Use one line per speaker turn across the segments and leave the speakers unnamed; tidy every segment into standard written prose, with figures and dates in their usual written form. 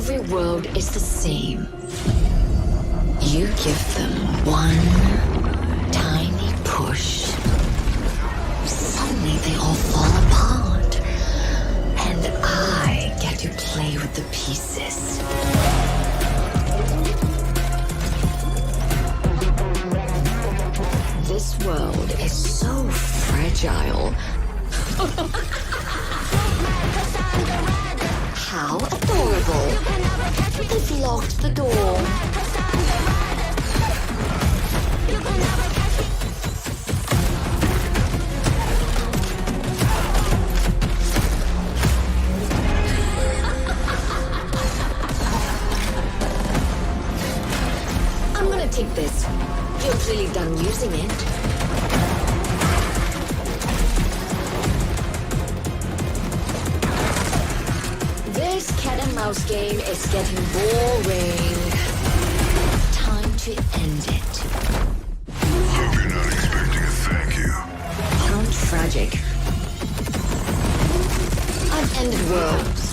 Every world is the same. You give them one tiny push. Suddenly they all fall apart. And I get to play with the pieces. This world is so fragile. How adorable. They've locked the door. I'm gonna take this. You're clearly done using it. This cat and mouse game is getting boring. Time to end it.
Hope you're not expecting a thank you.
How tragic. I've ended worlds.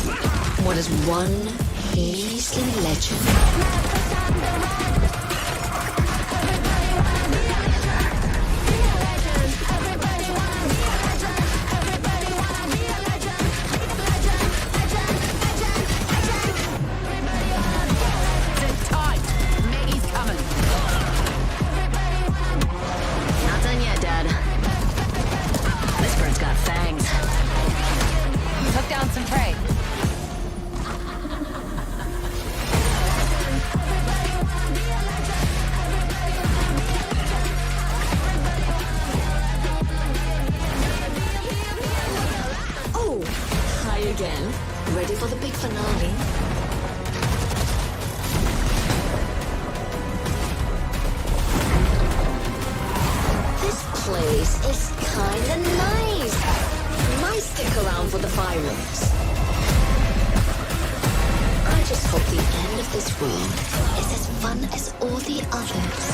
What is one measly legend? Not done yet, Dad. This bird's got fangs.
Took down some prey.
Oh, hi again. Ready for the big finale? This place is kinda nice. Might stick around for the fireworks. I just hope the end of this world is as fun as all the others.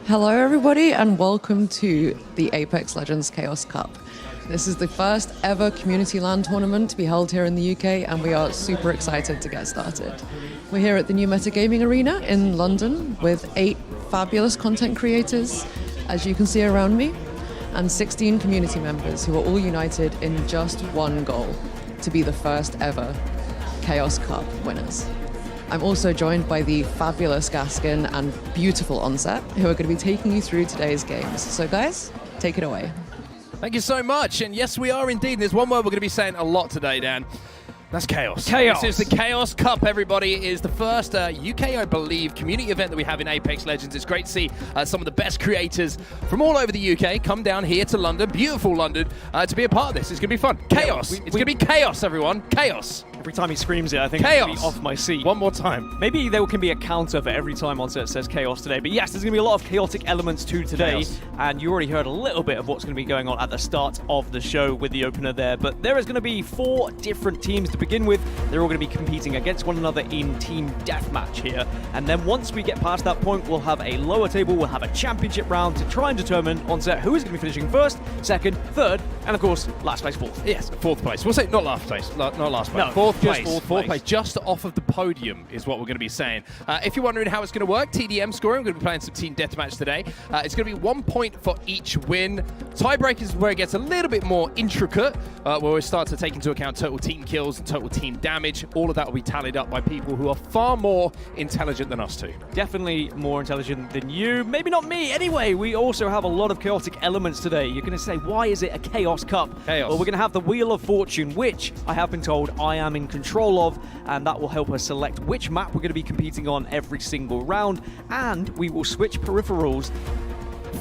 Hello, everybody, and welcome to the Apex Legends Chaos Cup. This is the first ever Community LAN tournament to be held here in the UK, and we are super excited to get started. We're here at the New Meta Gaming Arena in London with 8 fabulous content creators, as you can see around me, and 16 community members who are all united in just one goal: to be the first ever Chaos Cup winners. I'm also joined by the fabulous Gaskin and beautiful Onset, who are going to be taking you through today's games. So guys, take it away.
Thank you so much. And yes, we are indeed. There's one word we're going to be saying a lot today, Dan. That's chaos.
Chaos.
This is the Chaos Cup, everybody. It is the first UK, I believe, community event that we have in Apex Legends. It's great to see some of the best creators from all over the UK come down here to London, beautiful London, to be a part of this. It's going to be fun. Chaos. It's going to be chaos, everyone. Chaos.
Every time he screams it, I think
Chaos.
I'm going to be off my seat.
One more time.
Maybe there can be a counter for every time Onset says chaos today. But yes, there's going to be a lot of chaotic elements to today.
Chaos.
And you already heard a little bit of what's going to be going on at the start of the show with the opener there. But there is going to be 4 different teams to begin with. They're all going to be competing against one another in team deathmatch here. And then once we get past that point, we'll have a lower table. We'll have a championship round to try and determine Onset who is going to be finishing first, second, third, and of course, last place fourth.
Yes, fourth place. We'll say not last place. Not last place.
No,
fourth
just
place.
fourth
Fourth
place.
place. Just off of the podium is what we're going to be saying. If you're wondering how it's going to work, TDM scoring. We're going to be playing some team deathmatch today. It's going to be 1 point for each win. Tiebreak is where it gets a little bit more intricate, where we start to take into account total team kills and total team damage. All of that will be tallied up by people who are far more intelligent than us two.
Definitely more intelligent than you. Maybe not me. Anyway, we also have a lot of chaotic elements today. You're going to say, why is it a Chaos Cup?
Chaos.
Well, we're going to have the Wheel of Fortune, which I have been told I am in control of, and that will help us select which map we're going to be competing on every single round, and we will switch peripherals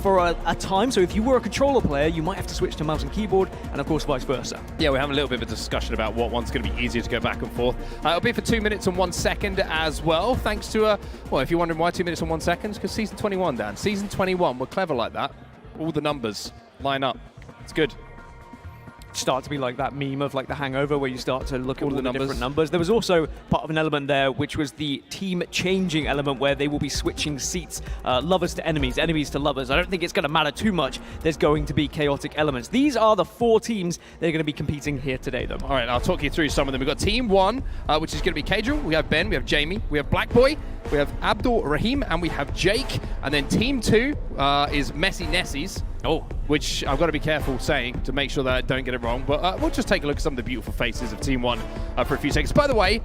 for a time. So if you were a controller player, you might have to switch to mouse and keyboard, and of course vice versa.
Yeah, we're having a little bit of a discussion about what one's going to be easier to go back and forth. It'll be for 2 minutes and 1 second as well, thanks to, well, if you're wondering why 2 minutes and 1 second, because Season 21, Dan. Season 21, we're clever like that. All the numbers line up. It's good.
Start to be like that meme of like the Hangover, where you start to look at all the
numbers.
different numbers. There was also part of an element there, which was the team changing element, where they will be switching seats, lovers to enemies, enemies to lovers. I don't think it's going to matter too much. There's going to be chaotic elements. These are the 4 teams that are going to be competing here today, though.
All right, I'll talk you through some of them. We've got Team 1, which is going to be Kadril. We have Ben, we have Jamie, we have Black Boy, we have Abdul Rahim, and we have Jake. And then Team 2 is Messy Nessies.
Oh,
Which I've got to be careful saying to make sure that I don't get it wrong. But we'll just take a look at some of the beautiful faces of Team 1 for a few seconds. By the way,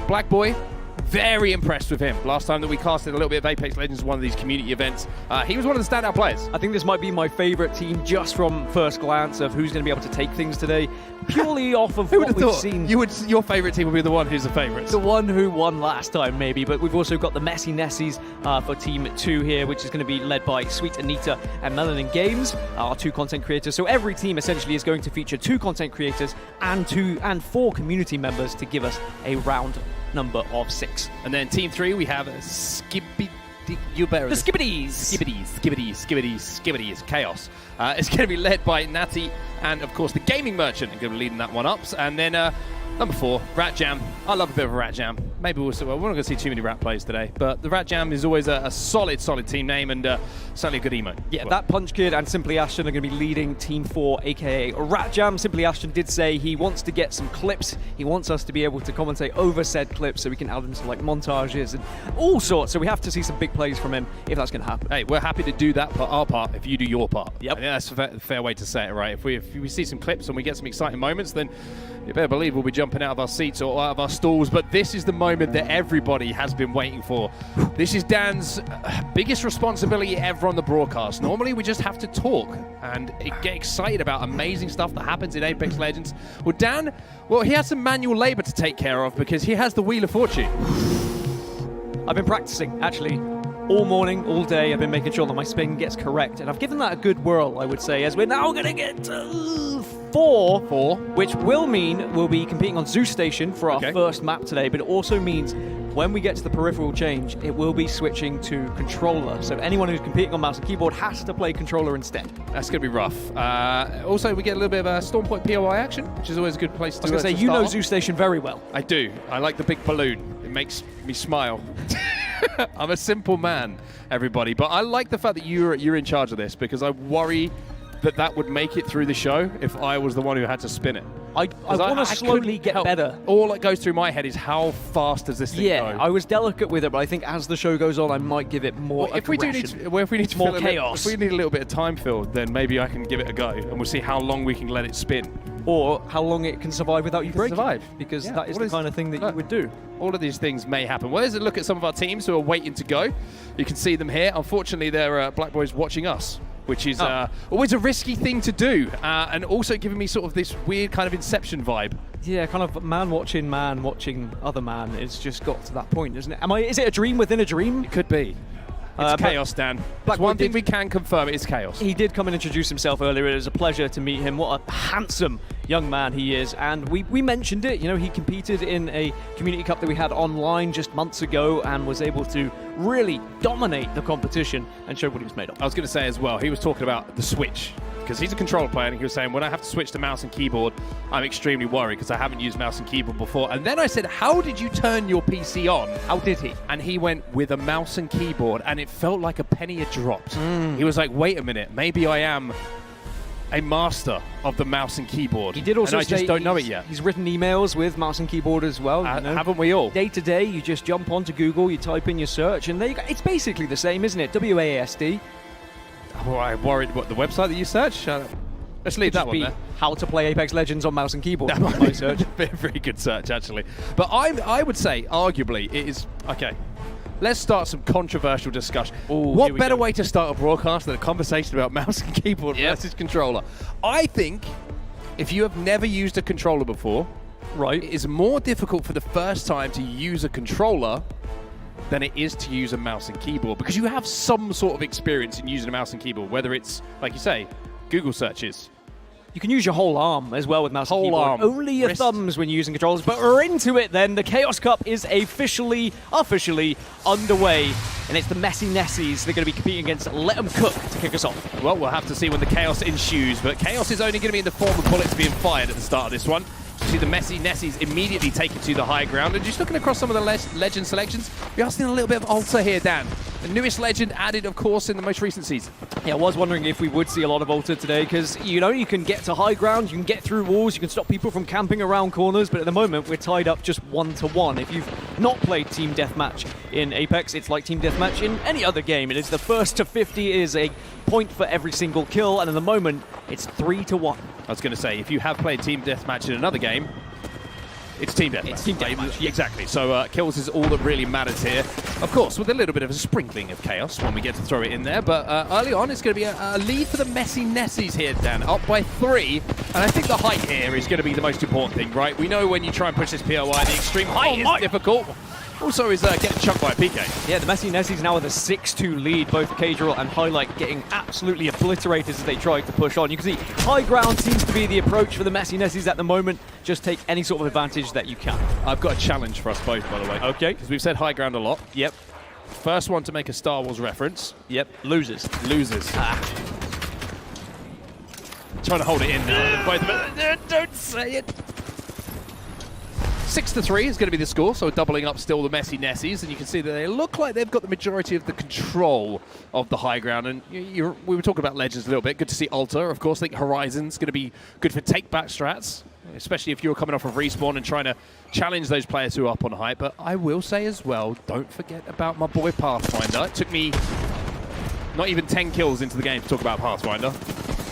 Black Boy, very impressed with him. Last time that we casted a little bit of Apex Legends, one of these community events, he was one of the standout players.
I think this might be my favorite team just from first glance of who's going to be able to take things today, purely off of
Who would
what
have
we've
thought
seen.
your favourite team would be the one who's the favourites?
The one who won last time, maybe, but we've also got the Messy Nessies for Team 2 here, which is going to be led by Sweet Anita and Melanin Games, our 2 content creators. So every team essentially is going to feature 2 content creators and 4 community members to give us a round number of 6.
And then Team 3, we have Skibbity. You better.
The Skibbities!
Skibbities. Chaos. It's going to be led by Natty and, of course, the Gaming Merchant. Going to be leading that one up. And then number 4, Rat Jam. I love a bit of a Rat Jam. Maybe we're not going to see too many Rat plays today, but the Rat Jam is always a solid team name and certainly a good emo.
Yeah,
well.
that Punch Kid and Simply Ashton are going to be leading Team 4, aka Rat Jam. Simply Ashton did say he wants to get some clips. He wants us to be able to commentate over said clips so we can add them to like montages and all sorts. So we have to see some big plays from him if that's going to happen.
Hey, we're happy to do that for our part if you do your part.
Yep.
I think that's a fair way to say it, right? If we see some clips and we get some exciting moments, then you better believe we'll be jumping out of our seats or out of our stalls. But this is the moment that everybody has been waiting for. This is Dan's biggest responsibility ever on the broadcast. Normally we just have to talk and get excited about amazing stuff that happens in Apex Legends. Well, Dan, he has some manual labor to take care of because he has the Wheel of Fortune.
I've been practicing, actually, all morning, all day. I've been making sure that my spin gets correct, and I've given that a good whirl, I would say, as we're now going to get to 4, which will mean we'll be competing on Zeus Station for our first map today, but it also means when we get to the peripheral change, it will be switching to controller. So anyone who's competing on mouse and keyboard has to play controller instead.
That's going to be rough. Also, we get a little bit of a Storm Point POI action, which is always a good place to
I was going to say, you know Zeus Station very well.
I do. I like the big balloon. It makes me smile. I'm a simple man, everybody. But I like the fact that you're in charge of this, because I worry that would make it through the show if I was the one who had to spin it.
I want to slowly
couldn't
get
help.
better.
All that goes through my head is how fast does this thing go?
Yeah, I was delicate with it, but I think as the show goes on, I might give it more
If we need to
more
fill
chaos.
if we need a little bit of time filled, then maybe I can give it a go, and we'll see how long we can let it spin.
Or how long it can survive without you breaking.
survive.
Because
Yeah,
that is
what
the
is-
kind of thing that you
look.
would do.
All of these things may happen. Well, there's a look at some of our teams who are waiting to go. You can see them here. Unfortunately, they're Black Boys watching us, which is always a risky thing to do, and also giving me sort of this weird kind of Inception vibe.
Yeah, kind of man watching other man. It's just got to that point, isn't it? Is it a dream within a dream?
It could be. It's
But
chaos, Dan.
Black
It's one
Boy
thing
did-
we can confirm, it is chaos.
He did come and introduce himself earlier. It was a pleasure to meet him. What a handsome young man he is. And we mentioned it. You know, he competed in a community cup that we had online just months ago and was able to really dominate the competition and show what he was made of.
I was going to say as well, he was talking about the Switch, because he's a controller player, and he was saying, when I have to switch to mouse and keyboard, I'm extremely worried because I haven't used mouse and keyboard before. And then I said, how did you turn your PC on?
How did he?
And he went with a mouse and keyboard, and it felt like a penny had dropped. He was like, wait a minute, maybe I am a master of the mouse and keyboard.
He did also
and I just
say
don't know it
he's-
yet.
He's written emails with mouse and keyboard as well. You know.
Haven't we all?
Day to day, you just jump onto Google, you type in your search, and there you go. It's basically the same, isn't it? WASD.
Oh, I worried what the website that you search. Let's leave that
Just
one
be
there.
how to play Apex Legends on mouse and keyboard.
That
That's
might
my search.
be a very good search, actually. But I would say, arguably, it is okay. Let's start some controversial discussion.
Ooh, here
What
we
better
go.
way to start a broadcast than a conversation about mouse and keyboard versus controller? I think if you have never used a controller before,
Right.
it is more difficult for the first time to use a controller than it is to use a mouse and keyboard, because you have some sort of experience in using a mouse and keyboard, whether it's, like you say, Google searches.
You can use your whole arm as well with mouse and
Whole
keyboard.
arm.
Only your
Wrist.
thumbs when you're using controllers. But we're into it then. The Chaos Cup is officially underway. And it's the Messy Nessies. They're going to be competing against Let 'em Cook to kick us off.
Well, we'll have to see when the chaos ensues, but chaos is only going to be in the form of bullets being fired at the start of this one. You see the Messy Nessies immediately take it to the high ground, and just looking across some of the legend selections, we are seeing a little bit of Alter here, Dan. The newest legend added, of course, in the most recent season.
Yeah, I was wondering if we would see a lot of Alter today because, you know, you can get to high ground, you can get through walls, you can stop people from camping around corners, but at the moment we're tied up just 1-1. If you've not played Team Deathmatch in Apex, it's like Team Deathmatch in any other game. It is the first to 50 is a point for every single kill, and at the moment it's 3-1.
I was going to say, if you have played Team Deathmatch in another game, it's Team Deathmatch.
It's Team Deathmatch,
Yeah, exactly. So kills is all that really matters here. Of course, with a little bit of a sprinkling of chaos when we get to throw it in there. But early on, it's going to be a lead for the Messy Nessies here, Dan. Up by 3. And I think the height here is going to be the most important thing, right? We know when you try and push this POI, the extreme height is difficult. Also is getting chucked by a PK.
Yeah, the Messy Nessies now with a 6-2 lead, both Caedrel and Highlight getting absolutely obliterated as they tried to push on. You can see high ground seems to be the approach for the Messy Nessies at the moment. Just take any sort of advantage that you can.
I've got a challenge for us both, by the way.
Okay.
Because we've said high ground a lot.
Yep,
First one to make a Star Wars reference
yep, losers.
loses. Trying to hold it in now. Both of them. Don't say it. 6-3 is going to be the score, so doubling up still the Messy Nessies, and you can see that they look like they've got the majority of the control of the high ground. And we were talking about Legends a little bit. Good to see Alter. Of course, I think Horizon's going to be good for take-back strats, especially if you're coming off of respawn and trying to challenge those players who are up on height. But I will say as well, don't forget about my boy Pathfinder. It took me not even 10 kills into the game to talk about Pathfinder.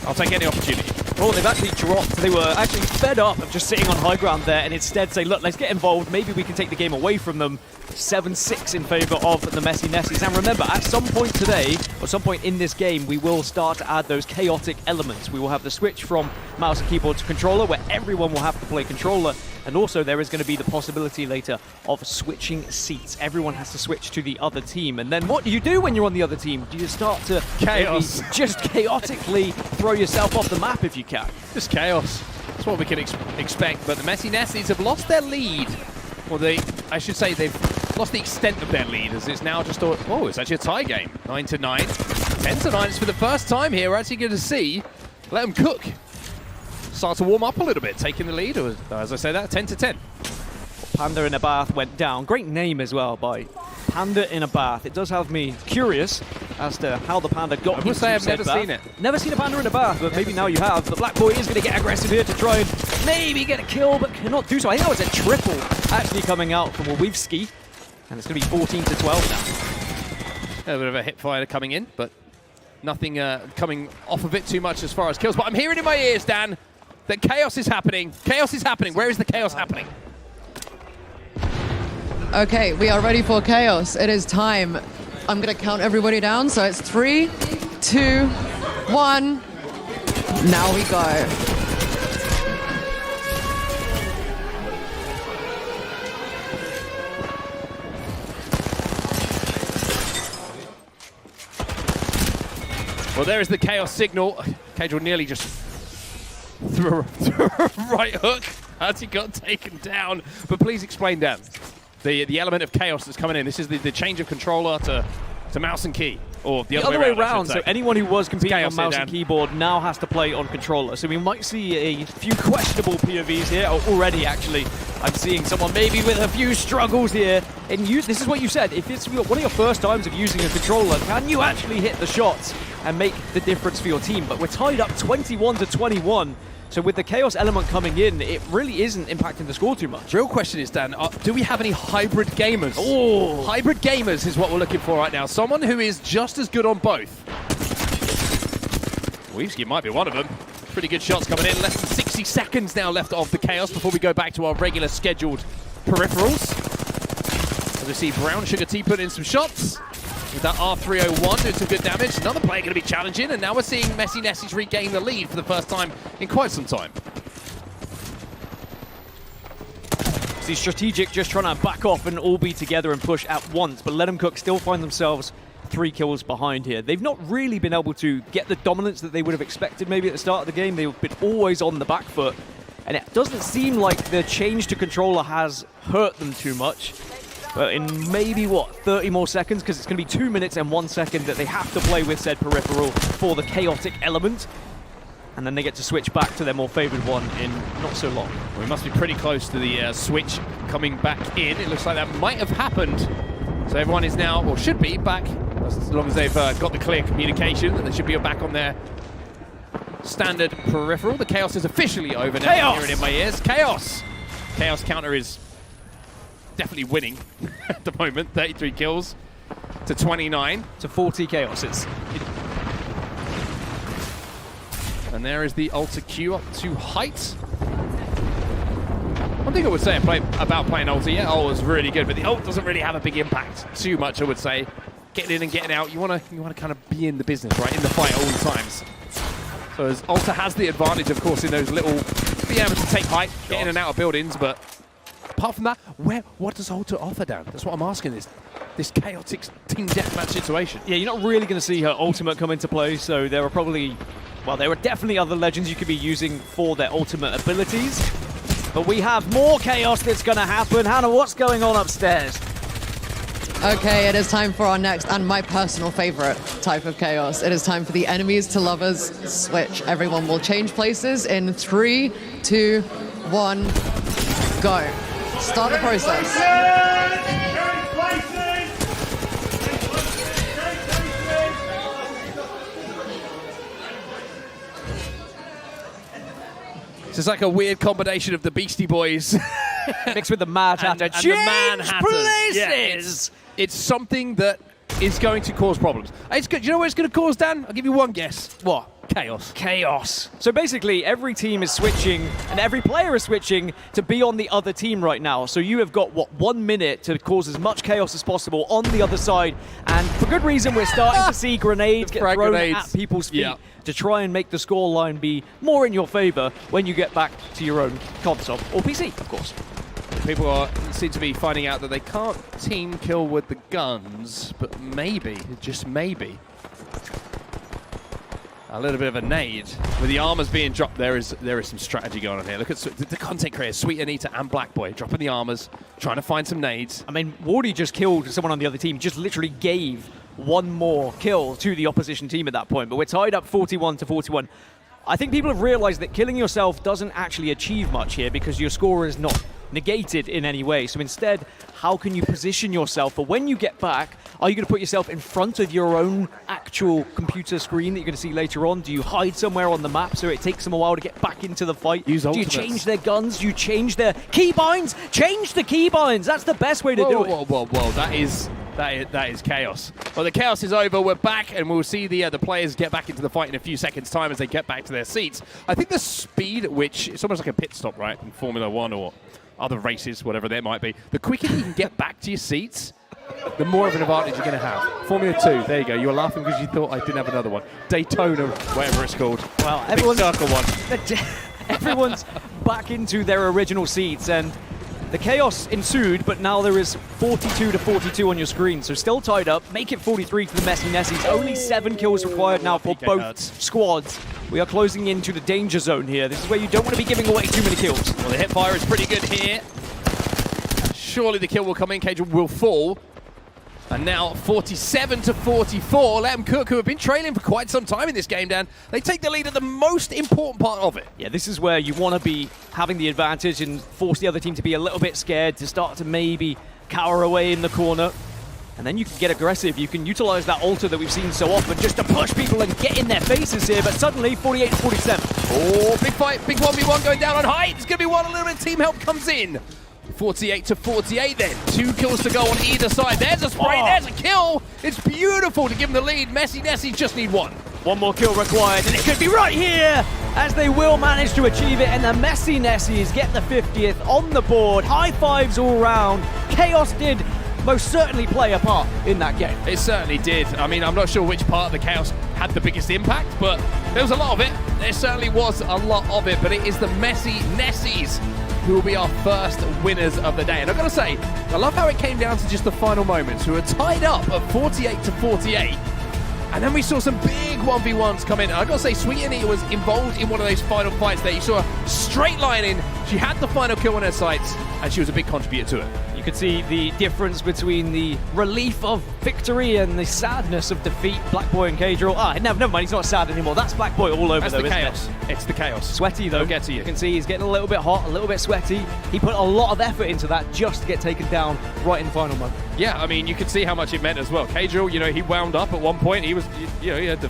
I'll take any opportunity.
Well, they've actually dropped. They were actually fed up of just sitting on high ground there and instead say, look, let's get involved. Maybe we can take the game away from them. 7-6 in favor of the Messy Nessies. And remember, at some point today, or some point in this game, we will start to add those chaotic elements. We will have the switch from mouse and keyboard to controller, where everyone will have to play controller. And also, there is going to be the possibility later of switching seats. Everyone has to switch to the other team. And then what do you do when you're on the other team? Do you start to
Chaos.
maybe just chaotically throw yourself off the map if you can?
Just chaos. That's what we can expect. But the Messy Nessies have lost their lead. Well, I should say they've lost the extent of their lead, as it's now just it's actually a tie game. 9-9. 10-9. It's for the first time here. We're actually going to see Let 'em Cook start to warm up a little bit, taking the lead. Or, as I say that, 10-10.
Panda in a bath went down. Great name as well by Panda in a bath. It does have me curious as to how the Panda got
I would say I've
said
never
bath.
seen it.
Never seen a Panda in a bath, but maybe now you have. The Black Boy is going to get aggressive here to try and maybe get a kill, but cannot do so. I think that was a triple actually coming out from Wawivski, and it's going to be 14 to 12 now.
A bit of a hip fire coming in, but nothing coming off of it too much as far as kills. But I'm hearing in my ears, Dan, that chaos is happening. Chaos is happening. Where is the chaos happening?
Okay, we are ready for chaos. It is time. I'm gonna count everybody down. So it's 3, 2, 1. Now we go.
Well, there is the chaos signal. Cage will nearly just threw a right hook as he got taken down. But please explain, Dan, the element of chaos that's coming in. This is the change of controller to mouse and key, or the other way around.
So anyone who was competing on mouse
here,
and keyboard now has to play on controller. So we might see a few questionable POVs here. Oh, already, actually, I'm seeing someone maybe with a few struggles here. And this is what you said. If it's one of your first times of using a controller, can you actually hit the shots and make the difference for your team? But we're tied up 21 to 21. So with the chaos element coming in, it really isn't impacting the score too much.
Real question is, Dan, do we have any hybrid gamers?
Oh,
hybrid gamers is what we're looking for right now. Someone who is just as good on both. Wawivski might be one of them. Pretty good shots coming in. Less than 60 seconds now left of the chaos before we go back to our regular scheduled peripherals. As we see Brown Sugar Tea put in some shots. With that R301 doing some good damage. Another player going to be challenging, and now we're seeing Messi Nessi's regain the lead for the first time in quite some time.
See, strategic, just trying to back off and all be together and push at once, but Let 'em Cook still find themselves 3 kills behind here. They've not really been able to get the dominance that they would have expected maybe at the start of the game. They've been always on the back foot, and it doesn't seem like the change to controller has hurt them too much. But in maybe, 30 more seconds, because it's going to be 2 minutes and 1 second that they have to play with said peripheral for the chaotic element. And then they get to switch back to their more favored one in not so long.
We must be pretty close to the switch coming back in. It looks like that might have happened. So everyone is now, or should be, back, as long as they've got the clear communication, and they should be back on their standard peripheral. The chaos is officially over now.
Chaos!
Hear it in my ears. Chaos! Chaos counter is definitely winning at the moment. 33 kills to 29.
To 40 chaos.
And there is the Alter Q up to height. One thing I would say about playing Alter, yeah, ult is really good, but the ult doesn't really have a big impact too much, I would say. Getting in and getting out, you want to kind of be in the business, right? In the fight all the times. So as Alter has the advantage, of course, in those little, being able to take height, get in and out of buildings, but apart from that, what does Alter offer, Dan? That's what I'm asking, this chaotic team deathmatch situation.
Yeah, you're not really going to see her ultimate come into play, so there are probably, well, there are definitely other legends you could be using for their ultimate abilities. But we have more chaos that's going to happen. Hannah, what's going on upstairs?
Okay, it is time for our next and my personal favorite type of chaos. It is time for the enemies to lovers switch. Everyone will change places in 3, 2, 1, go. Start the process.
It's like a weird combination of the Beastie Boys
mixed with the Mad Hatter.
and the Manhattan.
Places!
Yeah, it's something that is going to cause problems. It's good. Do you know what it's going to cause, Dan? I'll give you one guess.
What?
Chaos.
Chaos. So basically, every team is switching, and every player is switching to be on the other team right now. So you have got, 1 minute to cause as much chaos as possible on the other side. And for good reason, we're starting to see grenades get thrown at people's feet to try and make the scoreline be more in your favor when you get back to your own console, or PC, of course.
People seem to be finding out that they can't team kill with the guns, but maybe, just maybe, a little bit of a nade. With the armors being dropped, there is some strategy going on here. Look at the content creators, Sweet Anita and Black Boy, dropping the armors, trying to find some nades.
I mean, Wardy just killed someone on the other team, just literally gave one more kill to the opposition team at that point, but we're tied up 41 to 41. I think people have realized that killing yourself doesn't actually achieve much here because your score is not negated in any way. So instead, how can you position yourself for when you get back? Are you going to put yourself in front of your own actual computer screen that you're going to see later on? Do you hide somewhere on the map so it takes them a while to get back into the fight?
Use
Do you
ultimates.
change their guns? Do you change their keybinds? Change the keybinds. That's the best way to do it.
Whoa. That is chaos. Well, the chaos is over. We're back, and we'll see the players get back into the fight in a few seconds' time as they get back to their seats. I think the speed at which it's almost like a pit stop, right, in Formula One or other races, whatever they might be. The quicker you can get back to your seats, the more of an advantage you're going to have. Formula 2, there you go. You were laughing because you thought I didn't have another one. Daytona, whatever it's called.
Well,
Big circle one.
Everyone's back into their original seats, and the chaos ensued, but now there is 42-42 on your screen, so still tied up. Make it 43 for the Messy Nessies. Only 7 kills required now for both squads. We are closing into the danger zone here. This is where you don't want to be giving away too many kills.
Well, the hip fire is pretty good here. Surely the kill will come in. Cajun will fall. And now 47-44. Let them cook, who have been trailing for quite some time in this game, Dan. They take the lead at the most important part of it.
Yeah, this is where you want to be having the advantage and force the other team to be a little bit scared, to start to maybe cower away in the corner. And then you can get aggressive. You can utilize that altar that we've seen so often just to push people and get in their faces here. But suddenly, 48-47.
Oh, big fight. Big 1v1 going down on height. It's going to be one. A little bit of team help comes in. 48-48 then. 2 kills to go on either side. There's a spray. There's a kill. It's beautiful to give them the lead. Messy Nessies just need 1.
One more kill required, and it could be right here, as they will manage to achieve it, and the Messy Nessies get the 50th on the board. High fives all round. Chaos did most certainly play a part in that game.
It certainly did. I mean, I'm not sure which part of the chaos had the biggest impact, but there was a lot of it. There certainly was a lot of it, but it is the Messy Nessies who will be our first winners of the day. And I've got to say, I love how it came down to just the final moments. We were tied up at 48-48. And then we saw some big 1v1s come in. And I've got to say, Sweet Anita was involved in one of those final fights there. You saw her straight line in. She had the final kill on her sights, and she was a big contributor to it.
You could see the difference between the relief of victory and the sadness of defeat. Black Boy and Cadril. Never mind, he's not sad anymore. That's Black Boy all over,
That's
though,
the
isn't
chaos.
it?
It's the chaos.
Sweaty, though.
They'll get to you.
You can see he's getting a little bit hot, a little bit sweaty. He put a lot of effort into that just to get taken down right in the final moment.
Yeah, I mean, you could see how much it meant as well. Cadril, he wound up at one point. He was, he had the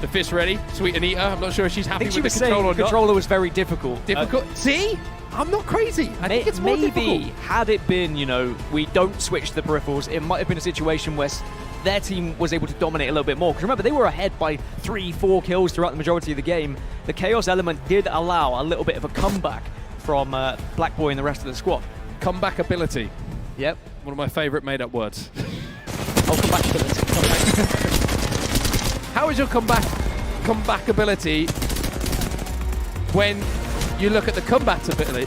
fist ready. Sweet Anita, I'm not sure if she's happy
I think
with
she
the
was
control
saying
or
the
not.
controller was very difficult.
Difficult. See? I'm not crazy. I think it's more
maybe
difficult.
had it been, we don't switch the peripherals, it might have been a situation where their team was able to dominate a little bit more. Because remember, they were ahead by 3-4 kills throughout the majority of the game. The Chaos element did allow a little bit of a comeback from Black Boy and the rest of the squad.
Comeback ability.
Yep.
One of my favourite made-up words.
Oh, comeback ability.
How is your comeback ability when you look at the compatibility,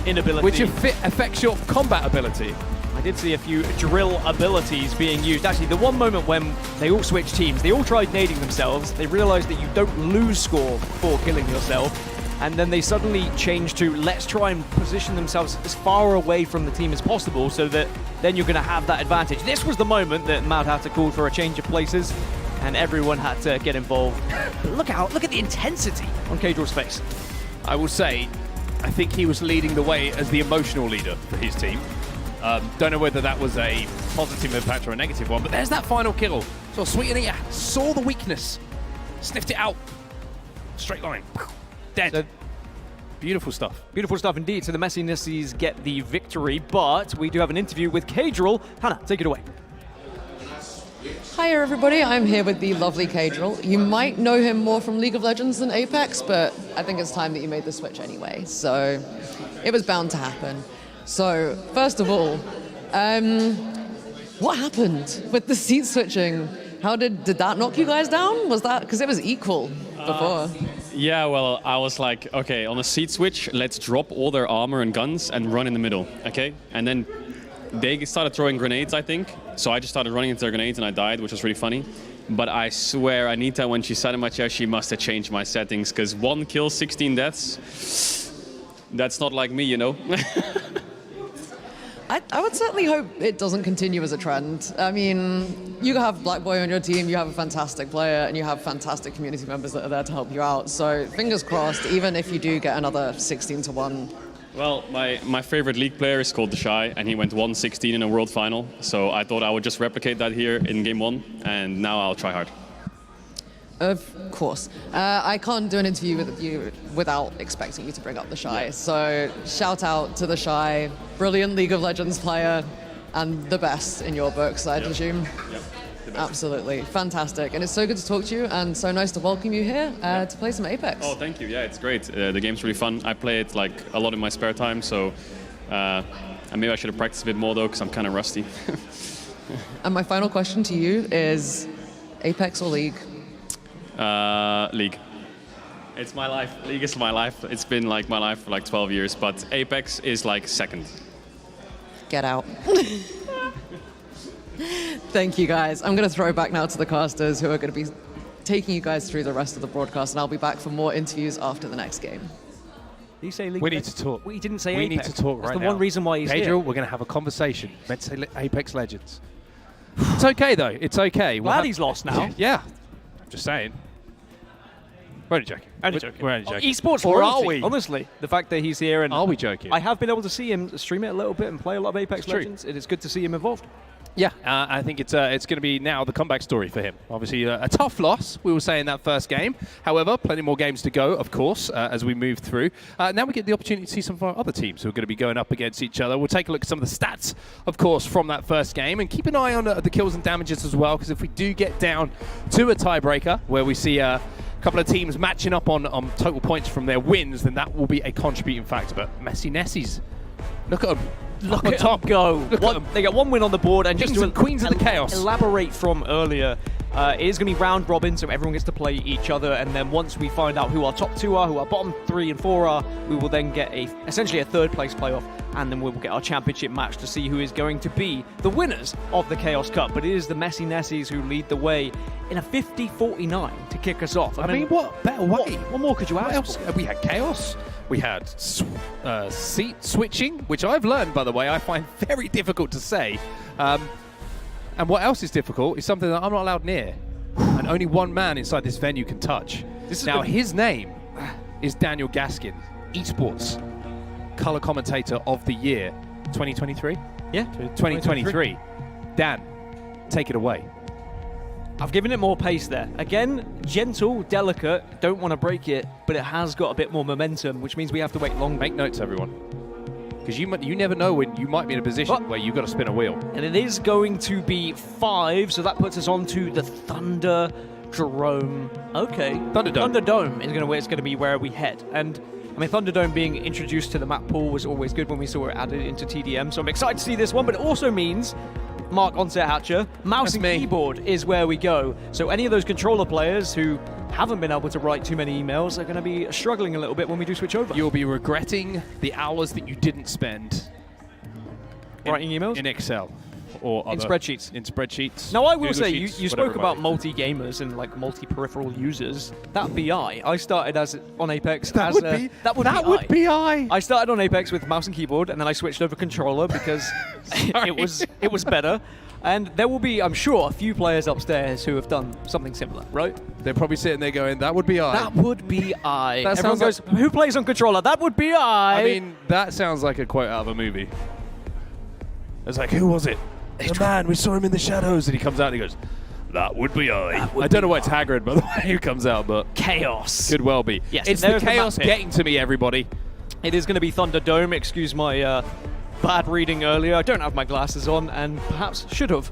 inability.
which affects your combat ability?
I did see a few drill abilities being used. Actually, the one moment when they all switched teams, they all tried nading themselves. They realized that you don't lose score for killing yourself. And then they suddenly changed to let's try and position themselves as far away from the team as possible so that then you're going to have that advantage. This was the moment that Mad Hatter called for a change of places and everyone had to get involved. But look at the intensity on Cadrill's face.
I will say, I think he was leading the way as the emotional leader for his team. Don't know whether that was a positive impact or a negative one, but there's that final kill. So Sweet Anita saw the weakness, sniffed it out, straight line, dead.
So,
beautiful stuff.
Beautiful stuff indeed. So the Messy Nessies get the victory, but we do have an interview with Cadril. Hannah, take it away.
Hi everybody, I'm here with the lovely Cadril. You might know him more from League of Legends than Apex, but I think it's time that you made the switch anyway, so it was bound to happen. So, first of all, what happened with the seat switching? How did that knock you guys down? Was that, because it was equal before.
Yeah, well, I was like, okay, on a seat switch, let's drop all their armor and guns and run in the middle, okay? And then they started throwing grenades, I think. So I just started running into their grenades and I died, which was really funny. But I swear, Anita, when she sat in my chair, she must have changed my settings, because 1 kill, 16 deaths, that's not like me, you know?
I would certainly hope it doesn't continue as a trend. I mean, you have Black Boy on your team, you have a fantastic player, and you have fantastic community members that are there to help you out. So fingers crossed, even if you do get another 16-1
Well, my favorite League player is called The Shy, and he went 1-16 in a World Final. So I thought I would just replicate that here in Game 1, and now I'll try hard.
Of course. I can't do an interview with you without expecting you to bring up The Shy. So shout out to The Shy, brilliant League of Legends player, and the best in your books, I presume.
Yep.
Absolutely. Fantastic. And it's so good to talk to you, and so nice to welcome you here to play some Apex.
Oh, thank you. Yeah, it's great. The game's really fun. I play it like a lot in my spare time, so and maybe I should have practiced a bit more though, because I'm kind of rusty.
And my final question to you is, Apex or League?
League. It's my life. League is my life. It's been like my life for like 12 years, but Apex is like second.
Get out. Thank you, guys. I'm going to throw back now to the casters who are going to be taking you guys through the rest of the broadcast, and I'll be back for more interviews after the next game.
Did you say League?
We need to talk.
We didn't say
We
Apex.
need to talk
That's
right
the
now.
one reason why he's
Pedro,
here.
we're going to have a conversation. Meant to say Apex Legends. It's okay, though. It's okay.
Glad he's lost now.
Yeah. I'm just saying. We're only joking.
Only joking.
We're only joking.
Esports
Or
royalty,
are we?
honestly. The fact that he's here and
Are we joking?
I have been able to see him stream it a little bit and play a lot of Apex
It's true.
Legends. It is good to see him involved.
Yeah, I think it's going to be now the comeback story for him. Obviously, a tough loss, we will say, in that first game. However, plenty more games to go, of course, as we move through. Now we get the opportunity to see some of our other teams who are going to be going up against each other. We'll take a look at some of the stats, of course, from that first game, and keep an eye on the kills and damages as well, because if we do get down to a tiebreaker, where we see a couple of teams matching up on total points from their wins, then that will be a contributing factor. But Messi Nessies, look at them.
Look
on
at
top.
them go.
Look at them.
They get one win on the board, and just
Kings
to
and Queens of the Chaos.
elaborate from earlier, it is going to be round robin, so everyone gets to play each other, and then once we find out who our top 2 are, who our bottom 3 and 4 are, we will then get essentially a third place playoff, and then we will get our championship match to see who is going to be the winners of the Chaos Cup. But it is the Messi Nessies who lead the way in a 50-49 to kick us off.
I mean, what better way?
What more could you
What
ask
else?
for?
We had chaos. We had seat switching, which I've learned, by the way, I find very difficult to say. And what else is difficult is something that I'm not allowed near, and only one man inside this venue can touch. Now, his name is Daniel Gaskin, esports color commentator of the year, 2023.
Yeah,
2023. Dan, take it away.
I've given it more pace there. Again, gentle, delicate, don't want to break it, but it has got a bit more momentum, which means we have to wait longer.
Make notes, everyone, because you never know when you might be in a position where you've got to spin a wheel.
And it is going to be 5, so that puts us on to the Thunderdome. Okay. Thunderdome is going to be where we head. And I mean, Thunderdome being introduced to the map pool was always good when we saw it added into TDM, so I'm excited to see this one, but it also means Mark Onset Hatcher, mouse and keyboard is where we go. So any of those controller players who haven't been able to write too many emails are going to be struggling a little bit when we do switch over.
You'll be regretting the hours that you didn't spend
writing emails?
in Excel or
in spreadsheets.
In spreadsheets.
Now, I will
Google
say,
Sheets,
you
whatever
spoke
it
about
might be.
multi-gamers and like multi-peripheral users. That BI, I started on Apex
That
as
would
a...
be.
That would
be I.
I started on Apex with mouse and keyboard, and then I switched over controller because it was better. And there will be, I'm sure, a few players upstairs who have done something similar, right?
They're probably sitting there going, "That would be I."
That would be I.
That
Everyone
sounds
goes, who plays on controller? That would be I.
I mean, that sounds like a quote out of a movie. It's like, who was it? The man. We saw him in the shadows, and he comes out and he goes, "That would be I." I don't know why it's Hagrid, by the way, who comes out, but
Chaos.
could well be.
Yes,
it's
and
the
there's the
chaos
map pick.
getting to me, everybody.
It is going to be Thunderdome. Excuse my bad reading earlier. I don't have my glasses on, and perhaps should have.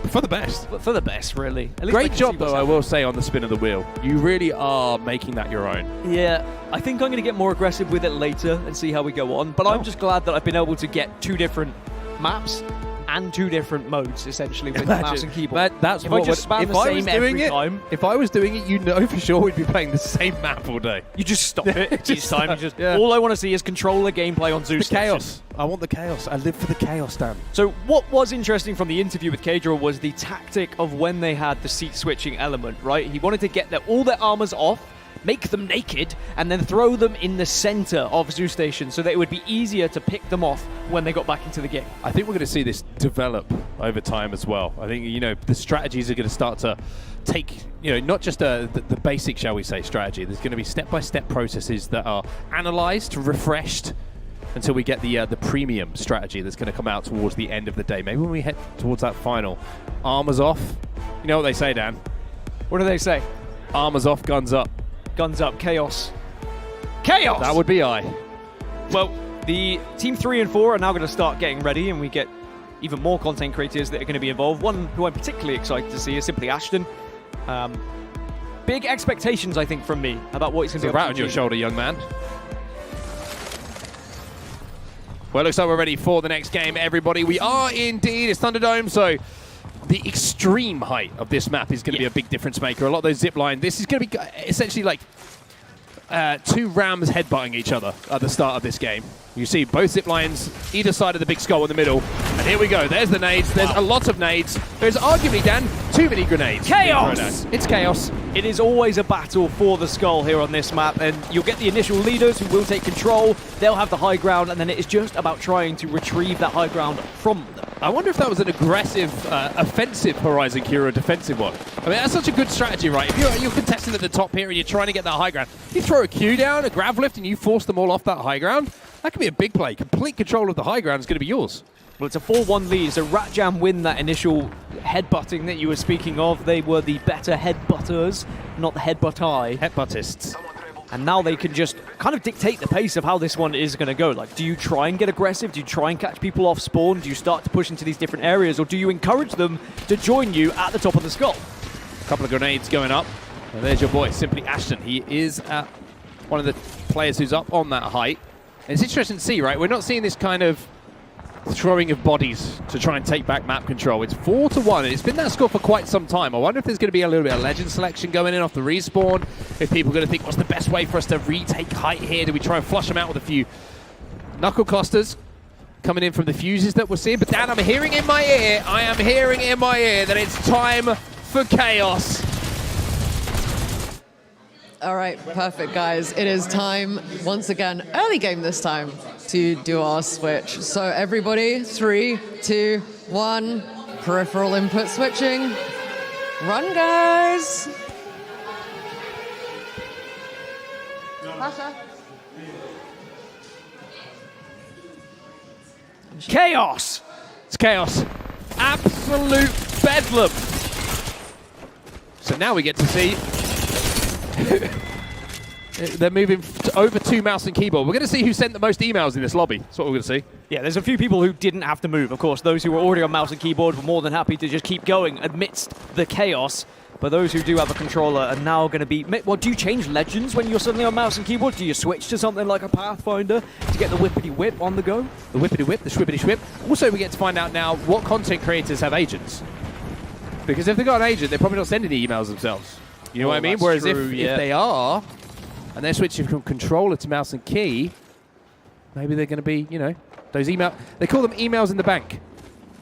For the best.
But for the best, really. At least I
Great
can
job,
see what's
though, I
happening.
will say, on the spin of the wheel. You really are making that your own.
Yeah, I think I'm going to get more aggressive with it later and see how we go on. But I'm just glad that I've been able to get 2 different maps and 2 different modes, essentially, with the mouse and keyboard.
That's
if
what
I just spam
if
the
I
same
was doing
every
it,
time,
if I was doing it, you know for sure we'd be playing the same map all day.
you just stop it each time. You just,
yeah.
All I want to see is controller gameplay on Zeus.
The chaos. I want the chaos. I live for the chaos, Dan.
So what was interesting from the interview with Kadra was the tactic of when they had the seat switching element, right? He wanted to get all their armors off, make them naked, and then throw them in the center of Zoo Station so that it would be easier to pick them off when they got back into the game.
I think we're going to see this develop over time as well. I think, the strategies are going to start to take, not just the basic, shall we say, strategy. There's going to be step-by-step processes that are analyzed, refreshed, until we get the premium strategy that's going to come out towards the end of the day. Maybe when we head towards that final. Armor's off. You know what they say, Dan?
What do they say?
Armor's off, guns up.
Guns up, chaos. Chaos!
That would be I.
Well, the Team 3 and 4 are now going to start getting ready, and we get even more content creators that are going to be involved. One who I'm particularly excited to see is simply Ashton. Big expectations, I think, from me about what he's going to
There's
be
a
able
rat
to
on your
achieve.
shoulder, young man. Well, it looks like we're ready for the next game, everybody. We are indeed. It's Thunderdome, so the extreme height of this map is going to be a big difference maker. A lot of those zip lines. This is going to be essentially like 2 rams headbutting each other at the start of this game. You see both zip lines, either side of the big skull in the middle. And here we go. There's the nades. There's a lot of nades. There's arguably, Dan, too many grenades.
Chaos!
It's chaos.
It is always a battle for the skull here on this map, and you'll get the initial leaders who will take control. They'll have the high ground, and then it is just about trying to retrieve that high ground from them.
I wonder if that was an aggressive, offensive Horizon Q or a defensive one. I mean, that's such a good strategy, right? If you're contesting at the top here and you're trying to get that high ground, you throw a Q down, a grav lift, and you force them all off that high ground, that could be a big play. Complete control of the high ground is going to be yours.
Well, it's a 4-1 lead, so Rat Jam win that initial headbutting that you were speaking of. They were the better headbutters, not the headbutt-eye.
Headbuttists.
And now they can just kind of dictate the pace of how this one is going to go. Like, do you try and get aggressive? Do you try and catch people off spawn? Do you start to push into these different areas? Or do you encourage them to join you at the top of the skull?
A couple of grenades going up. And there's your boy, Simply Ashton. He is one of the players who's up on that height. And it's interesting to see, right? We're not seeing this kind of throwing of bodies to try and take back map control. It's 4-1, and it's been that score for quite some time. I wonder if there's going to be a little bit of legend selection going in off the respawn. If people are going to think, what's the best way for us to retake height here? Do we try and flush them out with a few knuckle clusters coming in from the fuses that we're seeing? But Dan, I'm hearing in my ear, I am hearing in my ear that it's time for chaos.
All right, perfect, guys. It is time, once again, early game this time, to do our switch. So everybody, 3, 2, 1, peripheral input switching. Run, guys. Pasha.
Chaos!
It's chaos. Absolute bedlam. So now we get to see they're moving over to mouse and keyboard. We're going to see who sent the most emails in this lobby. That's what we're going to see.
Yeah, there's a few people who didn't have to move. Of course, those who were already on mouse and keyboard were more than happy to just keep going amidst the chaos. But those who do have a controller are now going to be... Well, do you change legends when you're suddenly on mouse and keyboard? Do you switch to something like a Pathfinder to get the whippity-whip on the go?
The whippity-whip, the swippity-swip. Also, we get to find out now what content creators have agents. Because if they've got an agent, they're probably not sending the emails themselves. You know what I mean?
That's
Whereas
true,
if they are, and they're switching from controller to mouse and key, maybe they're going to be, you know, those email... They call them emails in the bank.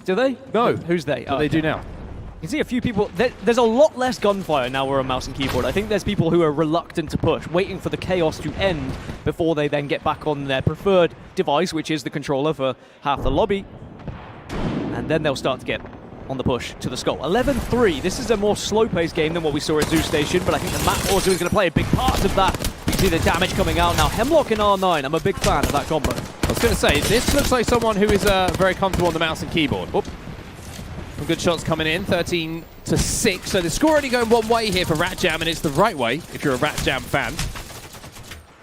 Do they?
No.
Who's they?
What they do now.
You can see a few people... There's a lot less gunfire now we're on mouse and keyboard. I think there's people who are reluctant to push, waiting for the chaos to end before they then get back on their preferred device, which is the controller for half the lobby. And then they'll start to get on the push to the skull. 11-3. This is a more slow-paced game than what we saw at Zoo Station, but I think the map also is going to play a big part of that. You can see the damage coming out now. Hemlock in R9. I'm a big fan of that combo.
I was going to say, this looks like someone who is very comfortable on the mouse and keyboard. Oop. Some good shots coming in, 13-6. So the score only going one way here for Rat Jam, and it's the right way if you're a Rat Jam fan.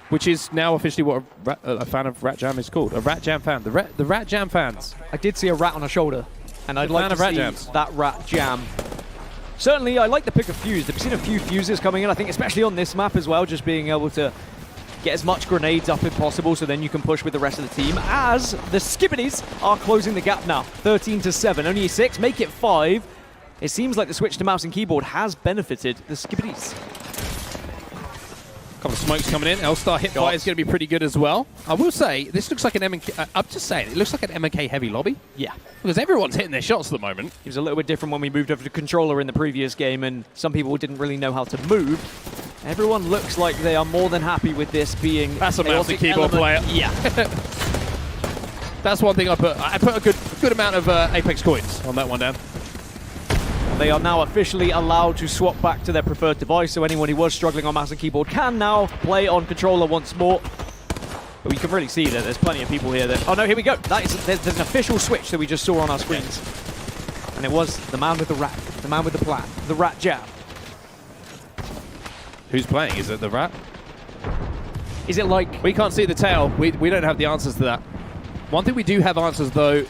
Which is now officially what a fan of Rat Jam is called. A Rat Jam fan. The Rat Jam fans.
I did see a rat on a shoulder, and I'd like to
Rat
see
Jams.
that Rat Jam. Certainly, I like the pick of Fuse. We've seen a few Fuses coming in, I think, especially on this map as well, just being able to get as much grenades up as possible so then you can push with the rest of the team, as the Skibbities are closing the gap now. 13-7, only 6, make it 5. It seems like the switch to mouse and keyboard has benefited the Skibbities.
Couple of smokes coming in. L-Star hit fire is going to be pretty good as well. I will say, this looks like an M&K... I'm just saying, it looks like an M&K heavy lobby.
Yeah.
Because everyone's hitting their shots at the moment.
It was a little bit different when we moved over to controller in the previous game, and some people didn't really know how to move. Everyone looks like they are more than happy with this being...
That's a mouse and keyboard player.
Yeah.
That's one thing I put. I put a good amount of Apex coins on that one, Dan.
They are now officially allowed to swap back to their preferred device, so anyone who was struggling on mouse and keyboard can now play on controller once more. But we can really see that there's plenty of people here that... Oh no, here we go. There's an official switch that we just saw on our screens. And it was the man with the rat, the man with the plan, the rat jab.
Who's playing? Is it the rat?
Is it like...
We can't see the tail. We don't have the answers to that. One thing we do have answers though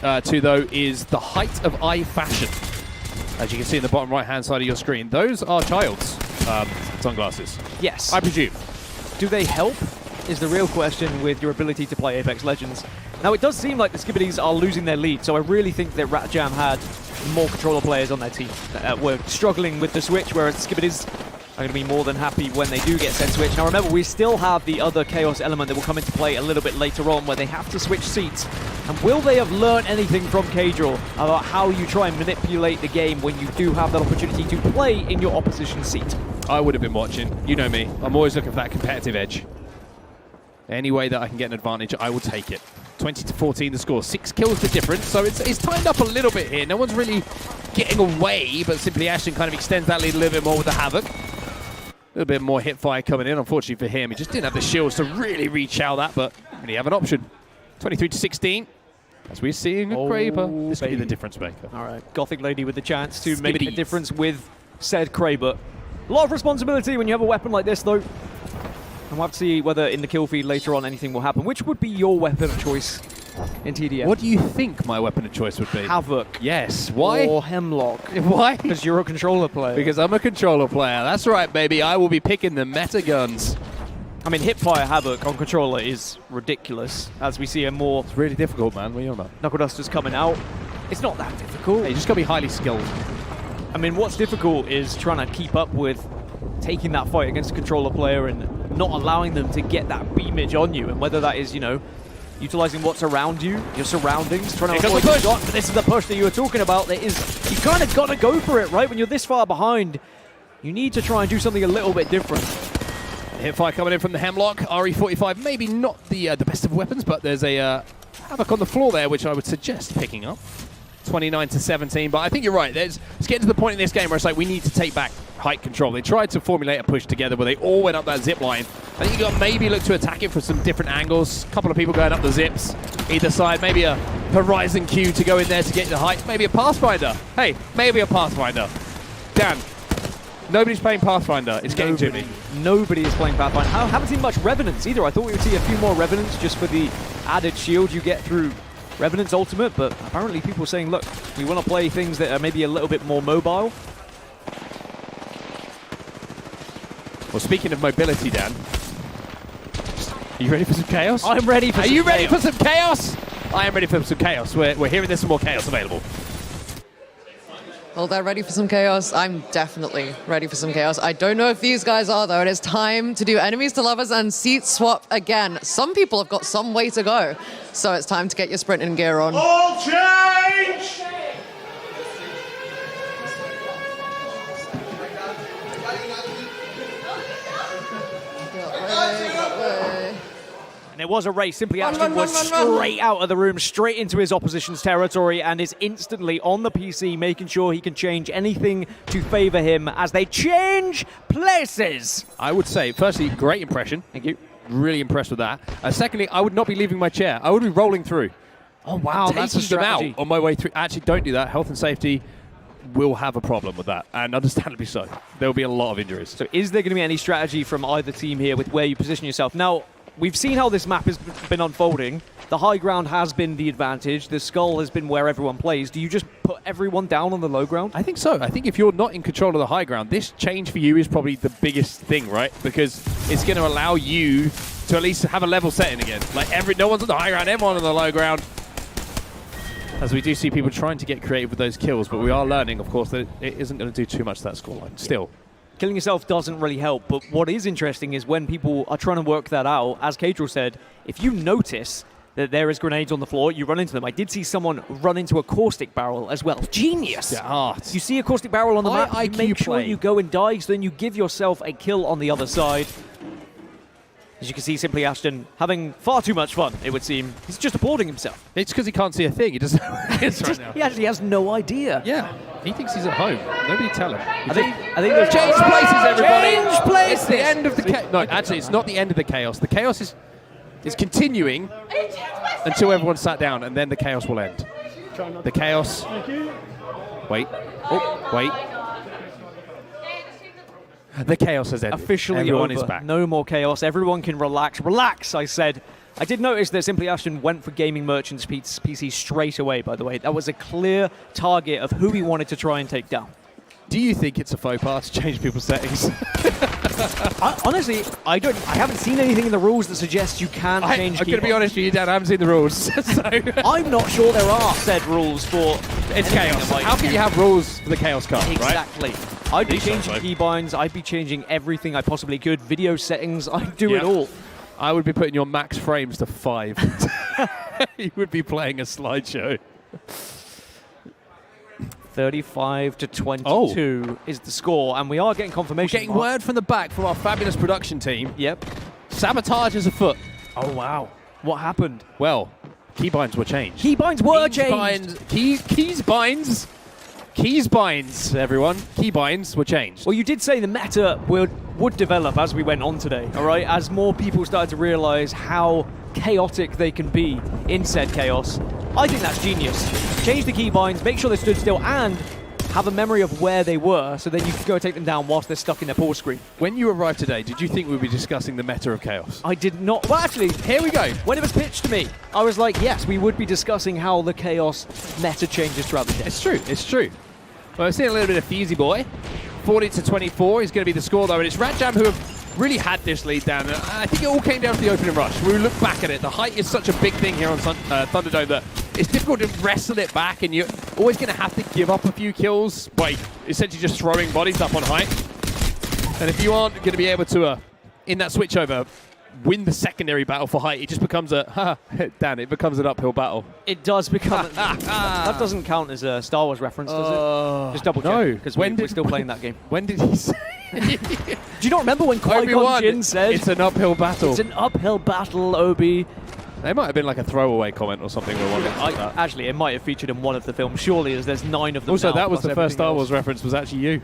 is the height of eye fashion. As you can see in the bottom right-hand side of your screen, those are Child's sunglasses.
Yes.
I presume.
Do they help? Is the real question with your ability to play Apex Legends. Now, it does seem like the Skibidis are losing their lead, so I really think that Rat Jam had more controller players on their team that were struggling with the switch, whereas Skibidis are going to be more than happy when they do get sent switch. Now, remember, we still have the other Chaos element that will come into play a little bit later on, where they have to switch seats. And will they have learned anything from Kadril about how you try and manipulate the game when you do have that opportunity to play in your opposition seat?
I would have been watching. You know me. I'm always looking for that competitive edge. Any way that I can get an advantage, I will take it. 20-14 the score. 6 kills the difference, so it's timed up a little bit here. No one's really getting away, but Simply Ashton kind of extends that lead a little bit more with the Havoc. A little bit more hit fire coming in. Unfortunately for him, he just didn't have the shields to really reach out that, but really have an option. 23-16. As we're seeing a Kraber. This could be the difference maker.
All right, Gothic Lady with the chance to make a difference with said Kraber. A lot of responsibility when you have a weapon like this, though. And we'll have to see whether in the kill feed later on anything will happen. Which would be your weapon of choice in TDM?
What do you think my weapon of choice would be?
Havoc.
Yes. Why?
Or Hemlock.
Why?
Because you're a controller player.
Because I'm a controller player. That's right, baby. I will be picking the meta guns.
I mean, Hipfire Havoc on controller is ridiculous, as we see a more...
It's really difficult, man. What are you on about?
Knuckle Dusters coming out. It's not that difficult.
Hey, you just got to be highly skilled.
I mean, what's difficult is trying to keep up with taking that fight against a controller player and not allowing them to get that beamage on you, and whether that is, you know, utilizing what's around you, your surroundings, trying to avoid the shot. But this is the push that you were talking about. There is, you kind of got to go for it, right? When you're this far behind, you need to try and do something a little bit different.
Hipfire coming in from the Hemlock. RE45, maybe not the best of weapons, but there's a Havoc on the floor there, which I would suggest picking up. 29-17, but I think you're right. Let's get to the point in this game where it's like we need to take back height control. They tried to formulate a push together where they all went up that zip line. I think you got maybe look to attack it from some different angles. A couple of people going up the zips either side. Maybe a Horizon Q to go in there to get the height. Maybe a Pathfinder. Hey, maybe a Pathfinder. Dan, nobody's playing Pathfinder. It's getting to me.
Nobody is playing Pathfinder. I haven't seen much Revenants either. I thought we would see a few more Revenants just for the added shield you get through Revenant's Ultimate, but apparently people are saying, look, we want to play things that are maybe a little bit more mobile.
Well, speaking of mobility, Dan, are you ready for some chaos?
I'm ready for some chaos.
Are you ready for some chaos? I am ready for some chaos. We're hearing there's some more chaos available.
Well, they're ready for some chaos. I'm definitely ready for some chaos. I don't know if these guys are, though. It is time to do enemies to lovers and seat swap again. Some people have got some way to go, so it's time to get your sprinting gear on.
All change!
And it was a race. Simply Ashton was straight out of the room, straight into his opposition's territory, and is instantly on the PC, making sure he can change anything to favor him as they change places.
I would say, firstly, great impression.
Thank you.
Really impressed with that. Secondly, I would not be leaving my chair. I would be rolling through.
Oh, wow, that's a
taking them
strategy.
out on my way through. Actually, don't do that. Health and safety will have a problem with that, and understandably so. There will be a lot of injuries.
So is there going to be any strategy from either team here with where you position yourself? Now, we've seen how this map has been unfolding. The high ground has been the advantage. The skull has been where everyone plays. Do you just put everyone down on the low ground?
I think so. I think if you're not in control of the high ground, this change for you is probably the biggest thing, right? Because it's going to allow you to at least have a level setting again. Like no one's on the high ground, everyone on the low ground. As we do see people trying to get creative with those kills, but we are learning, of course, that it isn't going to do too much to that scoreline. Still.
Killing yourself doesn't really help, but what is interesting is when people are trying to work that out, as Kadril said, if you notice that there is grenades on the floor, you run into them. I did see someone run into a caustic barrel as well. Genius!
Yeah,
you see a caustic barrel on the map, you
IQ
make sure
play.
you go and die, so then you give yourself a kill on the other side. As you can see, Simply Ashton having far too much fun, it would seem. He's just applauding himself.
It's because he can't see a thing. He doesn't know where he is right now.
He actually has no idea.
Yeah, he thinks he's at home. Nobody tell him.
I think there's
change places, everybody.
Change places.
It's the end of the chaos. No, actually, it's not the end of the chaos. The chaos is is continuing until everyone's sat down, and then the chaos will end. The chaos. Wait. Oh, wait. The chaos has ended.
Officially
Everyone
over.
is back.
No more chaos. Everyone can relax. Relax, I said. I did notice that Simply Ashton went for Gaming Merchant's PC straight away, by the way. That was a clear target of who he wanted to try and take down.
Do you think it's a faux pas to change people's settings?
Honestly, I haven't seen anything in the rules that suggests you can change
I'm going to be honest with you, Dan, I haven't seen the rules. So
I'm not sure there are said rules for
it's chaos. How can you have rules for the Chaos Cup, right?
Exactly. I'd be changing keybinds, I'd be changing everything I possibly could, video settings, I'd do it all.
I would be putting your max frames to 5. You would be playing a slideshow.
35 to 22 is the score, and we are getting confirmation.
Getting word from the back from our fabulous production team.
Yep.
Sabotage is afoot.
Oh, wow. What happened?
Well, keybinds were changed.
Keybinds were changed.
Keysbinds, everyone. Keybinds were changed.
Well, you did say the meta would develop as we went on today, all right? As more people started to realize how chaotic they can be in said chaos. I think that's genius. Change the keybinds, make sure they stood still, and have a memory of where they were, so then you can go take them down whilst they're stuck in their pause screen.
When you arrived today, did you think we'd be discussing the meta of chaos?
I did not. Well, actually,
Here we go.
when it was pitched to me, I was like, yes, we would be discussing how the chaos meta changes throughout the day.
It's true. It's true. Well, I've seen a little bit of Fusey Boy. 40 to 24 is going to be the score, though, and it's Ratjam who have really had this lead down. And I think it all came down to the opening rush. We look back at it. The height is such a big thing here on Thunderdome that it's difficult to wrestle it back, and you're always going to have to give up a few kills by essentially just throwing bodies up on height. And if you aren't going to be able to, in that switchover, win the secondary battle for height, it just becomes it becomes an uphill battle.
It does become... that doesn't count as a Star Wars reference, does it? Just double check,
no.
because we're still playing that game.
When did he say?
Do you not remember when Qui-Gon Jinn said...
It's an uphill battle.
It's an uphill battle, Obi.
They might have been like a throwaway comment or something.
Actually, it might have featured in one of the films, surely, as there's 9 of them
Also,
now,
that was
plus
the first Star
everything
Wars reference was actually you.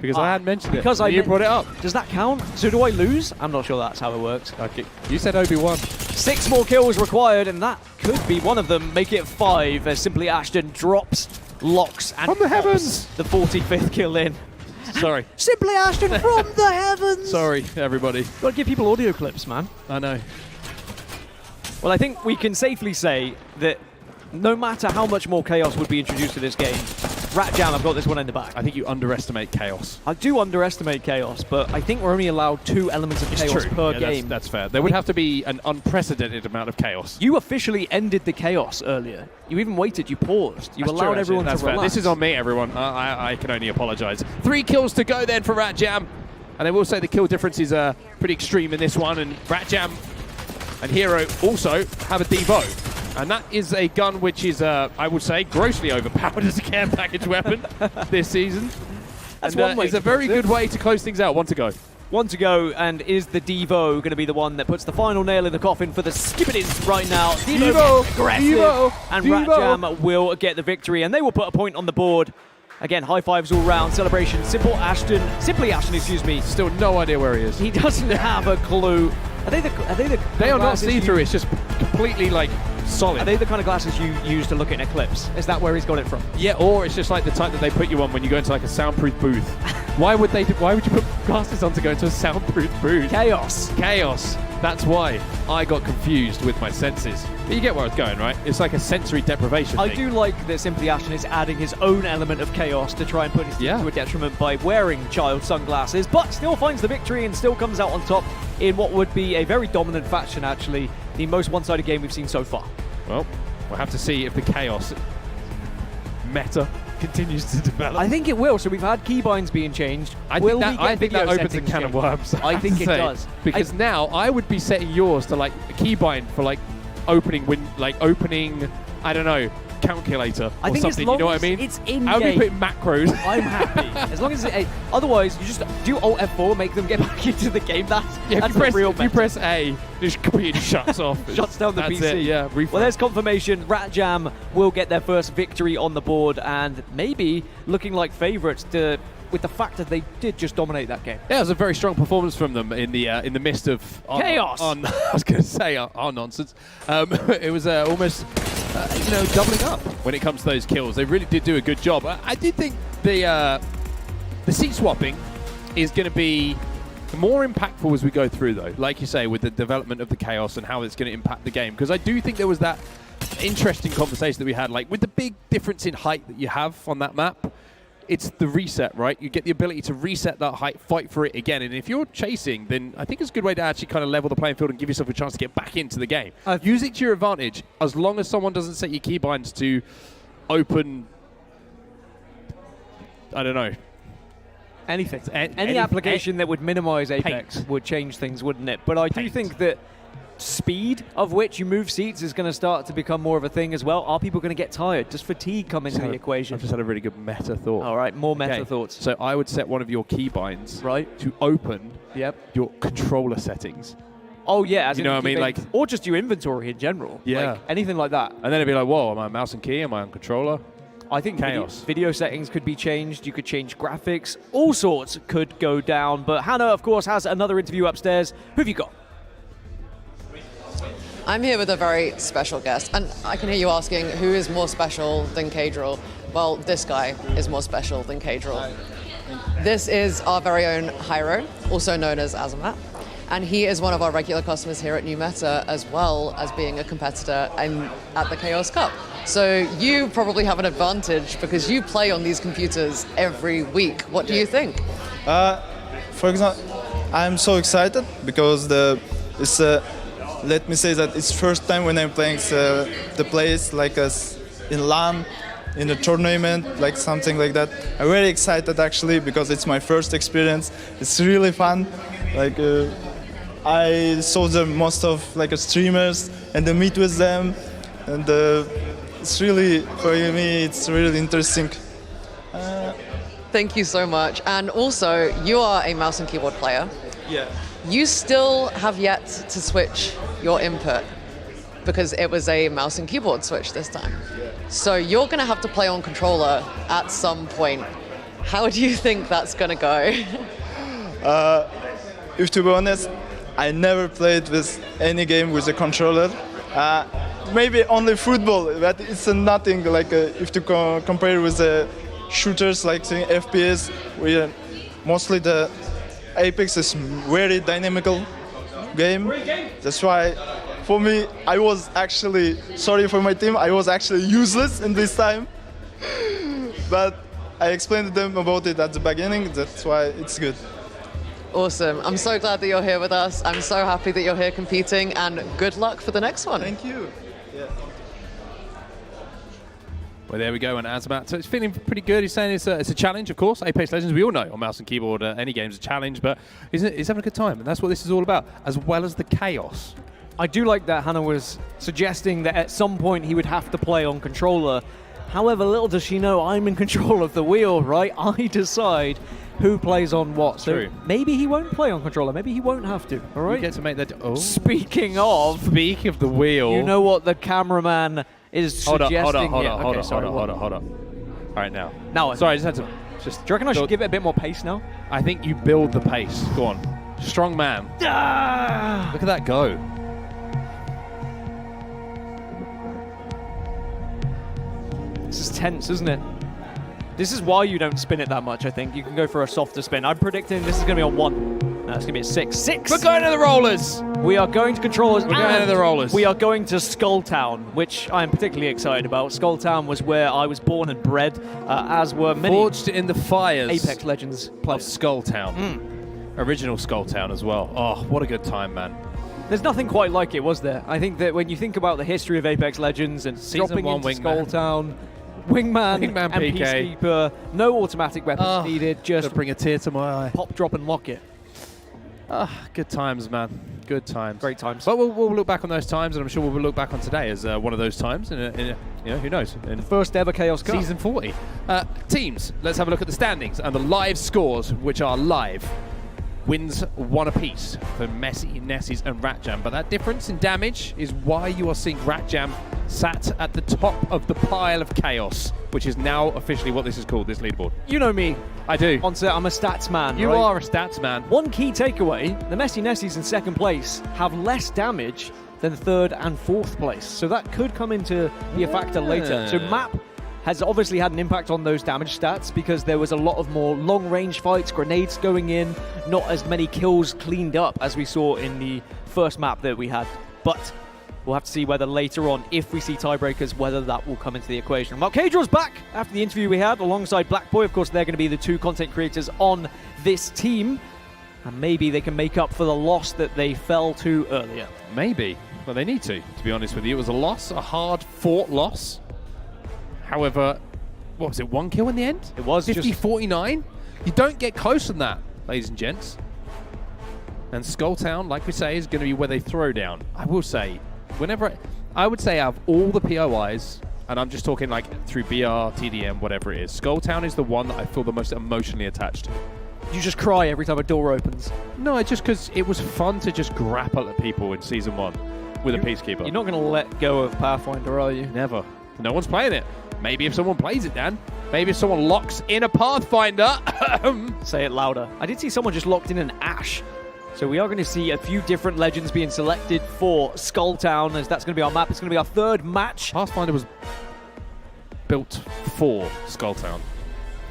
Because I hadn't mentioned it.
Because
You brought it up.
Does that count? So do I lose? I'm not sure that's how it works.
Okay. You said Obi-Wan.
6 more kills required, and that could be one of them. Make it 5 as Simply Ashton drops, locks, and
From the
pops
heavens!
the 45th kill in.
Sorry.
Simply Ashton from the heavens!
Sorry, everybody.
Gotta give people audio clips, man.
I know.
Well, I think we can safely say that no matter how much more chaos would be introduced to this game, Ratjam, I've got this one in the back.
I think you underestimate chaos.
I do underestimate chaos, but I think we're only allowed 2 elements of chaos per game.
That's fair. There would have to be an unprecedented amount of chaos.
You officially ended the chaos earlier. You even waited, you paused. You
That's
allowed
true,
everyone
that's
to
fair.
relax.
This is on me, everyone. I can only apologise. 3 kills to go then for Ratjam. And I will say the kill difference is pretty extreme in this one. And Ratjam and Hero also have a Devo. And that is a gun which is, I would say, grossly overpowered as a care package weapon this season.
That's
and,
one way
it's a
to
very
put it.
good way to close things out. 1 to go.
1 to go, and is the Devo going to be the one that puts the final nail in the coffin for the Skibbidins right now?
Devo!
Gets aggressive,
Devo!
and
Devo!
Ratjam will get the victory, and they will put a point on the board. Again, high fives all round, celebration. Simply Ashton, excuse me.
Still no idea where he is.
He doesn't have a clue. Are they the
They are not
glasses you-
see-through. It's just completely, like, solid.
Are they the kind of glasses you use to look at an eclipse? Is that where he's got it from?
Yeah, or it's just like the type that they put you on when you go into like a soundproof booth. Why would you put glasses on to go into a soundproof booth?
Chaos.
Chaos. That's why I got confused with my senses. But you get where I was going, right? It's like a sensory deprivation
I
thing.
do like that Simply Ashton is adding his own element of chaos to try and put his team to a detriment by wearing child sunglasses, but still finds the victory and still comes out on top in what would be a very dominant faction, actually. The most one-sided game we've seen so far.
Well, we'll have to see if the chaos meta continues to develop.
I think it will. So we've had keybinds being changed.
I think that opens a can of worms.
I think it does.
Because now I would be setting yours to like a keybind for like opening, I don't know, calculator
I
or
think
something.
as long
You know what I
as
mean?
it's in
I would be
game.
putting macros.
I'm happy. As long as otherwise, you just do Alt F4, make them get back into the game. That's
If you press A, it completely shuts off.
Shuts down the
That's
PC.
It, yeah,
Well, there's confirmation. Ratjam will get their first victory on the board and maybe looking like favourites to with the fact that they did just dominate that game.
Yeah, it was a very strong performance from them in the midst of
Chaos.
I was going to say our nonsense. It was almost doubling up when it comes to those kills. They really did do a good job. I did think the seat swapping is going to be more impactful as we go through, though. Like you say, with the development of the chaos and how it's going to impact the game, because I do think there was that interesting conversation that we had, like with the big difference in height that you have on that map. It's the reset, right? You get the ability to reset that height, fight for it again. And if you're chasing, then I think it's a good way to actually kind of level the playing field and give yourself a chance to get back into the game. Use it to your advantage, as long as someone doesn't set your keybinds to open, I don't know.
Anything. Any application that would minimize Apex would change things, wouldn't it? But I do think that speed of which you move seats is going to start to become more of a thing as well. Are people going to get tired? Does fatigue come into the equation?
I've just had a really good meta thought.
All right, more meta thoughts.
So I would set one of your keybinds to open your controller settings.
Oh yeah, as
you know what I mean, like,
or just your inventory in general.
Yeah,
like anything like that.
And then it'd be like, whoa, am I mouse and key? Am I on controller?
I think video settings could be changed. You could change graphics. All sorts could go down. But Hannah, of course, has another interview upstairs. Who have you got?
I'm here with a very special guest, and I can hear you asking, who is more special than Kadril? Well, this guy is more special than Kadril. This is our very own Hyro, also known as Azamat, and he is one of our regular customers here at New Meta, as well as being a competitor at the Chaos Cup. So you probably have an advantage because you play on these computers every week. What do you think?
For example, I'm so excited because it's let me say that it's first time when I'm playing the place like us in LAN, in a tournament, like something like that. I'm very excited actually because it's my first experience. It's really fun. Like I saw the most of like streamers and I meet with them, and it's really, for me, it's really interesting.
Thank you so much. And also, you are a mouse and keyboard player.
Yeah.
You still have yet to switch your input because it was a mouse and keyboard switch this time. Yeah. So you're going to have to play on controller at some point. How do you think that's going to go?
If to be honest, I never played with any game with a controller. Maybe only football, but it's nothing like if to compare with the shooters like FPS. Mostly the Apex is very dynamical game. That's why, for me, I was actually, sorry for my team, I was actually useless in this time. But I explained to them about it at the beginning, that's why it's good.
Awesome. I'm so glad that you're here with us. I'm so happy that you're here competing, and good luck for the next one.
Thank you. Yeah.
Well, there we go, and Azamat. So it's feeling pretty good. He's saying it's a challenge, of course. Apex Legends, we all know on mouse and keyboard, any game's a challenge, but he's having a good time, and that's what this is all about, as well as the chaos.
I do like that Hannah was suggesting that at some point he would have to play on controller. However, little does she know I'm in control of the wheel, right? I decide who plays on what. So maybe he won't play on controller. Maybe he won't have to, all right?
You get to make that... Oh.
Speaking of
the wheel...
You know what the cameraman is suggesting?
Hold on. All right, now. Sorry, I just had to...
Do you reckon I should give it a bit more pace now?
I think you build the pace. Go on. Strong man.
Ah!
Look at that go.
This is tense, isn't it? This is why you don't spin it that much, I think. You can go for a softer spin. I'm predicting this is going to be a 1. No, it's going to be a 6. 6!
We're going to the rollers!
We are going to controllers.
We're going to the rollers.
We are going to Skulltown, which I am particularly excited about. Skulltown was where I was born and bred, as were many...
Forged in the fires
Apex Legends players.
Of Skulltown. Original Skulltown as well. Oh, what a good time, man.
There's nothing quite like it, was there? I think that when you think about the history of Apex Legends and dropping into Skulltown... Wingman and
PK.
Peacekeeper, no automatic weapons needed, just
bring a tear to my eye.
Pop, drop, and lock it.
Good times, man. Good times.
Great times.
But we'll look back on those times, and I'm sure we'll look back on today as one of those times. Who knows? In
the first ever Chaos Cup.
Season 40. Teams, let's have a look at the standings and the live scores, which are live. Wins 1 apiece for Messi, Nessies, and Ratjam. But that difference in damage is why you are seeing Ratjam sat at the top of the pile of chaos, which is now officially what this is called, this leaderboard.
You know me.
I do.
On set, I'm a stats man.
You
right?
are a stats man.
One key takeaway, the Messi Nessies in second place have less damage than third and fourth place. So that could come into be a factor later. So map has obviously had an impact on those damage stats because there was a lot of more long-range fights, grenades going in, not as many kills cleaned up as we saw in the first map that we had. But we'll have to see whether later on, if we see tiebreakers, whether that will come into the equation. Malcadra's back after the interview we had alongside Black Boy. Of course, they're going to be the two content creators on this team. And maybe they can make up for the loss that they fell to earlier.
Maybe. Well, they need to be honest with you. It was a loss, a hard-fought loss. However, what was it, 1 kill in the end?
It was
50-49? You don't get close than that, ladies and gents. And Skulltown, like we say, is going to be where they throw down. I will say, I would say out of all the POIs, and I'm just talking like through BR, TDM, whatever it is, Skulltown is the one that I feel the most emotionally attached to.
You just cry every time a door opens.
No, just because it was fun to just grapple at people in Season 1 with a Peacekeeper.
You're not going to let go of Pathfinder, are you?
Never. No one's playing it. Maybe if someone plays it, Dan. Maybe if someone locks in a Pathfinder.
Say it louder. I did see someone just locked in an Ash. So we are going to see a few different legends being selected for Skulltown, as that's going to be our map. It's going to be our third match.
Pathfinder was built for Skulltown.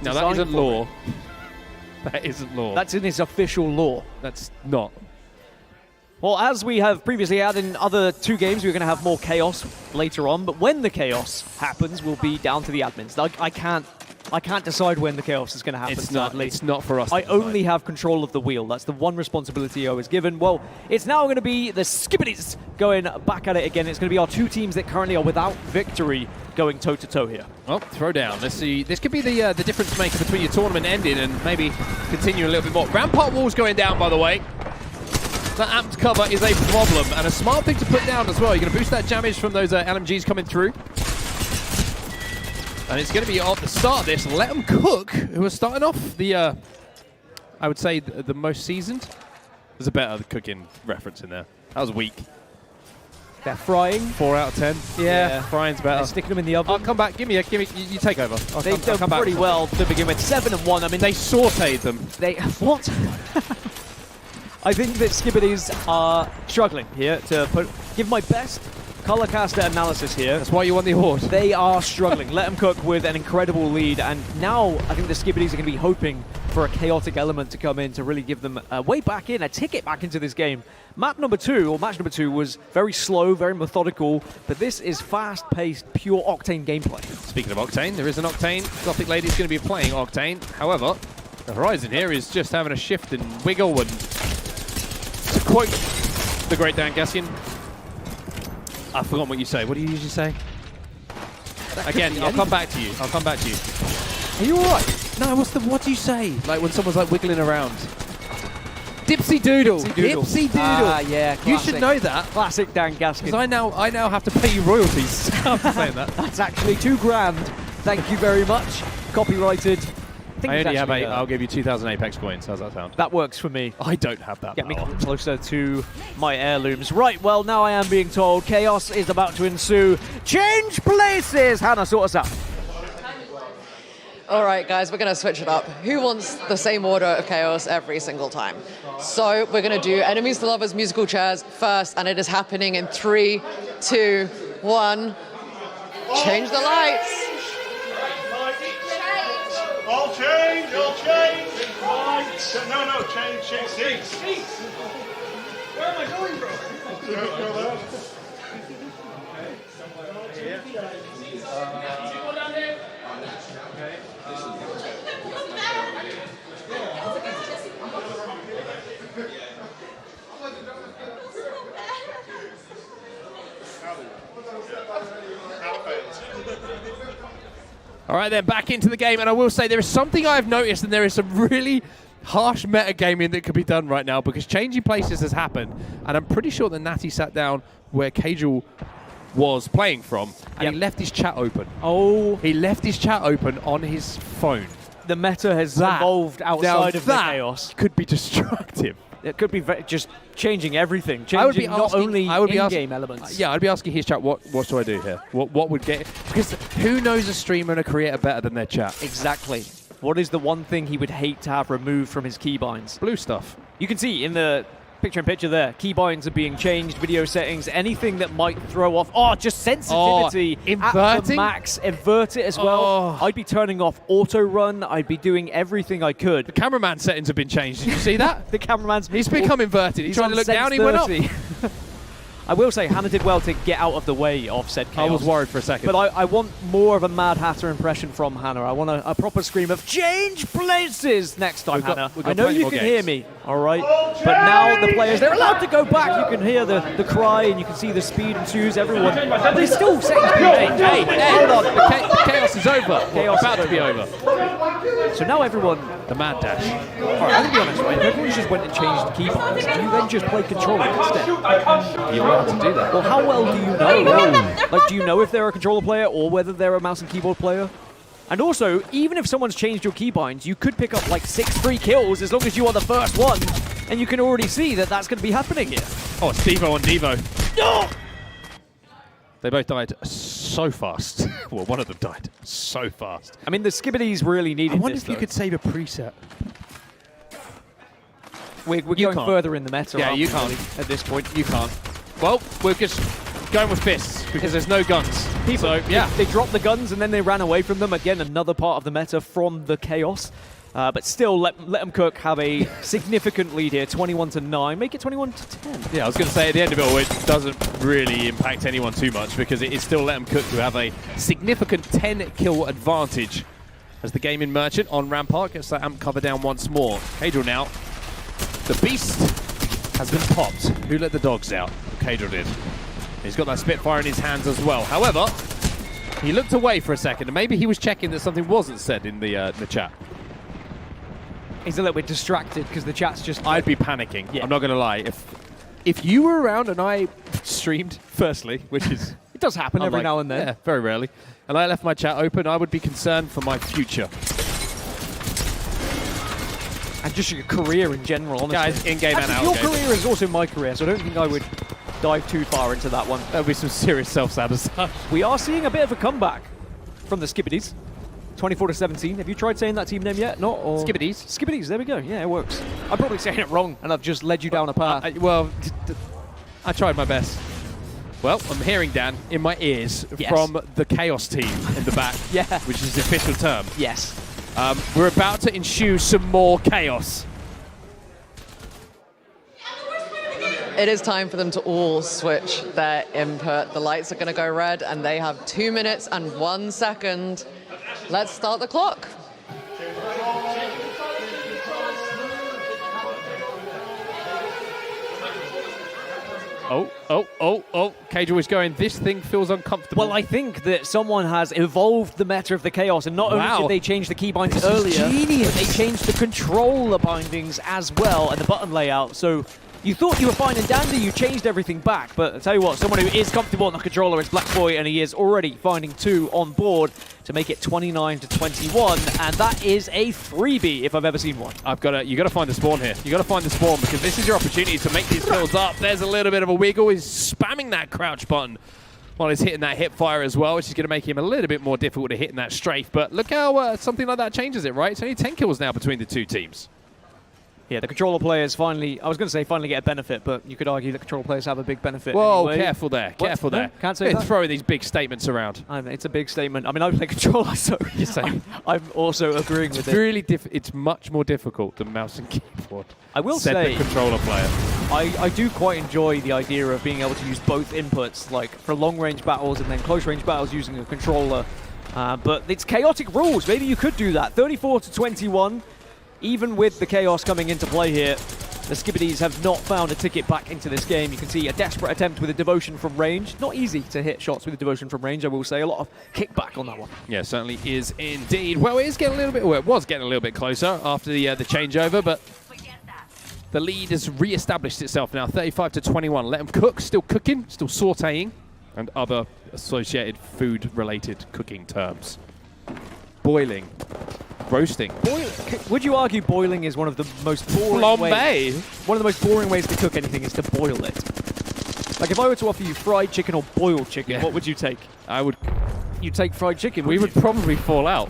Now, that isn't lore. That isn't lore.
That's in its official lore.
That's not.
Well, as we have previously had in other two games, we're going to have more chaos later on. But when the chaos happens, will be down to the admins. I can't decide when the chaos is going to happen.
It's not for us.
I only have control of the wheel. That's the one responsibility I was given. Well, it's now going to be the Skibbities going back at it again. It's going to be our two teams that currently are without victory going toe-to-toe here.
Well, throw down. Let's see. This could be the difference maker between your tournament ending and maybe continue a little bit more. Rampart wall's going down, by the way. That amped cover is a problem, and a smart thing to put down as well. You're going to boost that damage from those LMGs coming through. And it's going to be at the start of this. Let them cook, who are starting off the, I would say, the most seasoned. There's a better cooking reference in there. That was weak.
They're frying.
4 out of 10. Yeah. Frying's better.
They're sticking them in the oven.
I'll come back. Give me. You take over.
They've done pretty well to begin with. 7-1. I mean,
they sauteed them.
What? I think that Skibbities are struggling here to give my best color caster analysis here.
That's why you won the award.
They are struggling. Let them cook with an incredible lead, and now I think the Skibbities are going to be hoping for a chaotic element to come in to really give them a way back in, a ticket back into this game. Match number two was very slow, very methodical, but this is fast-paced, pure Octane gameplay.
Speaking of Octane, there is an Octane. Gothic Lady's going to be playing Octane. However, the Horizon here is just having a shift and wiggle, and to quote the great Dan Gaskian, I've forgotten what you say. What do you usually say? Again, I'll come back to you. I'll come back to you.
Are you alright?
No, what do you say? Like when someone's like wiggling around. Dipsy doodle. Dipsy doodle.
Ah, yeah, classic.
You should know that.
Classic Dan Gaskin.
Because I now have to pay you royalties after saying that.
That's actually $2,000. Thank you very much. Copyrighted.
I only have 8. I'll give you 2,000 Apex coins. How's that sound?
That works for me.
I don't have that.
Get me closer to my heirlooms. Right, well, now I am being told chaos is about to ensue. Change places! Hannah, sort us out.
All right, guys, we're going to switch it up. Who wants the same order of chaos every single time? So we're going to do enemies to lovers musical chairs first, and it is happening in 3, 2, 1. Change the lights.
I'll change. Right. No, change seats. Where am I going, bro? Go there.
All right, then, back into the game, and I will say there is something I've noticed, and there is some really harsh metagaming that could be done right now, because changing places has happened, and I'm pretty sure that Natty sat down where Cajal was playing from, and he left his chat open.
Oh.
He left his chat open on his phone.
The meta has evolved outside of the chaos.
Could be destructive.
It could be just changing everything, changing
I would be
not
asking,
only
I would be
in-game
asking,
elements.
Yeah, I'd be asking his chat, what do I do here? What would get... Because who knows a streamer and a creator better than their chat?
Exactly. What is the one thing he would hate to have removed from his keybinds?
Blue stuff.
You can see in the picture-in-picture there, keybinds are being changed, video settings, anything that might throw off. Oh, just sensitivity at the
inverting?
max. Invert it as well.
Oh.
I'd be turning off auto-run. I'd be doing everything I could.
The cameraman settings have been changed. Did you see that?
The cameraman's...
He's become inverted. He's trying to
on
look down, he
sense
went up.
30. I will say, Hannah did well to get out of the way of said chaos.
I was worried for a second.
But I want more of a Mad Hatter impression from Hannah. I want a proper scream of change places next time, Hannah.
we've got
I know
plenty
you
more
can
games.
hear me, all right? But now the players, they're allowed to go back. You can hear the cry and you can see the speed ensues, everyone. But it's still settings being changed.
Hey,
Hold on.
the chaos is over.
Chaos
About
is
to be over.
So now everyone...
The mad dash.
All right, I'm going to be honest, right? If everyone just went and changed the keybinds, do you then just play controller instead?
You're allowed to do that.
Well, how well do you know? Like, do you know if they're a controller player or whether they're a mouse and keyboard player? And also, even if someone's changed your keybinds, you could pick up like 6 free kills as long as you are the first one, and you can already see that that's going to be happening here.
Oh, it's Devo on Devo. No! They both died so fast. Well, one of them died so fast.
I mean, the Skibbities really needed
I wonder
this,
if you
though.
could save a preset.
We're
You
going
can't.
further in the meta,
Yeah,
aren't
you
we,
can't.
really, at this point.
You can't. Well, we're just going with fists because there's no guns. So, yeah.
They dropped the guns and then they ran away from them. Again, another part of the meta from the chaos. But still, let them cook have a significant lead here, 21-9. Make it 21-10.
Yeah, I was going to say at the end of it all, it doesn't really impact anyone too much because it is still Let 'em Cook who have a significant 10-kill advantage as the gaming merchant on Rampart gets that amp cover down once more. Cadril now. The beast has been popped. Who let the dogs out? Cadril did. He's got that Spitfire in his hands as well. However, he looked away for a second and maybe he was checking that something wasn't said in the chat.
He's a little bit distracted because the chat's just...
I'd be panicking.
Yeah.
I'm not going to lie. If you were around and I streamed, firstly, which is...
It does happen every now and then.
Yeah, very rarely. And I left my chat open, I would be concerned for my future.
And just your career in general, honestly.
Guys, in-game and
Actually,
out-game.
your career is also my career, so I don't think I would dive too far into that one.
There'll be some serious self-sabotage.
We are seeing a bit of a comeback from the Skibbities. 24-17. Have you tried saying that team name yet? Not? Or
Skibbities.
Skibbities, there we go. Yeah, it works. I'm probably saying it wrong, and I've just led you down a path.
I tried my best. Well, I'm hearing, Dan, in my ears
Yes.
from the Chaos team in the back,
Yeah.
which is the official term.
Yes.
We're about to ensue some more chaos.
It is time for them to all switch their input. The lights are going to go red, and they have 2 minutes and 1 second. Let's start the clock.
Oh. Cadril is going, this thing feels uncomfortable.
Well, I think that someone has evolved the meta of the Chaos, and not only did they change the keybinds earlier, but they changed the controller bindings as well and the button layout. So you thought you were fine and dandy, you changed everything back. But I'll tell you what, someone who is comfortable on the controller is Black Boy, and he is already finding 2 on board to make it 29-21, and that is a freebie if I've ever seen one.
You got to find the spawn here. You got to find the spawn because this is your opportunity to make these kills up. There's a little bit of a wiggle. He's spamming that crouch button while he's hitting that hip fire as well, which is going to make him a little bit more difficult to hit in that strafe. But look how something like that changes it, right? It's only 10 kills now between the two teams.
Yeah, the controller players finally, I was going to say finally get a benefit, but you could argue that controller players have a big benefit.
Whoa,
anyway.
careful there.
What?
Careful
No,
there.
can't say that.
Throwing these big statements around.
It's a big statement. I mean, I play controller, so I'm also agreeing with it.
Really it's much more difficult than mouse and keyboard.
I will
said
say,
the controller player.
I do quite enjoy the idea of being able to use both inputs, like for long-range battles and then close-range battles using a controller. But it's chaotic rules. Maybe you could do that. 34-21. Even with the chaos coming into play here, the Skibbities have not found a ticket back into this game. You can see a desperate attempt with a devotion from range. Not easy to hit shots with a devotion from range, I will say. A lot of kickback on that one.
Yeah, certainly is indeed. Well, it is getting a little bit. Well, it was getting a little bit closer after the changeover, but the lead has re-established itself now. 35-21. Let 'em cook. Still cooking. Still sautéing, and other associated food-related cooking terms. Boiling. roasting.
Would you argue boiling is one of the most boring
Flambe.
One of the most boring ways to cook anything is to boil it. Like if I were to offer you fried chicken or boiled chicken, what would you take?
I would.
You'd take fried chicken.
We would probably fall out.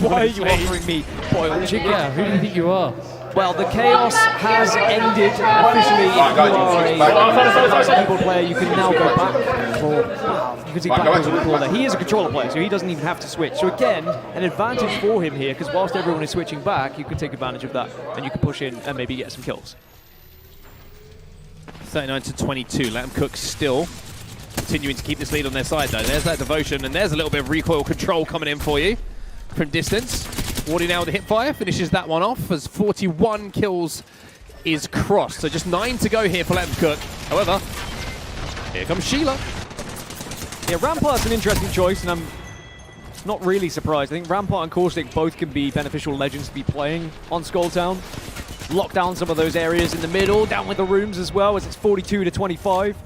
Why are you offering me boiled chicken?
Yeah, who do you think you are?
Well, the chaos has ended officially. If you are a keyboard player, you can now go back for. You can see Blackpool's a controller. He is a controller player, so he doesn't even have to switch. So again, an advantage for him here, because whilst everyone is switching back, you can take advantage of that, and you can push in and maybe get some kills.
39 to 22. Let 'em cook still continuing to keep this lead on their side, though. There's that devotion, and there's a little bit of recoil control coming in for you from distance. Wardy now with the hipfire finishes that one off as 41 kills is crossed. So just 9 to go here for Let 'em cook. However, here comes Sheila.
Yeah, Rampart's an interesting choice, and I'm not really surprised. I think Rampart and Caustic both can be beneficial legends to be playing on Skulltown. Lock down some of those areas in the middle, down with the rooms as well, as it's 42 to 25.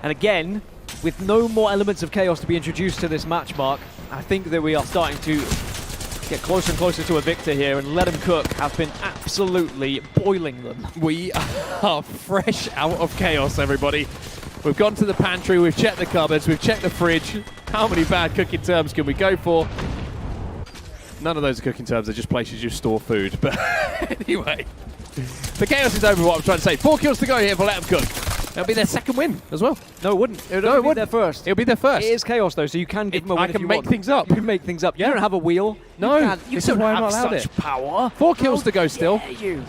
And again, with no more elements of chaos to be introduced to this match, Mark, I think that we are starting to get closer and closer to a victor here, and Let 'em Cook have been absolutely boiling them.
We are fresh out of chaos, everybody. We've gone to the pantry, we've checked the cupboards, we've checked the fridge. How many bad cooking terms can we go for? None of those are cooking terms, they're just places you store food. But anyway, the chaos is over, what I'm trying to say. 4 kills to go here for Let 'em Cook. That'll be their second win as well.
No, it wouldn't. It would be their first.
It'll be their first.
It is chaos, though, so you can give them a win
I
if
can
you
make
want.
things up.
You can make things up. You don't have a wheel.
No,
you
this
don't
is why I'm
have
not allowed
such
it.
power.
4 kills to go still.
Dare you?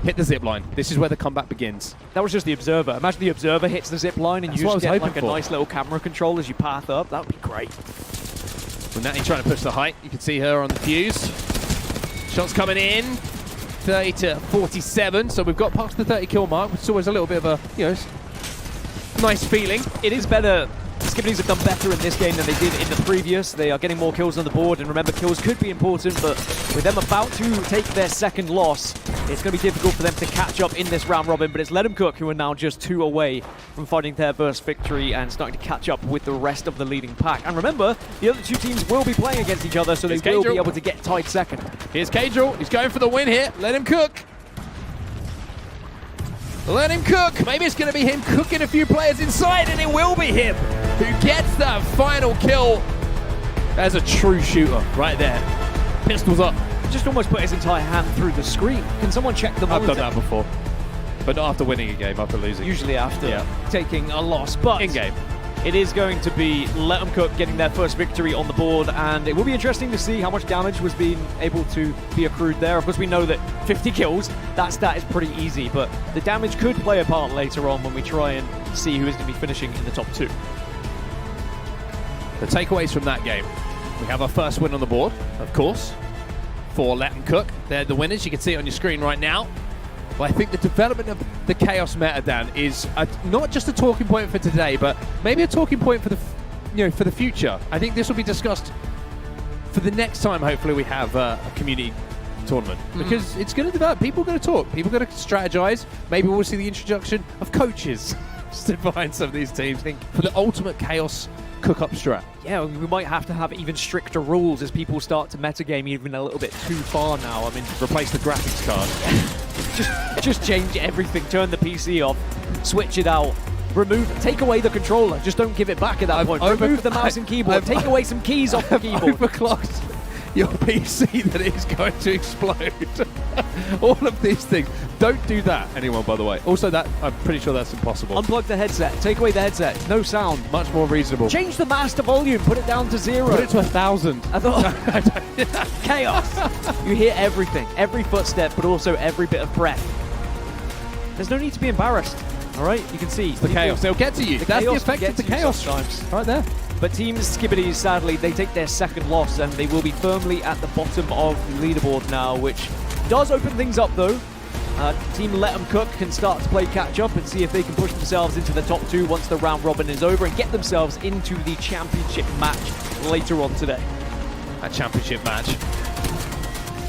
Hit the zip line. This is where the comeback begins.
That was just the Observer. Imagine the Observer hits the zip line and
That's
you
what
just
I was
get like
hoping
a
for.
nice little camera control as you path up. That would be great.
With Natty trying to push the height, you can see her on the fuse. Shots coming in. 30 to 47, so we've got past the 30 kill mark, which is always a little bit of a, nice feeling.
It is better. Skibbities have done better in this game than they did in the previous. They are getting more kills on the board, and remember, kills could be important, but with them about to take their second loss, it's going to be difficult for them to catch up in this round robin, but it's Let 'em Cook who are now just 2 away from finding their first victory and starting to catch up with the rest of the leading pack. And remember, the other 2 teams will be playing against each other, so they will be able to get tied second.
Here's Cadril. He's going for the win here. Let him cook. Let him cook. Maybe it's going to be him cooking a few players inside, and it will be him who gets that final kill. There's a true shooter right there. Pistols up.
Just almost put his entire hand through the screen. Can someone check the monitor?
I've done that before. But not after winning a game, after losing.
Usually after taking a loss, but
in-game.
It is going to be Let 'em Cook getting their first victory on the board, and it will be interesting to see how much damage was being able to be accrued there. Of course, we know that 50 kills, that stat is pretty easy, but the damage could play a part later on when we try and see who is going to be finishing in the top 2.
The takeaways from that game. We have our first win on the board, of course, for Let 'em Cook. They're the winners. You can see it on your screen right now. But I think the development of the Chaos meta, Dan, is not just a talking point for today, but maybe a talking point for the future. I think this will be discussed for the next time. Hopefully, we have a community tournament because it's going to develop. People are going to talk. People are going to strategize. Maybe we'll see the introduction of coaches stood behind some of these teams. I think for the ultimate Chaos cook-up strat.
Yeah, we might have to have even stricter rules as people start to metagame even a little bit too far now. I mean,
replace the graphics card.
just change everything. Turn the PC off. Switch it out. Take away the controller. Just don't give it back at that point. Remove the mouse and keyboard. Take away some keys off the keyboard.
Overclocked your PC that is going to explode. All of these things. Don't do that, anyone, by the way. Also, that I'm pretty sure that's impossible.
Unplug the headset. Take away the headset. No sound.
Much more reasonable.
Change the master volume. Put it down to 0.
Put it to 1,000.
I thought chaos. You hear everything, every footstep, but also every bit of breath. There's no need to be embarrassed. All right, you can see
the chaos. They'll get to you. That's the effect of the chaos
sometimes.
Right there.
But Team Skibbities, sadly, they take their second loss, and they will be firmly at the bottom of the leaderboard now, which does open things up, though. Team Let 'em Cook can start to play catch-up and see if they can push themselves into the top 2 once the round robin is over and get themselves into the championship match later on today.
A championship match.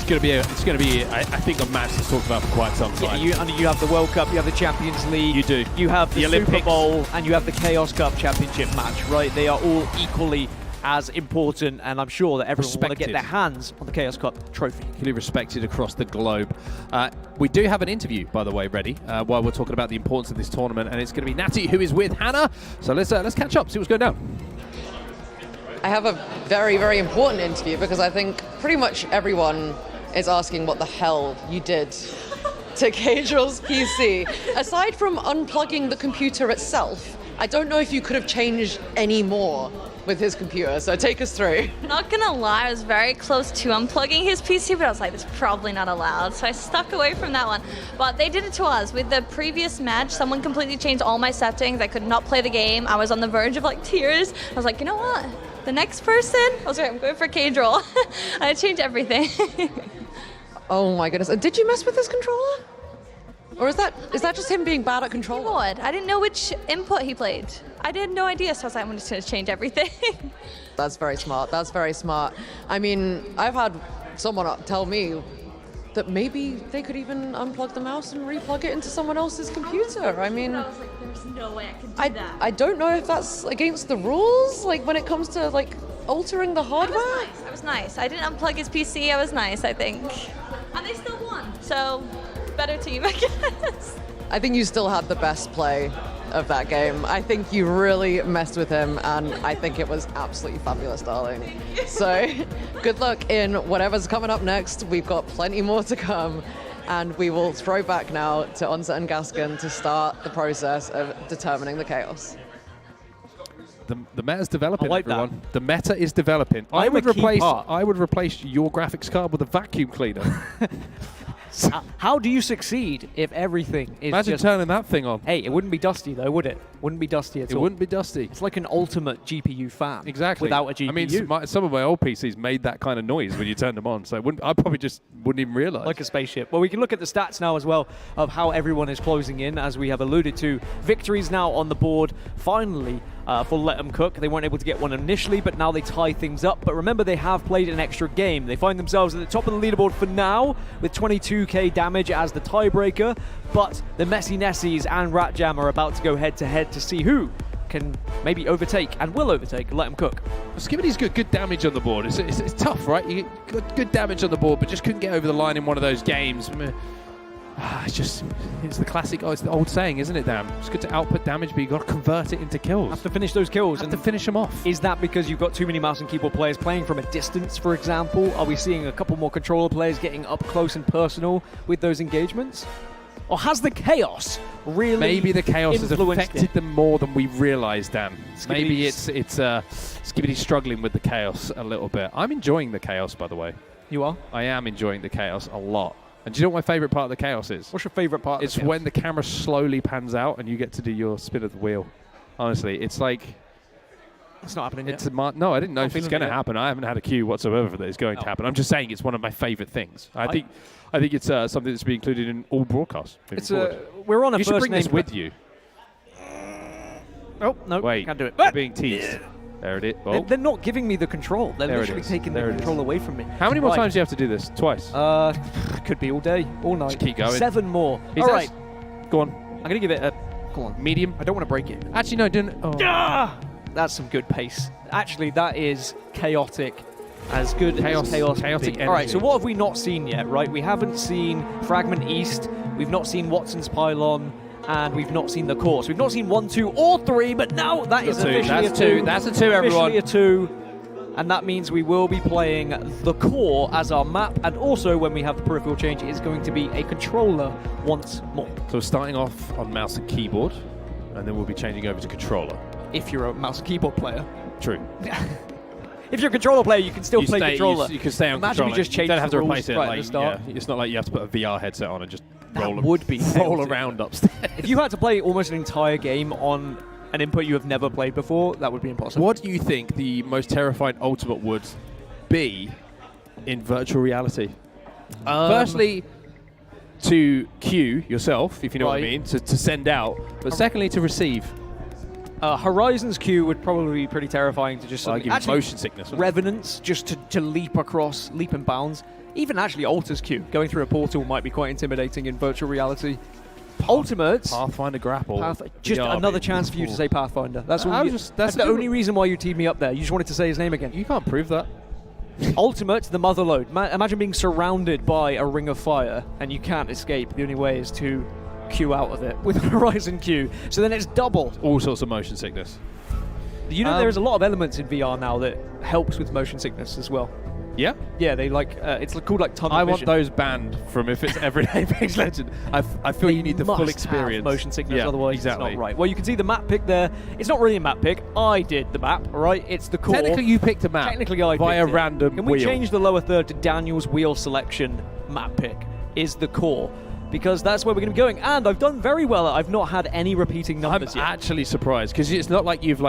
It's going to be, I think, a match that's talked about for quite some time.
Yeah, you have the World Cup, you have the Champions League.
You do.
You have the Super
Olympics.
Bowl, and you have the Chaos Cup Championship match, right? They are all equally as important, and I'm sure that everyone will want to get
Respected.
their hands on the Chaos Cup trophy.
Really respected across the globe. We do have an interview, by the way, ready while we're talking about the importance of this tournament, and it's going to be Natty who is with Hannah. So let's catch up, see what's going down.
I have a very, very important interview because I think pretty much everyone is asking what the hell you did to Caedrel's PC. Aside from unplugging the computer itself, I don't know if you could have changed any more with his computer, so take us through.
Not gonna lie, I was very close to unplugging his PC, but I was like, that's probably not allowed, so I stuck away from that one. But they did it to us. With the previous match, someone completely changed all my settings. I could not play the game. I was on the verge of like tears. I was like, you know what? The next person, I was like, I'm going for Caedrel. I changed everything.
Oh my goodness. And did you mess with his controller? Or is that just him being bad at controller?
Keyboard. I didn't know which input he played. I had no idea, so I was like, I'm just gonna change everything.
That's very smart. That's very smart. I mean, I've had someone tell me that maybe they could even unplug the mouse and replug it into someone else's computer. I mean,
I was like, there's no way I could do that.
I don't know if that's against the rules, like when it comes to like altering the hardware.
I was nice. I didn't unplug his PC. I was nice, I think. And they still won, so better team, I guess.
I think you still had the best play of that game. I think you really messed with him, and I think it was absolutely fabulous, darling. So good luck in whatever's coming up next. We've got plenty more to come, and we will throw back now to Onset and Gaskin to start the process of determining the chaos.
The meta's developing,
I like
everyone.
that.
The meta is developing. I
I'm a
would
key part.
replace your graphics card with a vacuum cleaner.
How do you succeed if everything is
Imagine
just...
turning that thing on.
Hey, it wouldn't be dusty though, would it? Wouldn't be dusty at
It
all.
wouldn't be dusty.
It's like an ultimate GPU fan.
Exactly.
Without a GPU.
I mean, some of my old PCs made that kind of noise when you turned them on, so I probably just wouldn't even realize.
Like a spaceship. Well, we can look at the stats now as well of how everyone is closing in, as we have alluded to. Victories now on the board, finally, for Let 'Em Cook. They weren't able to get one initially, but now they tie things up. But remember, they have played an extra game. They find themselves at the top of the leaderboard for now, with 22k damage as the tiebreaker. But the Messy Nessies and Rat Jam are about to go head-to-head to see who can maybe overtake and will overtake Let 'Em Cook.
Skibity's got good damage on the board. It's tough, right? You got good damage on the board, but just couldn't get over the line in one of those games. It's the classic, it's the old saying, isn't it, Dan? It's good to output damage, but you've got to convert it into kills.
Have to finish those kills.
Have to finish them off.
Is that because you've got too many mouse and keyboard players playing from a distance, for example? Are we seeing a couple more controller players getting up close and personal with those engagements? Or has the chaos really
Maybe the chaos has
influenced
affected
it?
them more than we realised, Dan. Maybe
Skibity's-
it's Skibity struggling with the chaos a little bit. I'm enjoying the chaos, by the way.
You are?
I am enjoying the chaos a lot. And do you know what my favourite part of the chaos is?
What's your favourite part of
It's
the chaos?
when the camera slowly pans out and you get to do your spin of the wheel. Honestly, it's like...
It's not happening yet.
No, I didn't know
Not
if it's
feeling
going to
it yet.
happen. I haven't had a cue whatsoever for that it's going to happen. I'm just saying it's one of my favourite things. I think it's something that's been included in all broadcasts.
It's we're on a
You should
first
bring this
name-
with you.
Oh, no,
Wait,
can't do it.
you're being teased. There it is.
They're,
Oh.
they're not giving me the control. They're
There it
literally
is.
taking
There
the
it is.
control away from me.
How many more
Right.
times do you have to do this? Twice?
Could be all day, all night.
Just keep going.
7 more.
Is
All
that-
right,
Go on.
I'm going to give it a... Go on.
Medium?
I don't want to break it.
Actually, no, didn't. Oh.
Ah! That's some good pace. Actually, that is chaotic. As good
Chaos-
as chaos can
chaotic
be. All right,
energy.
so what have we not seen yet, right? We haven't seen Fragment East, we've not seen Watson's Pylon, and we've not seen the course. We've not seen 1, 2, or 3, but now that is
That's a two.
officially
That's
a 2.
two. That's a 2, everyone.
Officially a 2. And that means we will be playing the core as our map, and also when we have the peripheral change, it is going to be a controller once more.
So we're starting off on mouse and keyboard, and then we'll be changing over to controller.
If you're a mouse and keyboard player.
True.
If you're a controller player, you can still play controller.
You can stay on
Imagine
controller.
we just
You
changed
don't have
the
to
rules
replace it.
right at
Like,
the start.
yeah, it's not like you have to put a VR headset on and just
That
roll,
would be
roll
chaotic.
around upstairs.
If you had to play almost an entire game on an input you have never played before, that would be impossible.
What do you think the most terrifying ultimate would be in virtual reality? Firstly, to queue yourself, if you know what I
Right.
mean, to send out, but secondly, to receive.
Horizon's Q would probably be pretty terrifying to just
Well,
suddenly...
give you motion sickness. wouldn't it?
Revenants, just to leap across, leap and bounds. Even actually Alta's Q, going through a portal might be quite intimidating in virtual reality. Ultimate.
Pathfinder grapple.
Just
BRB.
another chance for you to say Pathfinder. That's all.
That's
That's the only reason why you teed me up there. You just wanted to say his name again.
You can't prove that.
Ultimate, the Motherlode. Imagine being surrounded by a ring of fire and you can't escape. The only way is to Q out of it with Horizon Q. So then it's double.
All sorts of motion sickness.
You know, there's a lot of elements in VR now that helps with motion sickness as well.
Yeah?
Yeah, they like, it's called like tunnel
I
vision.
want those banned from if it's everyday Apex Legend. I feel you need the full experience.
Motion sickness,
yeah,
otherwise
exactly.
it's not right. Well, you can see the map pick there. It's not really a map pick. I did the map, all right? It's the core.
Technically, you picked a map.
Technically, I
via
picked it.
random
Can we
wheel.
change the lower third to Daniel's wheel selection map pick? Is the core. Because that's where we're going to be going. And I've done very well. I've not had any repeating numbers
I'm
yet.
actually surprised because it's not like you've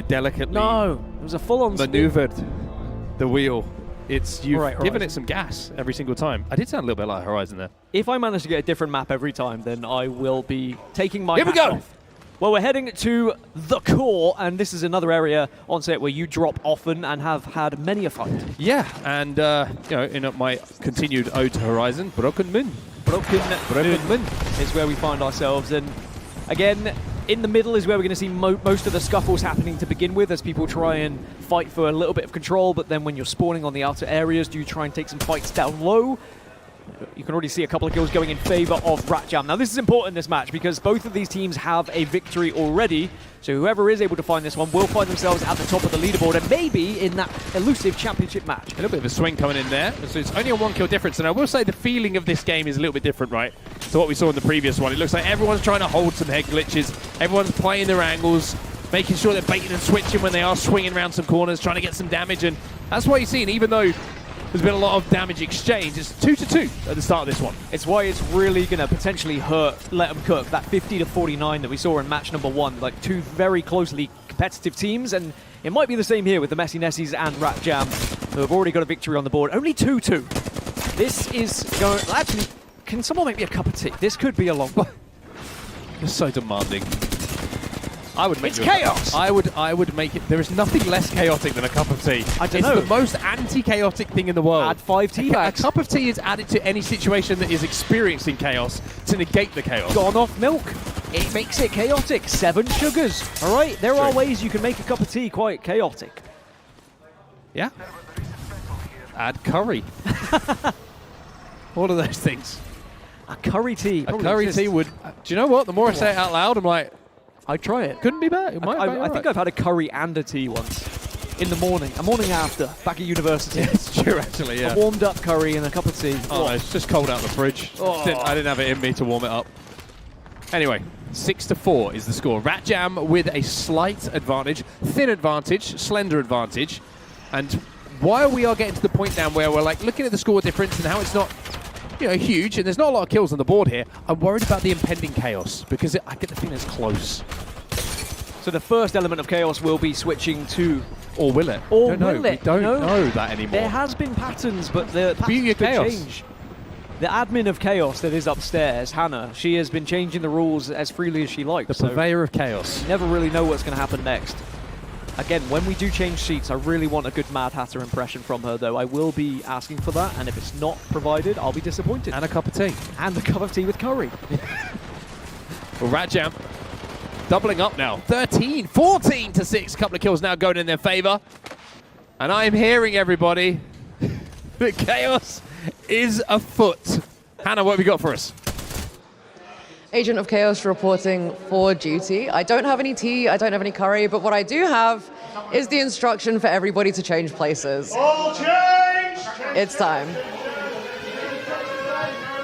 delicately
No, it was a full-on
maneuvered the wheel. You've given
Horizon.
it some gas every single time. I did sound a little bit like Horizon there.
If I manage to get a different map every time, then I will be taking my
Here we
hat
go.
off. Well, we're heading to the core, and this is another area on set where you drop often and have had many a fight.
Yeah, and in my continued ode to Horizon, Broken Moon.
Broken Moon is where we find ourselves, and again, in the middle is where we're going to see most of the scuffles happening to begin with, as people try and fight for a little bit of control, but then when you're spawning on the outer areas, do you try and take some fights down low? You can already see a couple of kills going in favor of Ratjam. Now, this is important in this match because both of these teams have a victory already, so whoever is able to find this one will find themselves at the top of the leaderboard and maybe in that elusive championship match.
A little bit of a swing coming in there. So it's only a 1 kill difference, and I will say the feeling of this game is a little bit different, right, to what we saw in the previous one. It looks like everyone's trying to hold some head glitches. Everyone's playing their angles, making sure they're baiting and switching when they are swinging around some corners, trying to get some damage, and that's what you're seeing, even though there's been a lot of damage exchange. It's 2-2 at the start of this one.
It's why it's really going to potentially hurt Let 'em Cook, that 50-49 that we saw in match number 1. Like, two very closely competitive teams, and it might be the same here with the Messi Nessies and Ratjam, who have already got a victory on the board. Only 2-2. This is going... Actually, can someone make me a cup of tea? This could be a long one.
You're so demanding. I would make
It's chaos!
I would make it. There is nothing less chaotic than a cup of tea.
I don't know.
It's the most anti-chaotic thing in the world.
Add 5 tea bags.
A cup of tea is added to any situation that is experiencing chaos to negate the chaos.
Gone off milk. It makes it chaotic. 7 sugars. All right? There are
True.
ways you can make a cup of tea quite chaotic.
Yeah. Add curry. All of those things.
A curry tea.
A curry tea would... do you know what? The more I say it out loud, I'm like...
I'd try it.
Couldn't be bad. It might be
I think I've had a curry and a tea once. In the morning. A morning after. Back at university.
Yeah, it's true, actually, yeah.
A warmed up curry and a cup of tea.
Oh, no, it's just cold out the fridge.
Oh.
I didn't have it in me to warm it up. Anyway, 6-4 is the score. Ratjam with a slight advantage, thin advantage, slender advantage. And while we are getting to the point now where we're like looking at the score difference and how it's not, huge, and there's not a lot of kills on the board here, I'm worried about the impending chaos because I get the feeling it's close.
So the first element of chaos will be switching to...
Or will it?
Or
don't know.
will it?
We don't
No.
know that anymore.
There has been patterns, but the
Beauty
patterns
of
could
chaos.
change. The admin of chaos that is upstairs, Hannah, she has been changing the rules as freely as she likes.
The purveyor of chaos.
You never really know what's going to happen next. Again, when we do change seats, I really want a good Mad Hatter impression from her, though. I will be asking for that, and if it's not provided, I'll be disappointed.
And a cup of tea.
And a cup of tea with curry.
Well, Ratjam doubling up now. 14-6. Couple of kills now going in their favor. And I'm hearing, everybody, that chaos is afoot. Hannah, what have you got for us?
Agent of Chaos reporting for duty. I don't have any tea, I don't have any curry, but what I do have is the instruction for everybody to change places.
All change!
It's time.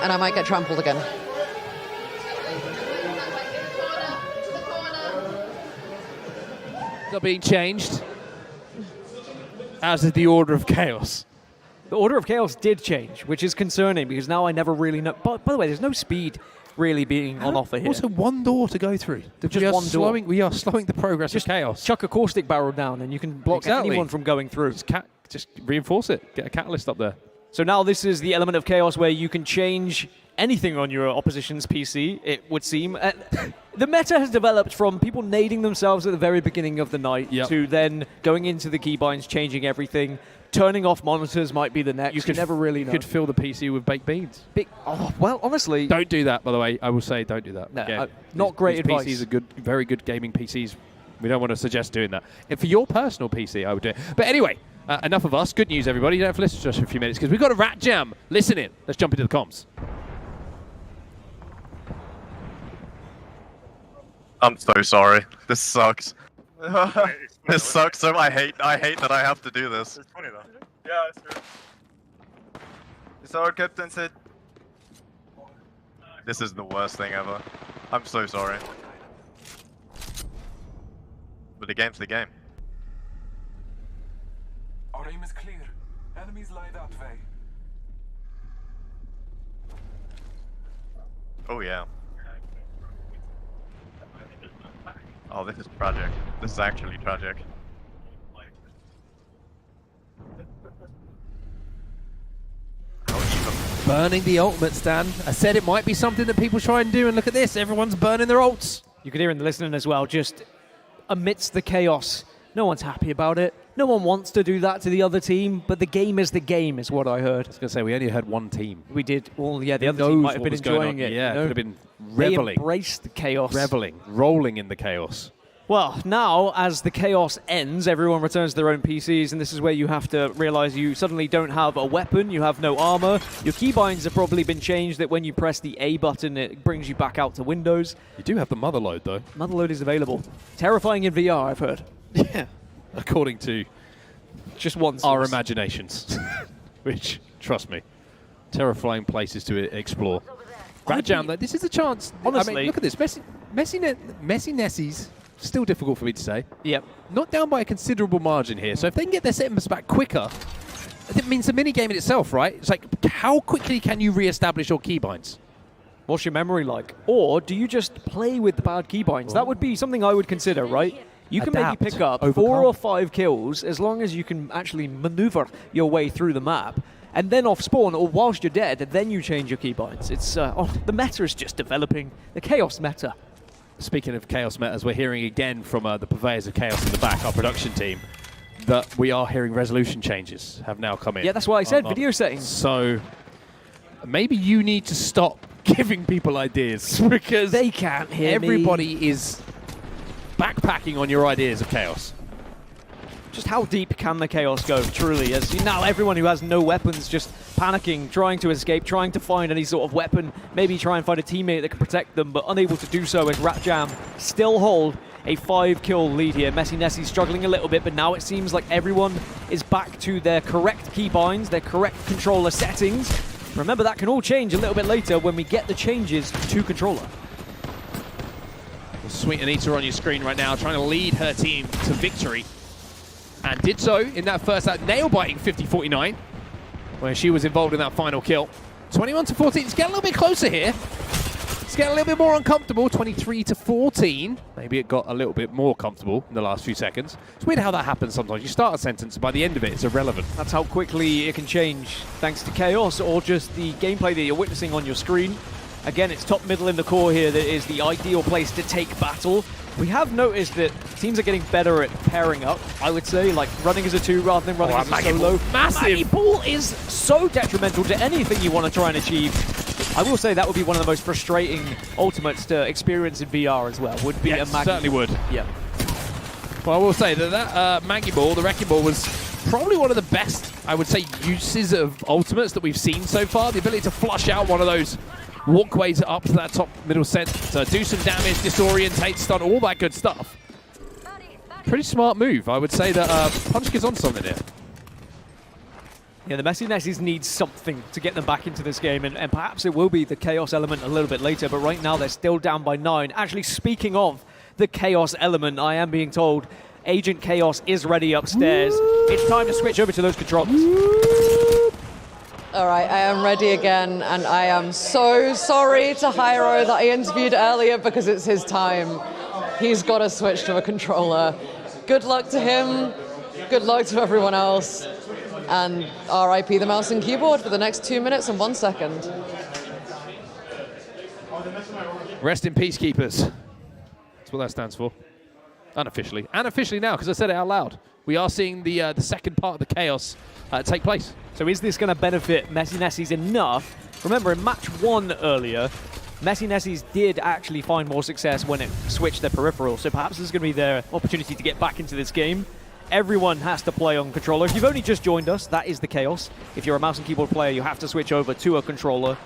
And I might get trampled again.
They're being changed. As is the order of chaos.
The order of chaos did change, which is concerning because now I never really know. But by the way, there's no speed really being on offer here.
Also, one door to go through.
Just one door.
We are slowing the progress of chaos.
Chuck a caustic barrel down and you can block anyone from going through.
Just reinforce it. Get a catalyst up there.
So now this is the element of chaos where you can change anything on your opposition's PC, it would seem. The meta has developed from people nading themselves at the very beginning of the night to then going into the keybinds, changing everything, turning off monitors might be the next. You could never really know.
You could fill the PC with baked beans.
Well, honestly,
don't do that. By the way, I will say, don't do that.
No, not great advice.
PCs are good, very good gaming PCs. We don't want to suggest doing that. If for your personal PC, I would do it. But anyway, enough of us. Good news, everybody. You don't have to listen to us for a few minutes because we've got a Rat Jam. Listen in. Let's jump into the comms.
I'm so sorry. This sucks. This sucks so I hate that I have to do this.
It's funny though.
Yeah, it's true. It's our captain said.
This is the worst thing ever. I'm so sorry. But the game's the game.
Our aim is clear. Enemies lie that way.
Oh yeah. Oh, this is tragic. This is actually tragic.
Burning the ultimate, Stan. I said it might be something that people try and do, and look at this. Everyone's burning their ults.
You can hear in the listening as well, just amidst the chaos. No one's happy about it. No one wants to do that to the other team, but the game is what I heard.
I was going to say, we only heard one team.
We did. Well, yeah, the other team might have been enjoying it.
Yeah,
you know?
could have been reveling.
They embraced the chaos.
Reveling, rolling in the chaos.
Well, now, as the chaos ends, everyone returns to their own PCs, and this is where you have to realize you suddenly don't have a weapon, you have no armor. Your keybinds have probably been changed that when you press the A button, it brings you back out to Windows.
You do have the motherload, though.
Motherload is available. Terrifying in VR, I've heard.
Yeah. According to
just one source.
Our imaginations. Which, trust me, terrifying places to explore. Rat Jam, though, this is a chance.
Honestly.
I mean, look at this. Messi Nessies. Still difficult for me to say.
Yep.
Not down by a considerable margin here. So if they can get their settings back quicker, it means the mini game in itself, right? It's like, how quickly can you re-establish your keybinds?
What's your memory like? Or do you just play with the bad keybinds? That would be something I would consider, right? You can
Adapt,
maybe pick up
overcome.
4 or 5 kills as long as you can actually maneuver your way through the map. And then off spawn, or whilst you're dead, then you change your keybinds. It's the meta is just developing. The chaos meta.
Speaking of chaos metas, we're hearing again from the purveyors of chaos in the back, our production team, that we are hearing resolution changes have now come in.
Yeah, that's why I said video settings.
So maybe you need to stop giving people ideas because
they can't hear
everybody is backpacking on your ideas of chaos.
Just how deep can the chaos go, truly? As now everyone who has no weapons just panicking, trying to escape, trying to find any sort of weapon, maybe try and find a teammate that can protect them, but unable to do so as Rat Jam still hold a 5-kill lead here. Messi Nessie struggling a little bit, but now it seems like everyone is back to their correct keybinds, their correct controller settings. Remember, that can all change a little bit later when we get the changes to controller.
Sweet Anita on your screen right now, trying to lead her team to victory. And did so in that first nail-biting 50-49, where she was involved in that final kill. 21-14, it's getting a little bit closer here. It's getting a little bit more uncomfortable, 23-14. Maybe it got a little bit more comfortable in the last few seconds. It's weird how that happens sometimes. You start a sentence, and by the end of it, it's irrelevant.
That's how quickly it can change, thanks to chaos or just the gameplay that you're witnessing on your screen. Again, it's top middle in the core here that is the ideal place to take battle. We have noticed that teams are getting better at pairing up, I would say, like running as a 2 rather than running as a solo.
Massive!
Maggie Ball is so detrimental to anything you want to try and achieve. I will say that would be one of the most frustrating ultimates to experience in VR as well, would be a Maggie
certainly
Ball.
would.
Yeah.
Well, I will say that Maggie Ball, the Wrecking Ball, was probably one of the best, I would say, uses of ultimates that we've seen so far. The ability to flush out one of those walkways up to that top middle center, do some damage, disorientate, stun, all that good stuff. Pretty smart move. I would say that Punch is on something here.
Yeah, the Messi Nessies need something to get them back into this game, and perhaps it will be the Chaos element a little bit later, but right now they're still down by 9. Actually, speaking of the Chaos element, I am being told Agent Chaos is ready upstairs. It's time to switch over to those controllers.
All right, I am ready again, and I am so sorry to Hyro that I interviewed earlier because it's his time. He's got to switch to a controller. Good luck to him, good luck to everyone else, and RIP the mouse and keyboard for the next 2 minutes and 1 second.
Rest in peace, keepers. That's what that stands for. Unofficially. And officially now, because I said it out loud. we are seeing the second part of the chaos take place.
So is this going to benefit Messi Nessies enough? Remember, in match 1 earlier, Messi Nessies did actually find more success when it switched their peripheral, so perhaps this is going to be their opportunity to get back into this game. Everyone has to play on controller. If you've only just joined us, that is the chaos. If you're a mouse and keyboard player, you have to switch over to a controller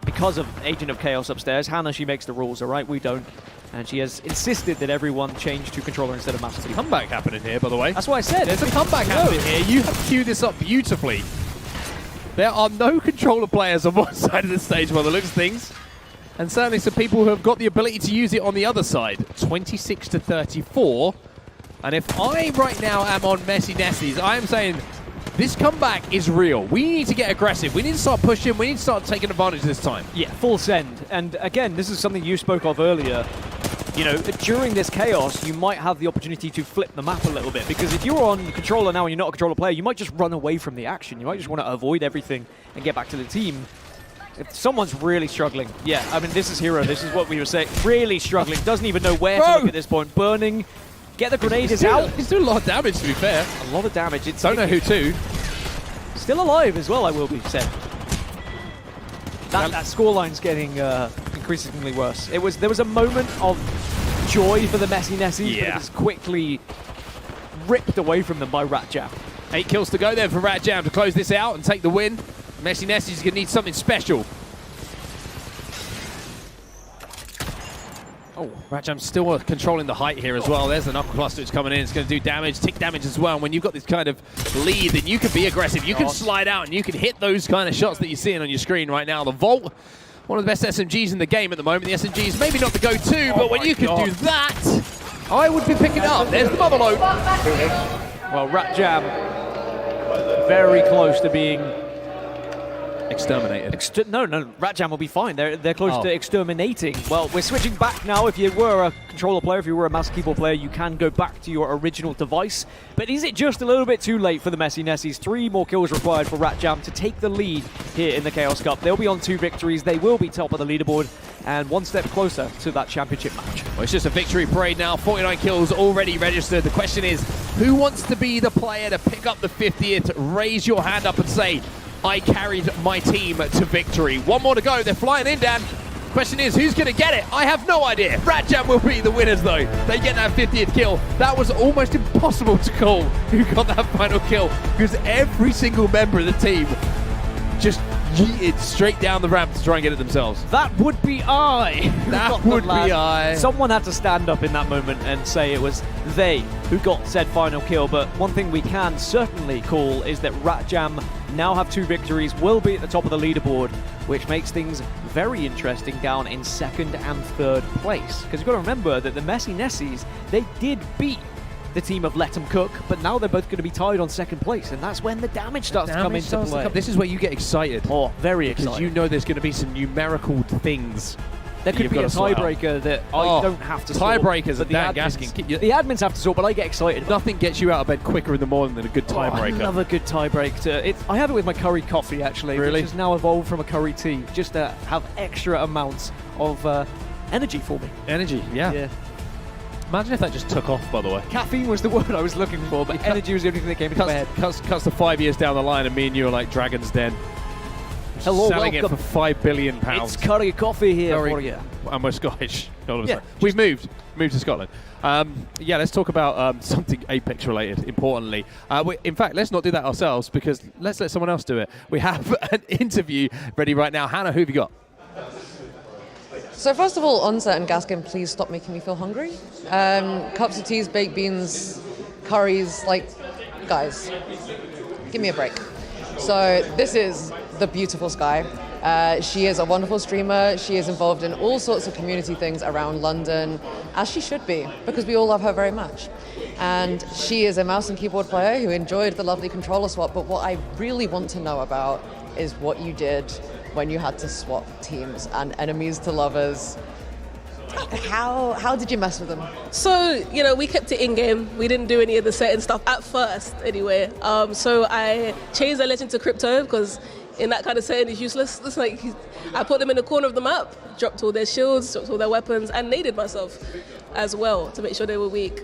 because of Agent of Chaos upstairs. Hannah, she makes the rules, all right? We don't. And she has insisted that everyone change to controller instead of mouse and keyboard.
Comeback happening here, by the way.
That's what I said.
There's a comeback happening here. You have queued this up beautifully. There are no controller players on one side of the stage by the looks of things. And certainly some people who have got the ability to use it on the other side. 26 to 34. And if I right now am on Messi Nessies, I am saying this comeback is real. We need to get aggressive. We need to start pushing. We need to start taking advantage this time.
Yeah, full send. And again, this is something you spoke of earlier. You know, during this chaos, you might have the opportunity to flip the map a little bit, because if you're on controller now and you're not a controller player, you might just run away from the action. You might just want to avoid everything and get back to the team. If someone's really struggling, yeah, I mean, this is Hero. This is what we were saying. Really struggling. Doesn't even know where to look at this point. Burning. Get the grenades out.
He's doing a lot of damage, to be fair.
A lot of damage.
Don't know who to.
Still alive as well, I will be said. That scoreline's getting increasingly worse. There was a moment of joy for the Messi Nessies, but it was quickly ripped away from them by Ratjam.
8 kills to go there for Ratjam to close this out and take the win. Messi Nessies is going to need something special. Oh, Ratjam's still controlling the height here as well. There's the knuckle cluster that's coming in. It's going to do damage, tick damage as well. And when you've got this kind of lead, then you can be aggressive. You can slide out and you can hit those kind of shots that you're seeing on your screen right now. The Volt, one of the best SMGs in the game at the moment. The SMG is maybe not the go-to, but when you can do that, I would be picking it up. There's the bubble load.
Well, Ratjam, very close to being
exterminated.
No, Ratjam will be fine. They're close to exterminating. Well, we're switching back now. If you were a controller player, if you were a mouse and keyboard player, you can go back to your original device. But is it just a little bit too late for the Messi Nessies? 3 more kills required for Ratjam to take the lead here in the Chaos Cup. They'll be on 2 victories. They will be top of the leaderboard and 1 step closer to that championship match.
Well, it's just a victory parade now. 49 kills already registered. The question is, who wants to be the player to pick up the 50th? Raise your hand up and say, I carried my team to victory. 1 more to go. They're flying in, Dan. Question is, who's going to get it? I have no idea. Ratjam will be the winners, though. They get that 50th kill. That was almost impossible to call who got that final kill, because every single member of the team just yeeted straight down the ramp to try and get it themselves.
That would be I.
That would be I.
Someone had to stand up in that moment and say it was they who got said final kill. But one thing we can certainly call is that Ratjam now have 2 victories, will be at the top of the leaderboard, which makes things very interesting down in 2nd and 3rd place. Because you've got to remember that the Messi Nessies, they did beat the team of Let 'em Cook, but now they're both going to be tied on 2nd place, and that's when the damage starts to come into play.
This is where you get excited.
Oh, very excited.
Because you know there's going to be some numerical things.
There could be a tiebreaker that I don't have to sort.
Tiebreakers at Dan Gaskin.
The admins have to sort, but I get excited.
Nothing gets you out of bed quicker in the morning than a good tiebreaker.
I love a good tiebreaker. I have it with my curry coffee, actually,
really?
Which has now evolved from a curry tea, just to have extra amounts of energy for me.
Energy, yeah. Imagine if that just took off, by the way.
Caffeine was the word I was looking for, but energy was the only thing that came into my head.
Cuts to 5 years down the line, and me and you are like Dragon's Den.
Hello,
selling
welcome.
it for £5 billion.
It's curry coffee here for you.
And we're Scottish. We've moved to Scotland. Let's talk about something Apex related, importantly. In fact, let's not do that ourselves, because let's let someone else do it. We have an interview ready right now. Hannah, who have you got?
So first of all, Onset and Gaskin, please stop making me feel hungry. Cups of teas, baked beans, curries, guys, give me a break. So this is the beautiful Sky. She is a wonderful streamer. She is involved in all sorts of community things around London, as she should be, because we all love her very much. And she is a mouse and keyboard player who enjoyed the lovely controller swap, but what I really want to know about is what you did when you had to swap teams and enemies to lovers. How did you mess with them?
So, we kept it in-game. We didn't do any of the setting stuff at first, anyway. So I changed the legend to Crypto, because in that kind of setting, it's useless. It's like, I put them in the corner of the map, dropped all their shields, dropped all their weapons, and naded myself as well to make sure they were weak.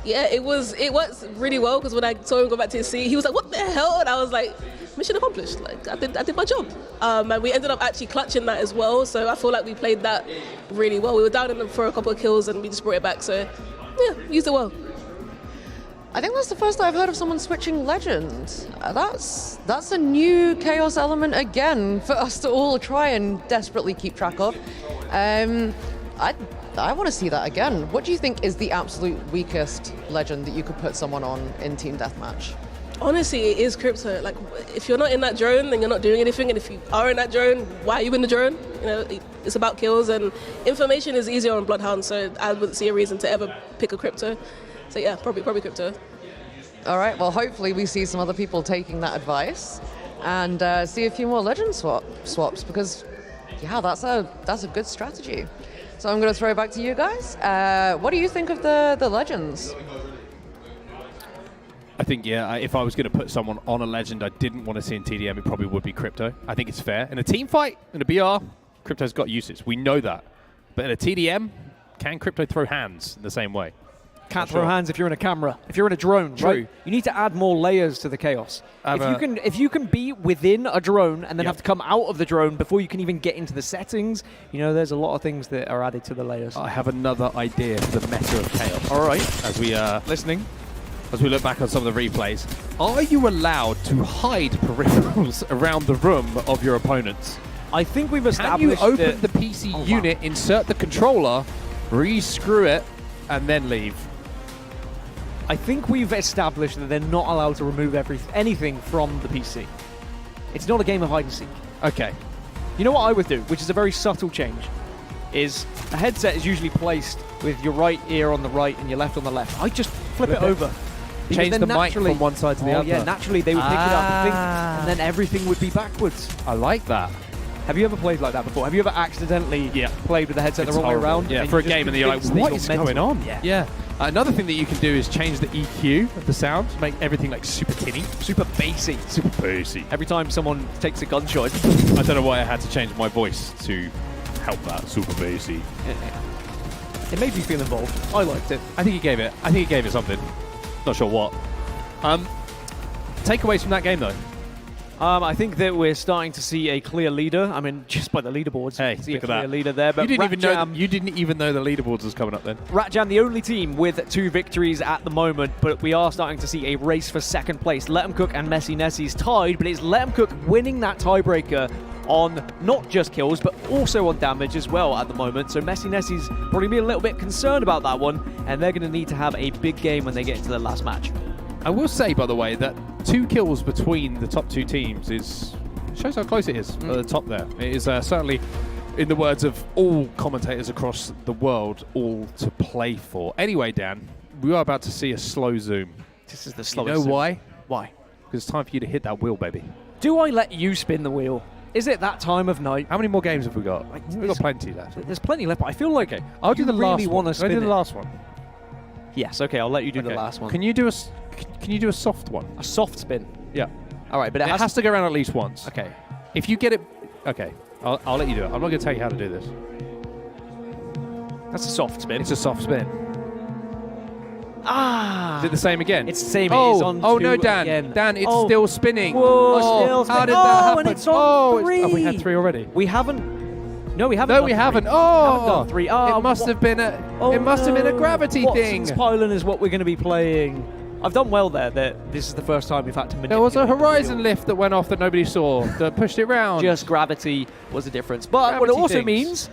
It worked really well, because when I saw him go back to his seat, he was like, what the hell? And I was like, mission accomplished. Like, I did my job. And we ended up actually clutching that as well, so I feel like we played that really well. We were down in them for a couple of kills, and we just brought it back, so yeah, used it well.
I think that's the first I've heard of someone switching legend. That's a new chaos element again for us to all try and desperately keep track of. I want to see that again. What do you think is the absolute weakest legend that you could put someone on in Team Deathmatch?
Honestly, it is Crypto. Like, if you're not in that drone, then you're not doing anything. And if you are in that drone, why are you in the drone? It's about kills, and information is easier on Bloodhound, so I wouldn't see a reason to ever pick a Crypto. So yeah, probably Crypto.
All right, well, hopefully we see some other people taking that advice and see a few more legend swaps, because yeah, that's a good strategy. So I'm going to throw it back to you guys. What do you think of the legends?
I think, if I was going to put someone on a legend I didn't want to see in TDM, it probably would be Crypto. I think it's fair. In a team fight, in a BR, Crypto's got uses. We know that. But in a TDM, can Crypto throw hands in the same way?
Can't throw hands if you're in a camera. If you're in a drone,
True.
Right? You need to add more layers to the chaos. If you can be within a drone and then have to come out of the drone before you can even get into the settings, there's a lot of things that are added to the layers.
I have another idea for the meta of chaos.
All right.
As we
listening.
As we look back on some of the replays, are you allowed to hide peripherals around the room of your opponents?
I think we've established.
Can you open the PC unit, insert the controller, re-screw it, and then leave?
I think we've established that they're not allowed to remove anything from the PC. It's not a game of hide and seek.
Okay.
You know what I would do, which is a very subtle change, is a headset is usually placed with your right ear on the right and your left on the left. I just flip it over.
Change the mic from one side to the other.
Yeah, naturally they would pick it up, and then everything would be backwards.
I like that.
Have you ever played like that before? Have you ever accidentally played with the headset the wrong way around?
Yeah, for a game, and then you're like, what is going on? Yeah. Another thing that you can do is change the EQ of the sound, make everything like super tinny.
Super bassy.
Super bassy.
Every time someone takes a gunshot.
I don't know why I had to change my voice to help that. Super bassy.
It made me feel involved. I liked it.
I think it gave it something. Not sure what. Takeaways from that game, though.
I think that we're starting to see a clear leader. I mean, just by the leaderboards, you can see a clear leader there. But
you didn't even know the leaderboards was coming up then.
Ratjam, the only team with 2 victories at the moment, but we are starting to see a race for second place. Let 'em Cook and Messi Nessi's tied, but it's Let 'em Cook winning that tiebreaker on not just kills, but also on damage as well at the moment. So Messi Nessi's probably be a little bit concerned about that one, and they're going to need to have a big game when they get into their last match.
I will say, by the way, that 2 kills between the top 2 teams shows how close it is at the top there. It is certainly, in the words of all commentators across the world, all to play for. Anyway, Dan, we are about to see a slow zoom.
This is the slowest
zoom. You know
why?
Why? Because it's time for you to hit that wheel, baby.
Do I let you spin the wheel? Is it that time of night?
How many more games have we got? We've got plenty left.
There's plenty left, but I feel like
I'll do the last
really
one.
Want to spin
I'll do the last one.
Yes, okay, I'll let you do the last one.
Can you do a soft one?
A soft spin?
Yeah.
All right, but
it has to go around at least once.
Okay.
If you get it... Okay, I'll let you do it. I'm not going to tell you how to do this.
That's a soft spin.
It's a soft spin.
Ah!
Is it the same again?
It's the same. It is on
no, Dan.
Again.
Dan, it's still spinning.
Whoa, still spinning.
How did that happen?
And it's on 3.
Have we had 3 already?
We haven't. No, we haven't.
No, we haven't.
Haven't done 3.
It must have been a. It must have been a gravity thing.
Watson's Pylon is what we're going to be playing. I've done well there. This is the first time we've had to manipulate.
There was a horizon lift that went off that nobody saw that pushed it round.
Just gravity was the difference. But what it also means,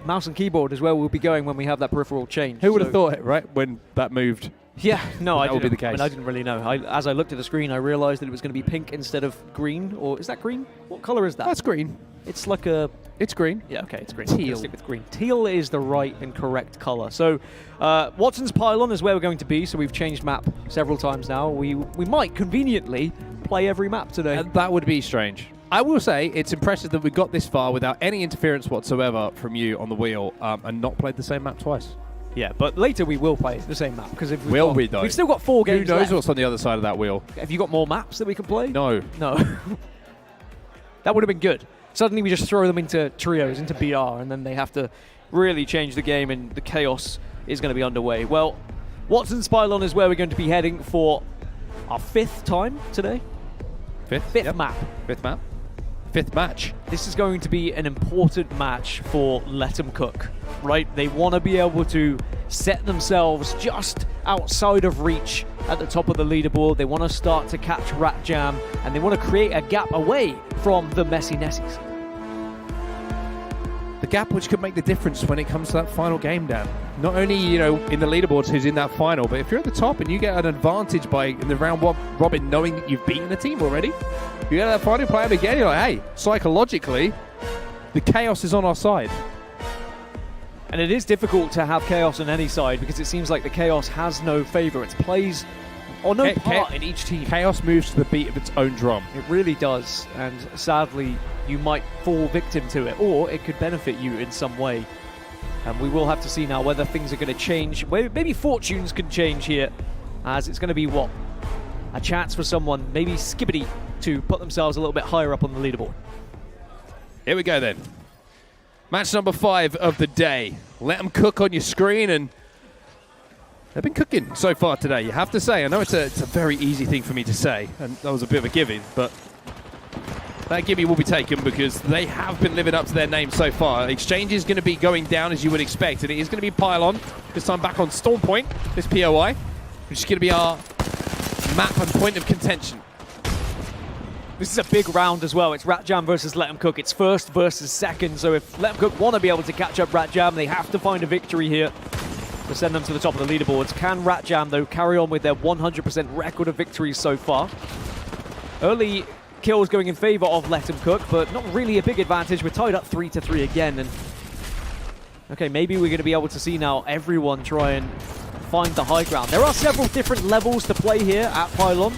mouse and keyboard is where we'll be going when we have that peripheral change.
Who would have thought it, right, when that moved?
Yeah, no,
that would be the case.
I mean, I didn't really know. As I looked at the screen, I realized that it was going to be pink instead of green. Or is that green? What color is that?
That's green.
It's like a...
It's green.
Yeah, okay, it's green.
Teal.
Stick with green. Teal is the right and correct color. So Watson's Pylon is where we're going to be. So we've changed map several times now. We might conveniently play every map today.
That would be strange. I will say it's impressive that we got this far without any interference whatsoever from you on the wheel and not played the same map twice.
Yeah, but later we will play the same map because
we've
still got 4 games.
Who knows
left.
what's on the other side of that wheel?
Have you got more maps that we can play?
No.
That would have been good. Suddenly we just throw them into trios, into BR, and then they have to really change the game, and the chaos is going to be underway. Well, Watson's Pylon is where we're going to be heading for our 5th time today. Fifth map.
5th map. 5th match.
This is going to be an important match for Let 'em Cook, right? They want to be able to set themselves just outside of reach at the top of the leaderboard. They want to start to catch Rat Jam, and they want to create a gap away from the Messy Nessies.
The gap which could make the difference when it comes to that final game, Dan. Not only, you know, in the leaderboards who's in that final, but if you're at the top and you get an advantage by, in the round robin, knowing that you've beaten the team already, you get that final, play them again, you're like, hey, psychologically, the chaos is on our side.
And it is difficult to have chaos on any side because it seems like the chaos has no favourites, plays or no part in each team.
Chaos moves to the beat of its own drum.
It really does, and sadly, you might fall victim to it, or it could benefit you in some way. And we will have to see now whether things are going to change. Maybe fortunes can change here, as it's going to be what? A chance for someone, maybe Skibbity, to put themselves a little bit higher up on the leaderboard.
Here we go then. Match number 5 of the day. Let them cook on your screen, and they've been cooking so far today, you have to say. I know it's a very easy thing for me to say, and that was a bit of a giving, but that gimme will be taken because they have been living up to their name so far. Exchange is going to be going down as you would expect, and it is going to be Pylon, this time back on Storm Point, this POI, which is going to be our map and point of contention.
This is a big round as well. It's Rat Jam versus Let 'em Cook. It's first versus second, so if Let 'em Cook want to be able to catch up Rat Jam, they have to find a victory here to send them to the top of the leaderboards. Can Rat Jam, though, carry on with their 100% record of victories so far? Early kills going in favor of Let 'em Cook, but not really a big advantage. We're tied up 3-3 again, and okay, maybe we're going to be able to see now everyone try and find the high ground. There are several different levels to play here at Pylon.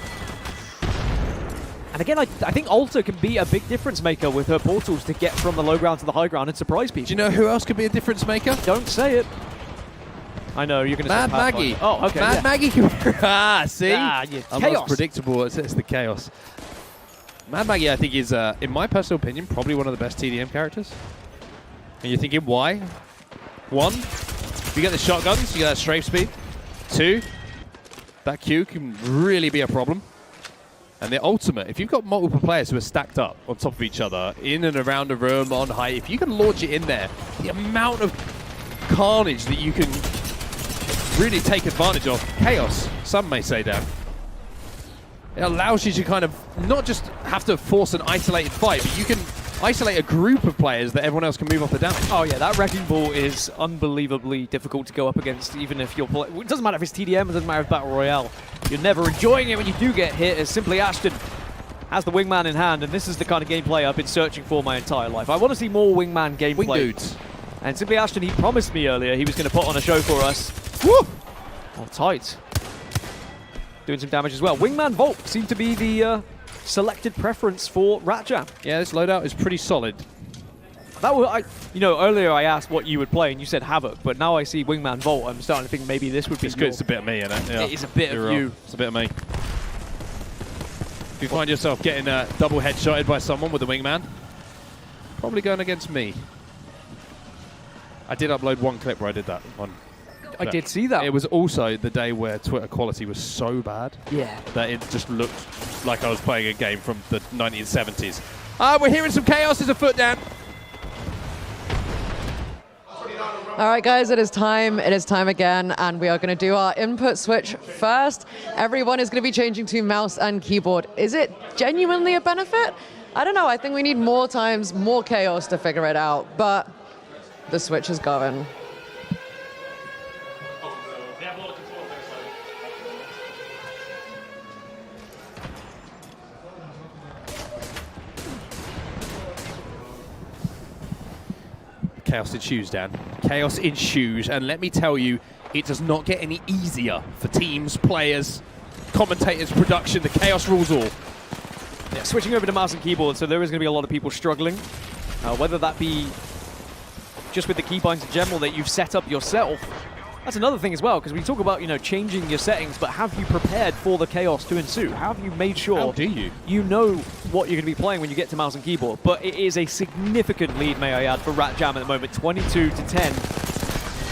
And again, I think Alta can be a big difference maker with her portals to get from the low ground to the high ground and surprise people.
Do you know who else could be a difference maker?
Don't say it. I know, you're going to say
Mad Maggie.
Oh, okay.
Mad Maggie can see?
Yeah,
I'm
chaos.
not predictable, it's the chaos. Mad Maggie, I think, is, in my personal opinion, probably one of the best TDM characters. And you're thinking, why? 1, you get the shotguns, you get that strafe speed. 2, that Q can really be a problem. And the ultimate, if you've got multiple players who are stacked up on top of each other, in and around a room, on height, if you can launch it in there, the amount of carnage that you can really take advantage of. Chaos, some may say, Dan. It allows you to kind of not just have to force an isolated fight, but you can isolate a group of players that everyone else can move off the damage.
Oh yeah, that Wrecking Ball is unbelievably difficult to go up against, even if you're playing. It doesn't matter if it's TDM, it doesn't matter if it's Battle Royale. You're never enjoying it when you do get hit, as Simply Ashton has the Wingman in hand, and this is the kind of gameplay I've been searching for my entire life. I want to see more Wingman gameplay.
Wing dudes.
And Simply Ashton, he promised me earlier he was going to put on a show for us.
Woo!
Oh, tight. Doing some damage as well. Wingman Vault seemed to be the selected preference for Rat Jam.
Yeah, this loadout is pretty solid.
That was, earlier I asked what you would play and you said Havoc, but now I see Wingman Vault. I'm starting to think maybe this would be
good. It's a bit of me, isn't it? Yeah.
It is a bit of you.
It's a bit of me. If you find yourself getting double headshotted by someone with a Wingman, probably going against me. I did upload one clip where I did that one.
I did see that.
It was also the day where Twitter quality was so bad
that
it just looked like I was playing a game from the 1970s. We're hearing some chaos as a foot down.
All right, guys, it is time. It is time again, and we are going to do our input switch first. Everyone is going to be changing to mouse and keyboard. Is it genuinely a benefit? I don't know. I think we need more times, more chaos to figure it out, but the switch is going.
Chaos ensues, Dan. Chaos ensues, and let me tell you, it does not get any easier for teams, players, commentators, production. The chaos rules all.
Yeah, switching over to mouse and keyboard, so there is going to be a lot of people struggling. Whether that be just with the keybinds in general that you've set up yourself. That's another thing as well, because we talk about, changing your settings, but have you prepared for the chaos to ensue? Have you made sure
How do you?
You know what you're going to be playing when you get to mouse and keyboard? But it is a significant lead, may I add, for Rat Jam at the moment, 22 to 10.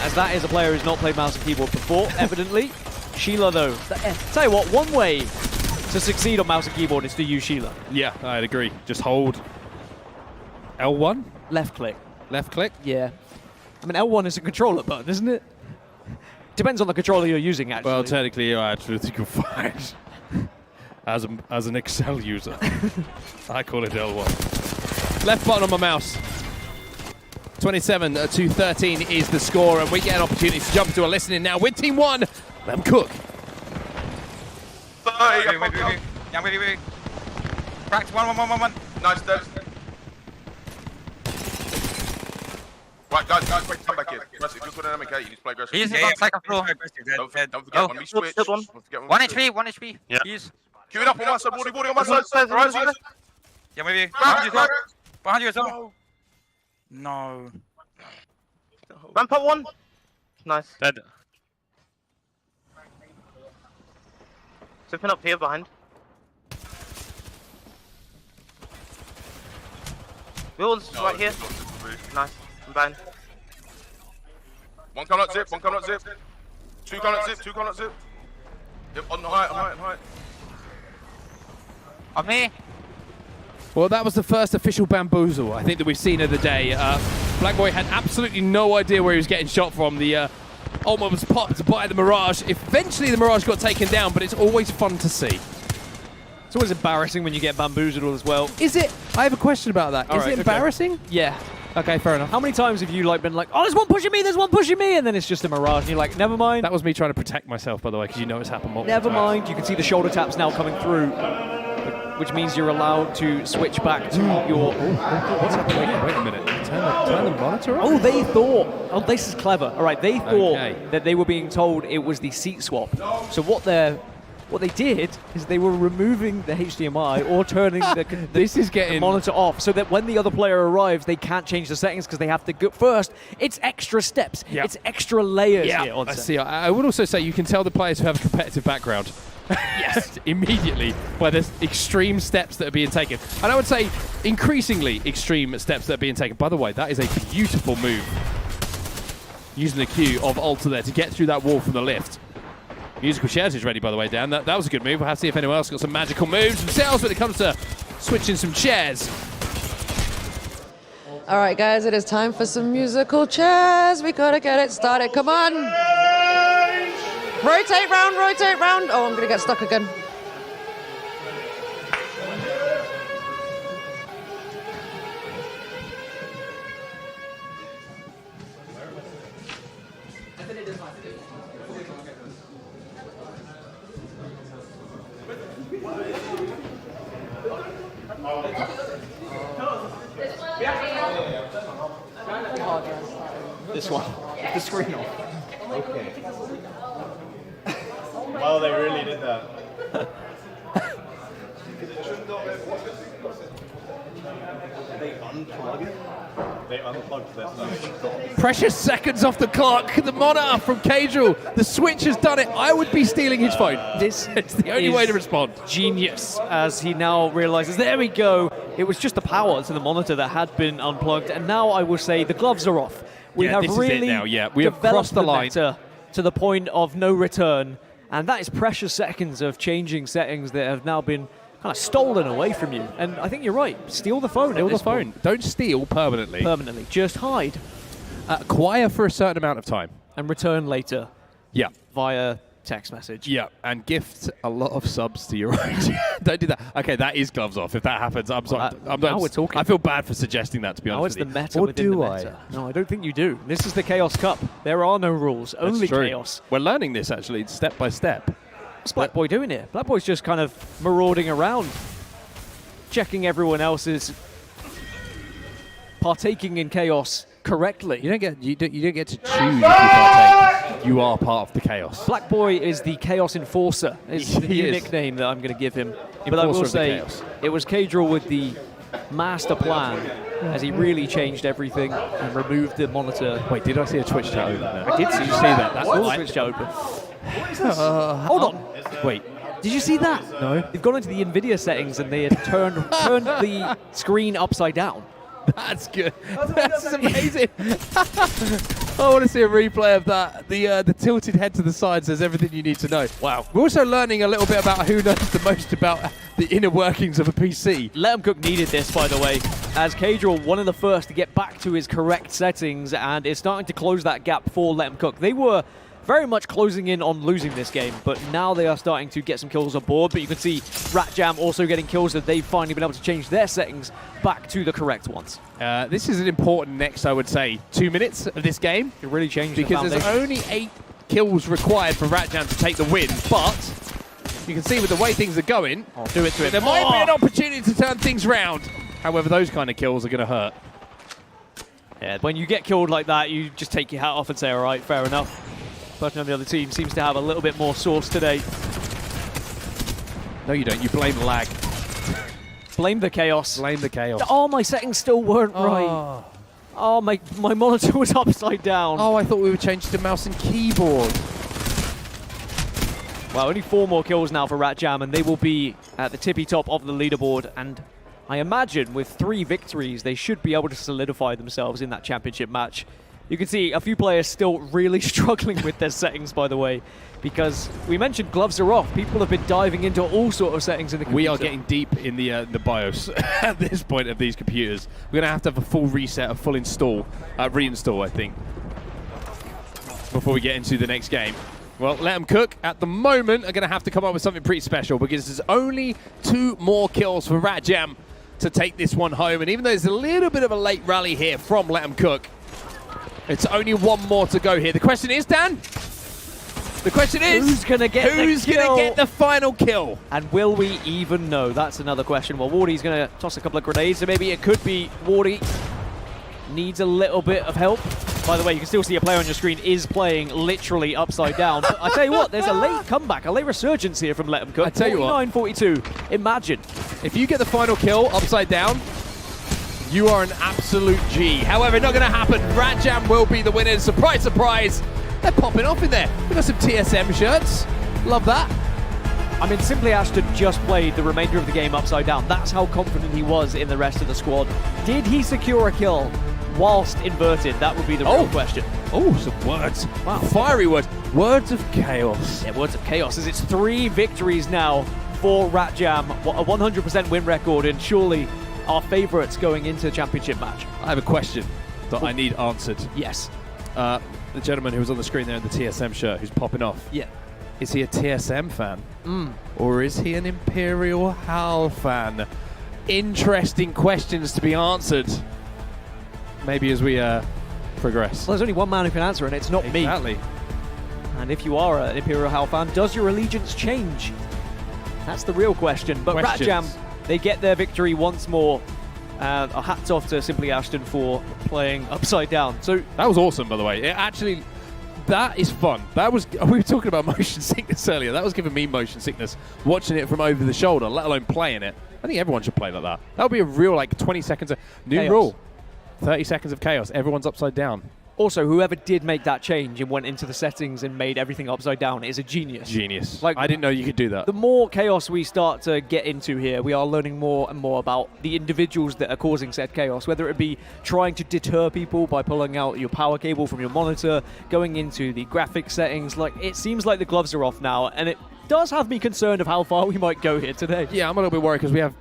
As that is a player who's not played mouse and keyboard before, evidently. Sheila, though, tell you what, one way to succeed on mouse and keyboard is to use Sheila.
Yeah, I'd agree. Just hold L1?
Left click.
Left click?
Yeah. I mean, L1 is a controller button, isn't it? Depends on the controller you're using, actually.
Well, technically, I actually think you're fine. As an Excel user, I call it L1. Left button on my mouse. 27 to 13 is the score, and we get an opportunity to jump into a listening now with Team 1. Let them cook.
Yeah, wait. Practice, one. Nice, Debs. Right, guys, wait, come back here. If you're good at MK, you need to play aggressive.
He's on second floor.
Don't forget, when we switch,
One HP.
Yeah.
Queue it up on my side, boarding on my side. Right,
Yeah, maybe. Behind you as well. No.
Ramp up one. Nice.
Dead.
Zipping up here behind. Wheels right here. Nice. I'm behind.
One can't zip. Two can't zip. Yep, on the height.
On me.
Well, that was the first official bamboozle, I think, that we've seen of the day. Blackboy had absolutely no idea where he was getting shot from. The ultimate was popped by the Mirage. Eventually, the Mirage got taken down, but it's always fun to see.
It's always embarrassing when you get bamboozled as well.
Is it? I have a question about that. Is it embarrassing?
Okay. Yeah.
Okay, fair enough.
How many times have you been like, oh, there's one pushing me, and then it's just a Mirage, and you're like, never mind.
That was me trying to protect myself, by the way, because it's happened multiple
Never
times.
mind. You can see the shoulder taps now coming through, which means you're allowed to switch back to your...
What's happening? Wait a minute. Turn the monitor on?
Oh, they thought... Oh, this is clever. All right, they thought that they were being told it was the seat swap. So what they did is they were removing the HDMI or turning the monitor off so that when the other player arrives, they can't change the settings because they have to go first. It's extra steps.
Yep.
It's extra layers here.
I see. I would also say you can tell the players who have a competitive background. Yes, immediately, where there's extreme steps that are being taken. And I would say increasingly extreme steps that are being taken. By the way, that is a beautiful move. Using the Q of Alter there to get through that wall from the lift. Musical chairs is ready, by the way, Dan. That was a good move. We'll have to see if anyone else got some magical moves themselves when it comes to switching some chairs.
All right, guys, it is time for some musical chairs. We gotta get it started. Come on. Rotate round. Oh, I'm gonna get stuck again.
This one. The screen off.
Okay. Wow, they really did that. They unplugged it? They unplugged this.
Precious seconds off the clock. The monitor from Casual. The Switch has done it. I would be stealing his phone. It's the only way to respond.
Genius, as he now realizes, there we go. It was just the power to the monitor that had been unplugged, and now I will say the gloves are off. We have
this
really
is it now. Yeah, we have
developed
crossed the line
meta to the point of no return, and that is precious seconds of changing settings that have now been kind of stolen away from you. And I think you're right. Steal the phone.
Steal the phone. Don't steal permanently.
Just hide.
Acquire for a certain amount of time.
And return later.
Yeah.
Via text message.
Yeah, and gift a lot of subs to your own. Don't do that. Okay, that is gloves off. If that happens, I'm sorry.
Now we're talking.
I feel bad for suggesting that, to be honest with you.
Now it's the meta within the meta. No, I don't think you do. This is the Chaos Cup. There are no rules, only chaos.
We're learning this, actually, step by step.
What's Blackboy doing here? Blackboy's just kind of marauding around, checking everyone else's partaking in chaos correctly.
You don't get to choose if you partake. You are part of the chaos.
Blackboy is the chaos enforcer. Is the new nickname that I'm going to give him. But I will
Enforcer of the
say,
chaos.
it was Kadriel with the master plan as he really changed everything and removed the monitor.
Wait, did I see a Twitch chat open there?
I did see that.
That's
all
all
Twitch chat open. Hold on.
Wait.
Did you see that?
No.
They've gone into the NVIDIA settings and they had turned the screen upside down.
That's good. That's amazing. I want to see a replay of that. The tilted head to the side says everything you need to know. Wow. We're also learning a little bit about who knows the most about the inner workings of a PC.
Let 'em Cook needed this, by the way, as Kadriel, one of the first to get back to his correct settings, and is starting to close that gap for Let 'em Cook. They were very much closing in on losing this game, but now they are starting to get some kills on board. But you can see Ratjam also getting kills that they've finally been able to change their settings back to the correct ones.
This is an important next, I would say, 2 minutes of this game.
It really changed
because there's only 8 kills required for Ratjam to take the win, but you can see with the way things are going,
do it to him.
There might be an opportunity to turn things round. However, those kind of kills are going to hurt.
Yeah, when you get killed like that, you just take your hat off and say, all right, fair enough. Person on the other team seems to have a little bit more sauce today.
No, you don't. You blame lag.
Blame the chaos.
Blame the chaos.
Oh, my settings still weren't right. Oh, my monitor was upside down.
Oh, I thought we would change to mouse and keyboard.
Well, only 4 more kills now for Ratjam, and they will be at the tippy top of the leaderboard. And I imagine with 3 victories, they should be able to solidify themselves in that championship match. You can see a few players still really struggling with their settings, by the way, because we mentioned gloves are off. People have been diving into all sort of settings in the computer.
We are getting deep in the BIOS at this point of these computers. We're going to have a full reset, a full install, reinstall, I think, before we get into the next game. Well, Let 'em Cook, at the moment, are going to have to come up with something pretty special because there's only 2 more kills for Ratjam to take this one home. And even though there's a little bit of a late rally here from Let 'em Cook, it's only 1 more to go here. The question is, Dan? The question is,
who's going to get
the final kill?
And will we even know? That's another question. Well, Wardy's going to toss a couple of grenades, so maybe it could be Wardy. Needs a little bit of help. By the way, you can still see a player on your screen is playing literally upside down. But I tell you what, there's a late comeback, a late resurgence here from Let 'em Cook.
I tell you what.
49-42. Imagine.
If you get the final kill upside down, you are an absolute G. However, not going to happen. Ratjam will be the winners. Surprise, surprise. They're popping off in there. We've got some TSM shirts. Love that.
I mean, Simply Ashton just played the remainder of the game upside down. That's how confident he was in the rest of the squad. Did he secure a kill whilst inverted? That would be the real question.
Oh, some words.
Wow.
Fiery words. Words of chaos.
Yeah, words of chaos, as it's 3 victories now for Ratjam. A 100% win record, and surely our favourites going into the championship match.
I have a question that I need answered.
Yes.
The gentleman who was on the screen there in the TSM shirt who's popping off.
Yeah.
Is he a TSM fan? Or is he an Imperial HAL fan? Interesting questions to be answered. Maybe as we progress.
Well, there's only one man who can answer, and it's not me.
Exactly.
And if you are an Imperial HAL fan, does your allegiance change? That's the real question. But Ratjam, they get their victory once more. A hats off to Simply Ashton for playing upside down. So
that was awesome, by the way. That is fun. We were talking about motion sickness earlier. That was giving me motion sickness watching it from over the shoulder, let alone playing it. I think everyone should play like that. That would be a real 20 seconds of new
chaos.
rule. 30 seconds of chaos. Everyone's upside down.
Also, whoever did make that change and went into the settings and made everything upside down is a genius.
Genius. I didn't know you could do that.
The more chaos we start to get into here, we are learning more and more about the individuals that are causing said chaos, whether it be trying to deter people by pulling out your power cable from your monitor, going into the graphics settings. It seems like the gloves are off now, and it does have me concerned of how far we might go here today.
Yeah, I'm a little bit worried because we have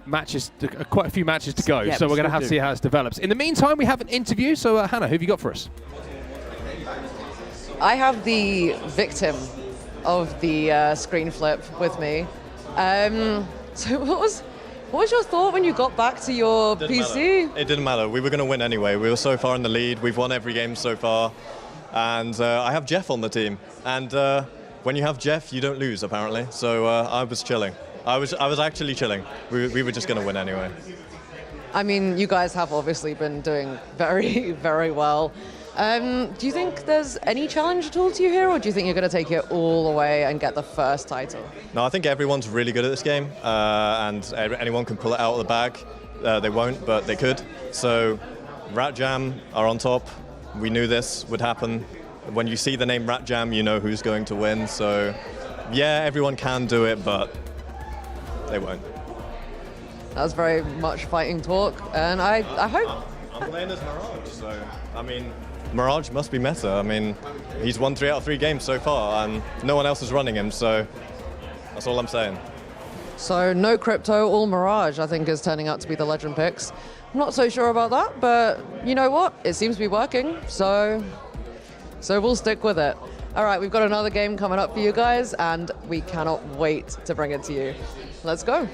quite a few matches to go, so we're going to have to see how this develops. In the meantime, we have an interview, so Hannah, who have you got for us?
I have the victim of the screen flip with me. So what was your thought when you got back to your PC?
It didn't matter. We were going to win anyway. We were so far in the lead. We've won every game so far. And I have Jeff on the team. And when you have Jeff, you don't lose, apparently. So I was chilling. I was actually chilling. We were just going to win anyway.
I mean, you guys have obviously been doing very, very well. Do you think there's any challenge at all to you here, or do you think you're going to take it all away and get the first title?
No, I think everyone's really good at this game, and anyone can pull it out of the bag. They won't, but they could. So Rat Jam are on top. We knew this would happen. When you see the name Rat Jam, you know who's going to win. So yeah, everyone can do it, but they won't.
That's very much fighting talk, and I hope...
I'm playing as Mirage, so, I mean, Mirage must be meta. I mean, he's won 3 out of 3 games so far, and no one else is running him, so that's all I'm saying.
So no Crypto, all Mirage, I think, is turning out to be the legend picks. I'm not so sure about that, but you know what? It seems to be working, so we'll stick with it. All right, we've got another game coming up for you guys, and we cannot wait to bring it to you. Let's go.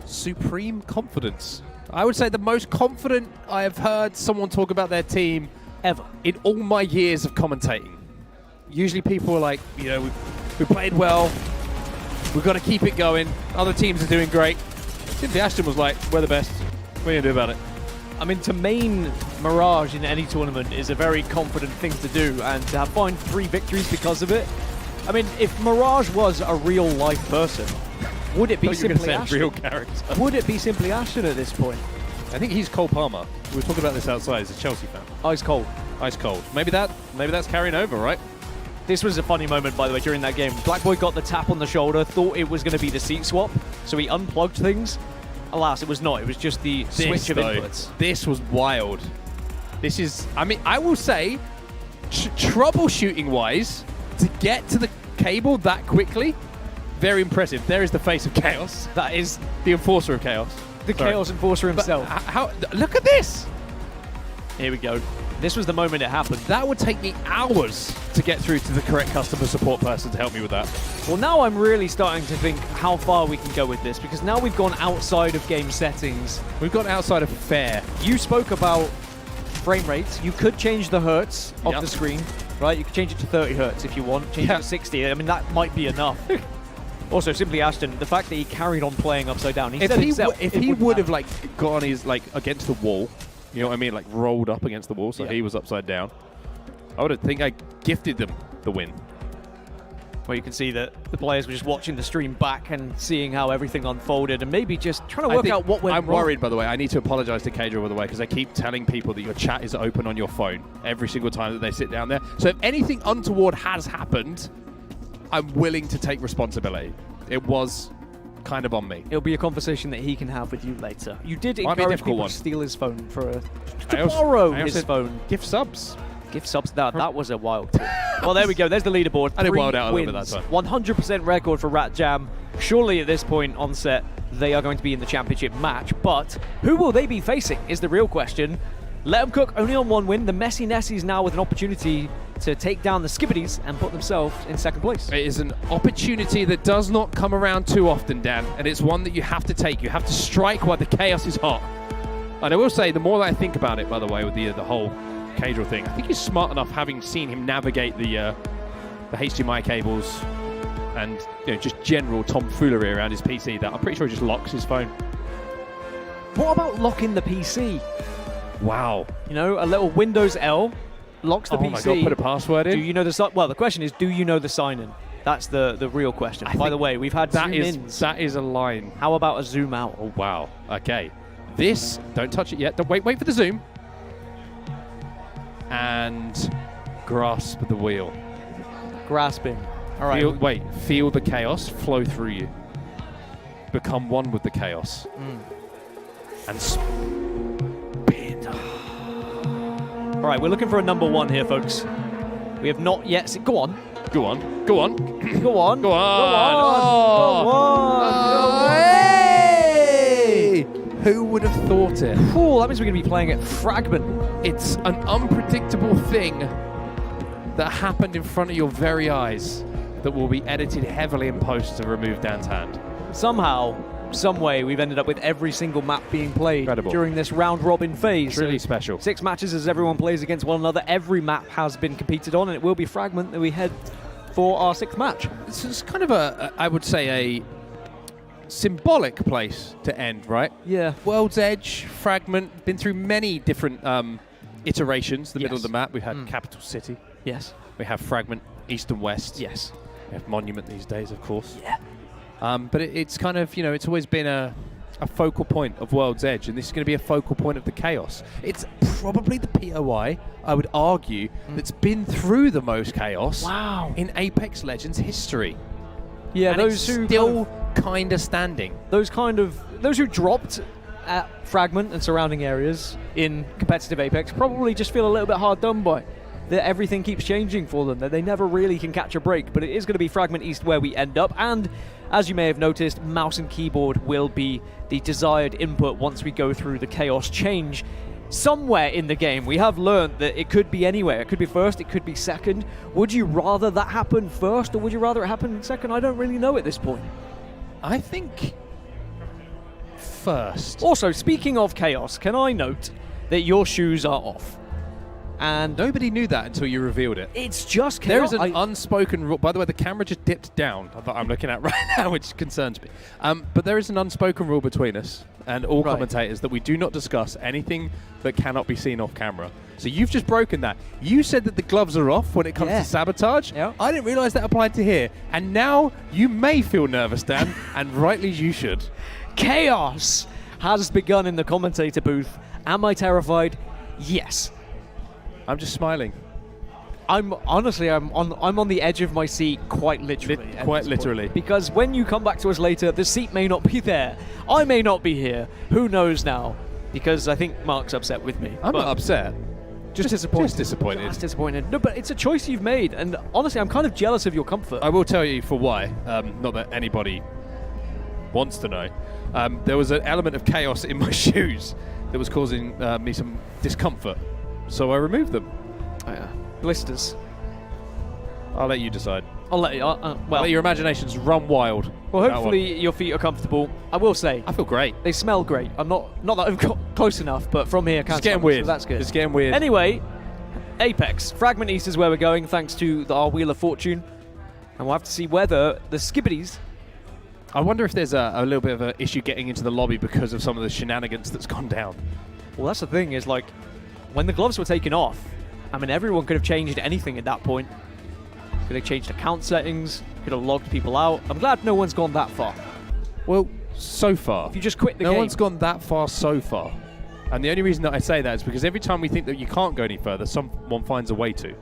Supreme confidence. I would say the most confident I have heard someone talk about their team
ever
in all my years of commentating. Usually people are like, you know, we played well, we've got to keep it going, other teams are doing great. Cynthia Ashton was like, we're the best, what are you going to do about it?
I mean, to main Mirage in any tournament is a very confident thing to do, and to find 3 victories because of it. I mean, if Mirage was a real-life person, would it be simply Ashton?
Real character.
Would it be simply Ashton at this point?
I think he's Cole Palmer. We were talking about this outside. He's a Chelsea fan.
Ice cold.
Ice cold. Maybe that's carrying over, right?
This was a funny moment, by the way, during that game. Black Boy got the tap on the shoulder, thought it was going to be the seat swap, so he unplugged things. Alas, it was not. It was just the switch of inputs.
This was wild. This is, I mean, I will say, troubleshooting-wise, to get to the cable that quickly, very impressive. There is the face of Chaos.
That is
the enforcer of Chaos.
The Chaos enforcer himself.
Look at this!
Here we go. This was the moment it happened.
That would take me hours to get through to the correct customer support person to help me with that.
Well, now I'm really starting to think how far we can go with this, because now we've gone outside of game settings.
We've gone outside of fair.
You spoke about frame rates. You could change the hertz of the screen, right? You could change it to 30 hertz if you want. Change it to 60. I mean, that might be enough. Also, Simply Ashton, the fact that he carried on playing upside down.
If he would have like gone his like against the wall, you know what I mean, like rolled up against the wall, so he was upside down, I would have think I gifted them the win.
Well, you can see that the players were just watching the stream back and seeing how everything unfolded, and maybe just trying to work out what went wrong.
I'm worried, by the way. I need to apologize to Kadra, by the way, because I keep telling people that your chat is open on your phone every single time that they sit down there. So if anything untoward has happened, I'm willing to take responsibility. It was kind of on me.
It'll be a conversation that he can have with you later. You did encourage people to steal his phone to borrow his phone.
Gift subs.
Gift subs. That was a wild tip. Well, there we go. There's the leaderboard.
I did wild out a little bit that time.
100% record for Rat Jam. Surely at this point on set, they are going to be in the championship match. But who will they be facing is the real question. Let them cook, only on 1 win. The Messy Nessies now with an opportunity to take down the Skibbities and put themselves in 2nd place.
It is an opportunity that does not come around too often, Dan, and it's one that you have to take. You have to strike while the chaos is hot. And I will say, the more that I think about it, by the way, with the whole Cadril thing, I think he's smart enough, having seen him navigate the HDMI cables and just general tomfoolery around his PC, that I'm pretty sure he just locks his phone.
What about locking the PC?
Wow.
You know, a little Windows L locks the PC.
Oh my God, put a password in?
Do you know the well, the question is, do you know the sign-in? That's the real question. By the way, we've had zoom-ins.
That is a line.
How about a zoom out?
Oh, wow. Okay. This, don't touch it yet. Don't wait for the zoom. And grasp the wheel.
Grasping. All right.
Feel the chaos flow through you. Become one with the chaos. And spin.
All right, we're looking for a number 1 here, folks. We have not yet seen... Go on.
Go on. Go on.
Go on.
Go on.
Go on.
Hey! Who would have thought it?
Cool, that means we're going to be playing at Fragment.
It's an unpredictable thing that happened in front of your very eyes that will be edited heavily in post to remove Dan's hand.
Somehow, some way, we've ended up with every single map being played during this round-robin phase.
It's really special.
6 matches as everyone plays against one another. Every map has been competed on, and it will be Fragment that we head for our 6th match.
It's kind of I would say, a symbolic place to end, right?
Yeah.
World's Edge, Fragment, been through many different iterations, the middle
Yes.
of the map. We've had Capital City.
Yes.
We have Fragment, East and West.
Yes.
We have Monument these days, of course.
Yeah.
But it's kind of, it's always been a focal point of World's Edge, and this is going to be a focal point of the Chaos. It's probably the POI, I would argue, that's been through the most chaos in Apex Legends history.
Yeah,
and
those
it's
who
still kind of standing.
Those who dropped at Fragment and surrounding areas in competitive Apex probably just feel a little bit hard done by. That everything keeps changing for them, that they never really can catch a break, but it is going to be Fragment East where we end up, and as you may have noticed, mouse and keyboard will be the desired input once we go through the Chaos change. Somewhere in the game, we have learned that it could be anywhere. It could be first, it could be second. Would you rather that happen first, or would you rather it happen second? I don't really know at this point.
I think first.
Also, speaking of Chaos, can I note that your shoes are off? And
nobody knew that until you revealed it.
It's just
there
chaos.
is an unspoken rule. By the way, the camera just dipped down that I'm looking at right now, which concerns me. But there is an unspoken rule between us and all commentators that we do not discuss anything that cannot be seen off camera. So you've just broken that. You said that the gloves are off when it comes to sabotage. I didn't realize that applied to here. And now you may feel nervous, Dan, and rightly you should.
Chaos has begun in the commentator booth. Am I terrified? Yes.
I'm just smiling.
I'm on the edge of my seat, quite literally.
Quite literally.
Because when you come back to us later, the seat may not be there. I may not be here. Who knows now? Because I think Mark's upset with me.
I'm not upset. Just disappointed.
Just disappointed. No, but it's a choice you've made, and honestly, I'm kind of jealous of your comfort.
I will tell you for why. Not that anybody wants to know. There was an element of chaos in my shoes that was causing me some discomfort. So I removed them.
Oh, yeah. Blisters.
I'll let you decide.
I'll let you. Well,
let your imaginations run wild.
Well, hopefully your feet are comfortable. I will say,
I feel great.
They smell great. I'm not that I'm close enough, but from here, I can't.
It's getting
smell
weird.
So that's good.
It's getting weird.
Anyway, Apex Fragment East is where we're going, thanks to our Wheel of Fortune, and we'll have to see whether the Skibbities.
I wonder if there's a little bit of an issue getting into the lobby because of some of the shenanigans that's gone down.
Well, that's the thing, is like, when the gloves were taken off, I mean, everyone could have changed anything at that point. Could have changed account settings, could have logged people out. I'm glad no one's gone that far.
Well, so far.
If you just quit the game.
No one's gone that far so far. And the only reason that I say that is because every time we think that you can't go any further, someone finds a way to.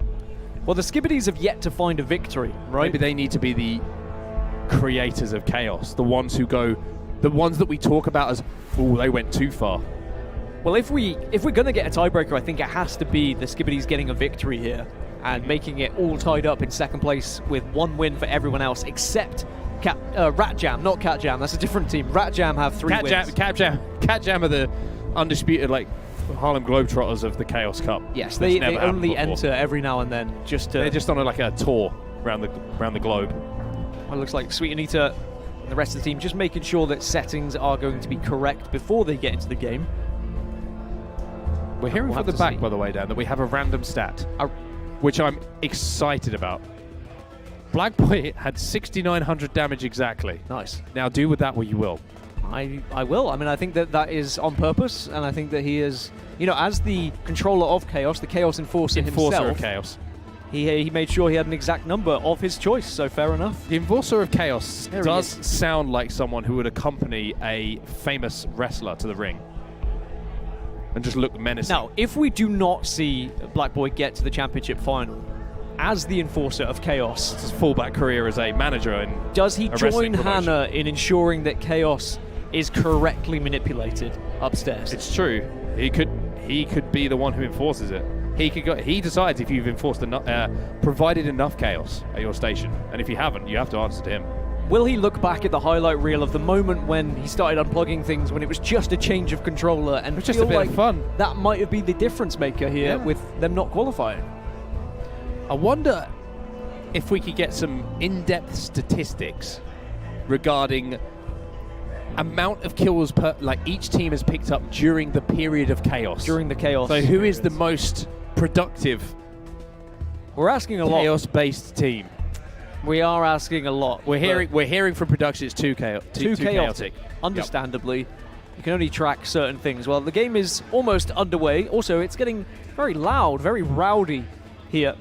Well, the Skibbities have yet to find a victory, right?
Maybe they need to be the creators of chaos, the ones who go, the ones that we talk about as, oh, they went too far.
Well, if we're going to get a tiebreaker, I think it has to be the Skibbities getting a victory here and making it all tied up in second place with one win for everyone else except Rat Jam, not Cat Jam. That's a different team. Rat Jam have 3 wins.
Cat Jam are the undisputed Harlem Globetrotters of the Chaos Cup.
Yes, they only enter every now and then just to.
They're just on a tour around the globe.
Well, it looks like Sweet Anita and the rest of the team just making sure that settings are going to be correct before they get into the game.
We're hearing from the back, by the way, Dan, that we have a random stat, which I'm excited about. Black Boy had 6,900 damage exactly.
Nice.
Now do with that what you will.
I will. I mean, I think that is on purpose, and I think that he is, as the controller of Chaos, the Chaos Enforcer himself.
Enforcer of Chaos.
He made sure he had an exact number of his choice, so fair enough.
The Enforcer of Chaos does sound like someone who would accompany a famous wrestler to the ring. And just look menacing.
Now, if we do not see Black Boy get to the championship final as the Enforcer of Chaos,
it's his fallback career as a manager, and
does he join Hannah in ensuring that Chaos is correctly manipulated upstairs?
It's true. He could be the one who enforces it. He decides if you've enforced provided enough chaos at your station, and if you haven't, you have to answer to him.
Will he look back at the highlight reel of the moment when he started unplugging things, when it was just a change of controller, and
just a bit of fun?
That might have been the difference maker here with them not qualifying.
I wonder if we could get some in-depth statistics regarding amount of kills each team has picked up during the period of chaos.
During the chaos.
So who is the most productive?
We're asking a lot.
Chaos-based team.
We are asking a lot.
We're hearing from production it's too chaotic.
Understandably. You can only track certain things. Well, the game is almost underway. Also, it's getting very loud, very rowdy here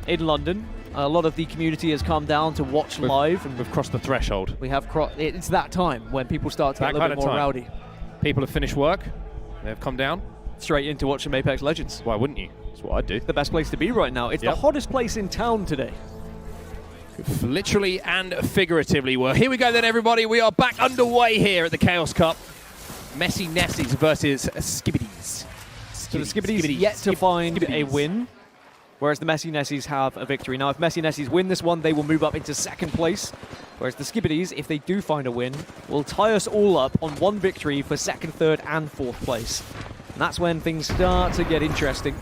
in London. A lot of the community has come down to watch live. And
we've crossed the threshold.
We have it's that time when people start to get a little bit more rowdy.
People have finished work. They've come down.
Straight into watching Apex Legends.
Why wouldn't you? That's what I'd do.
The best place to be right now. It's the hottest place in town today.
Literally and figuratively. Well, here we go then, everybody. We are back underway here at the Chaos Cup. Messy Nessies versus Skibbities.
So the Skibbities yet to find a win, whereas the Messy Nessies have a victory. Now, if Messy Nessies win this one, they will move up into second place, whereas the Skibbities, if they do find a win, will tie us all up on one victory for second, third, and fourth place. And that's when things start to get interesting.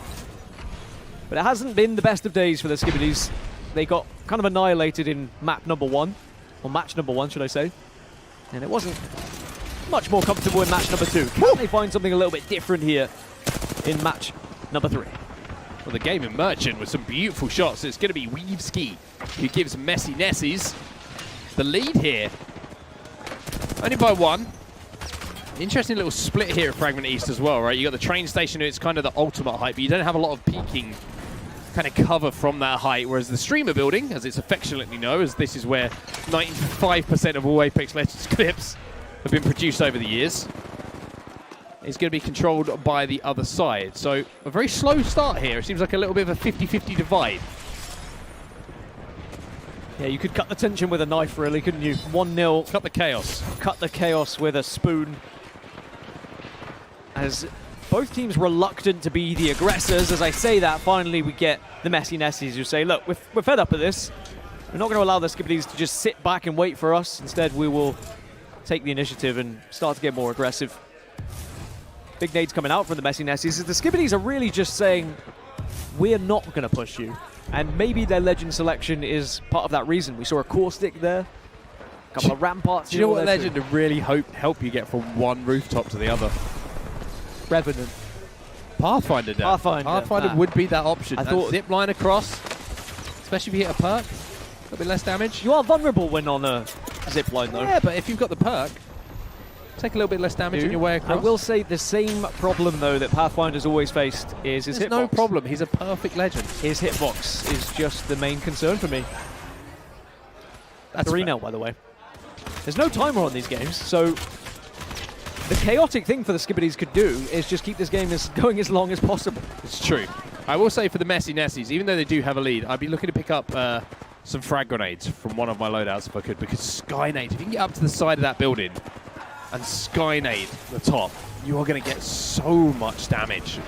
But it hasn't been the best of days for the Skibbities. They got kind of annihilated in map number 1, or match number 1, should I say. And it wasn't much more comfortable in match number 2. Can they find something a little bit different here in match number 3?
Well, the game in Merchant with some beautiful shots. It's going to be Weavski who gives Messy Nessies the lead here. Only by 1. Interesting little split here at Fragment East as well, right? You got the train station, it's kind of the ultimate height, but you don't have a lot of peaking kind of cover from that height, whereas the streamer building, as it's affectionately known, as this is where 95% of all Apex Legends clips have been produced over the years, is going to be controlled by the other side. So a very slow start here. It seems like a little bit of a 50-50 divide.
Yeah, you could cut the tension with a knife, really, couldn't you? 1-0.
Cut the chaos.
Cut the chaos with a spoon. As both teams reluctant to be the aggressors. As I say that, finally we get the Messy Nessies who say, look, we're fed up of this. We're not going to allow the Skibbities to just sit back and wait for us. Instead, we will take the initiative and start to get more aggressive. Big nades coming out from the Messy Nessies. The Skibbities are really just saying, we're not going to push you. And maybe their legend selection is part of that reason. We saw a Caustic there, a couple of ramparts.
Do you know what legend to really help you get from one rooftop to the other?
Revenant.
Pathfinder, Dan. Pathfinder would be that option. I thought zip line across, especially if you hit a perk, a little bit less damage.
You are vulnerable when on a zip line, though.
Yeah, but if you've got the perk, take a little bit less damage on your way across.
I will say the same problem, though, that Pathfinder's always faced is his hitbox.
No problem. He's a perfect legend.
His hitbox is just the main concern for me. That's 3-0, by the way. There's no timer on these games, so the chaotic thing for the Skibbities could do is just keep this game going as long as possible.
It's true. I will say for the Messy Nessies, even though they do have a lead, I'd be looking to pick up some frag grenades from one of my loadouts if I could, because Skynade, if you can get up to the side of that building and Skynade the top, you are going to get so much damage.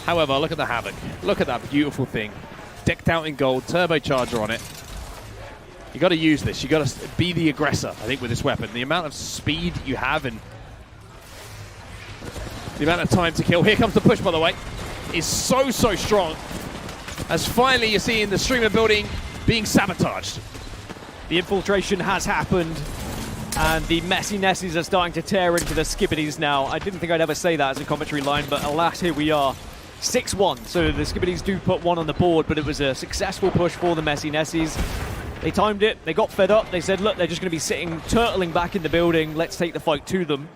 However, look at the Havoc. Look at that beautiful thing. Decked out in gold, turbocharger on it. You got to use this. You got to be the aggressor, I think, with this weapon. The amount of speed you have and the amount of time to kill. Here comes the push, by the way. Is so strong. As finally you're seeing the streamer building being sabotaged.
The infiltration has happened, and the Messy Nessies are starting to tear into the Skibbities now. I didn't think I'd ever say that as a commentary line, but alas, here we are. 6-1, so the Skibbities do put one on the board, but it was a successful push for the Messy Nessies. They timed it, they got fed up, they said, look, they're just going to be sitting, turtling back in the building, let's take the fight to them.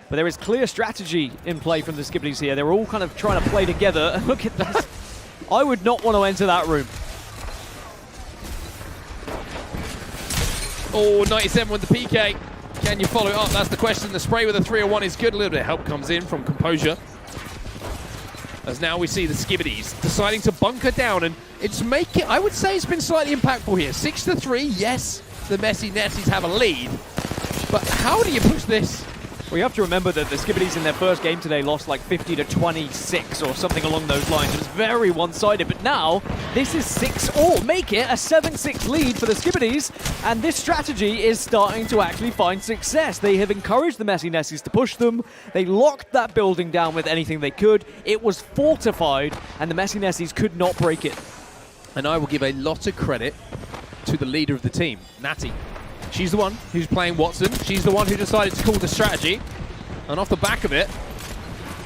But there is clear strategy in play from the Skibbities here. They're all kind of trying to play together. And look at this. I would not want to enter that room.
Oh, 97 with the PK. Can you follow it up? That's the question. The spray with a 301 is good. A little bit of help comes in from Composure. As now we see the Skibbities deciding to bunker down, and it's making, I would say it's been slightly impactful here. 6-3, yes, the Messy Nessies have a lead. But how do you push this?
Well, you have to remember that the Skibbities in their first game today lost like 50-26 or something along those lines. It was very one-sided, but now this is 6-all. Make it a 7-6 lead for the Skibbities, and this strategy is starting to actually find success. They have encouraged the Messy Nessies to push them. They locked that building down with anything they could. It was fortified, and the Messy Nessies could not break it.
And I will give a lot of credit to the leader of the team, Natty. She's the one who's playing Watson. She's the one who decided to call the strategy. And off the back of it,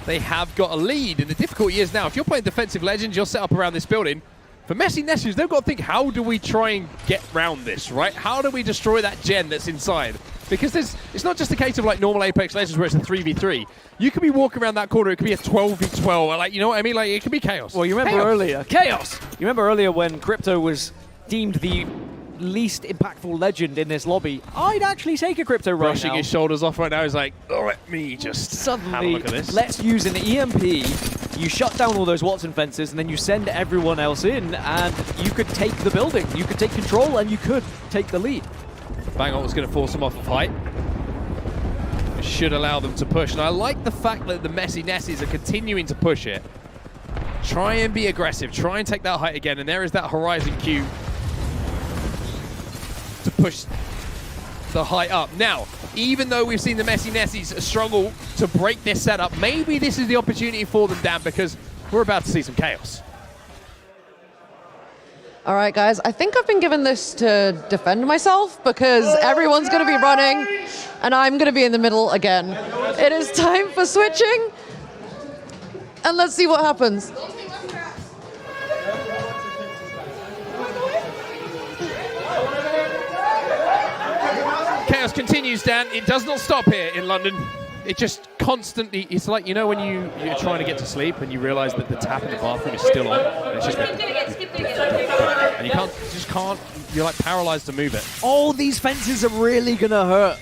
they have got a lead in the difficult years now. If you're playing defensive legends, you're set up around this building. For Messy Nessies, they've got to think, how do we try and get round this, right? How do we destroy that gen that's inside? Because it's not just a case of like normal Apex Legends where it's a 3v3. You could be walking around that corner, it could be a 12v12. Like, you know what I mean? Like, it could be chaos.
Well, you remember earlier, chaos! You remember earlier when Crypto was deemed the least impactful legend in this lobby? I'd actually take a Crypto right
Brushing
now.
his shoulders off right now. He's like, oh, let me just have a
Suddenly,
look at this.
let's use an EMP. You shut down all those Watson fences, and then you send everyone else in, and you could take the building. You could take control, and you could take the lead.
Bang was going to force him off a fight. It should allow them to push. And I like the fact that the Messy Nessies are continuing to push it. Try and be aggressive. Try and take that height again. And there is that Horizon Q to push the height up. Now, even though we've seen the Messy Nessies struggle to break this setup, maybe this is the opportunity for them, Dan, because we're about to see some chaos.
All right, guys, I think I've been given this to defend myself because everyone's going to be running and I'm going to be in the middle again. It is time for switching, and let's see what happens.
Chaos continues, Dan. It does not stop here in London. It just constantly, it's like, you know, when you're trying to get to sleep and you realize that the tap in the bathroom is still on. And it's just and you just can't, you're like paralyzed to move it.
Oh, these fences are really gonna hurt.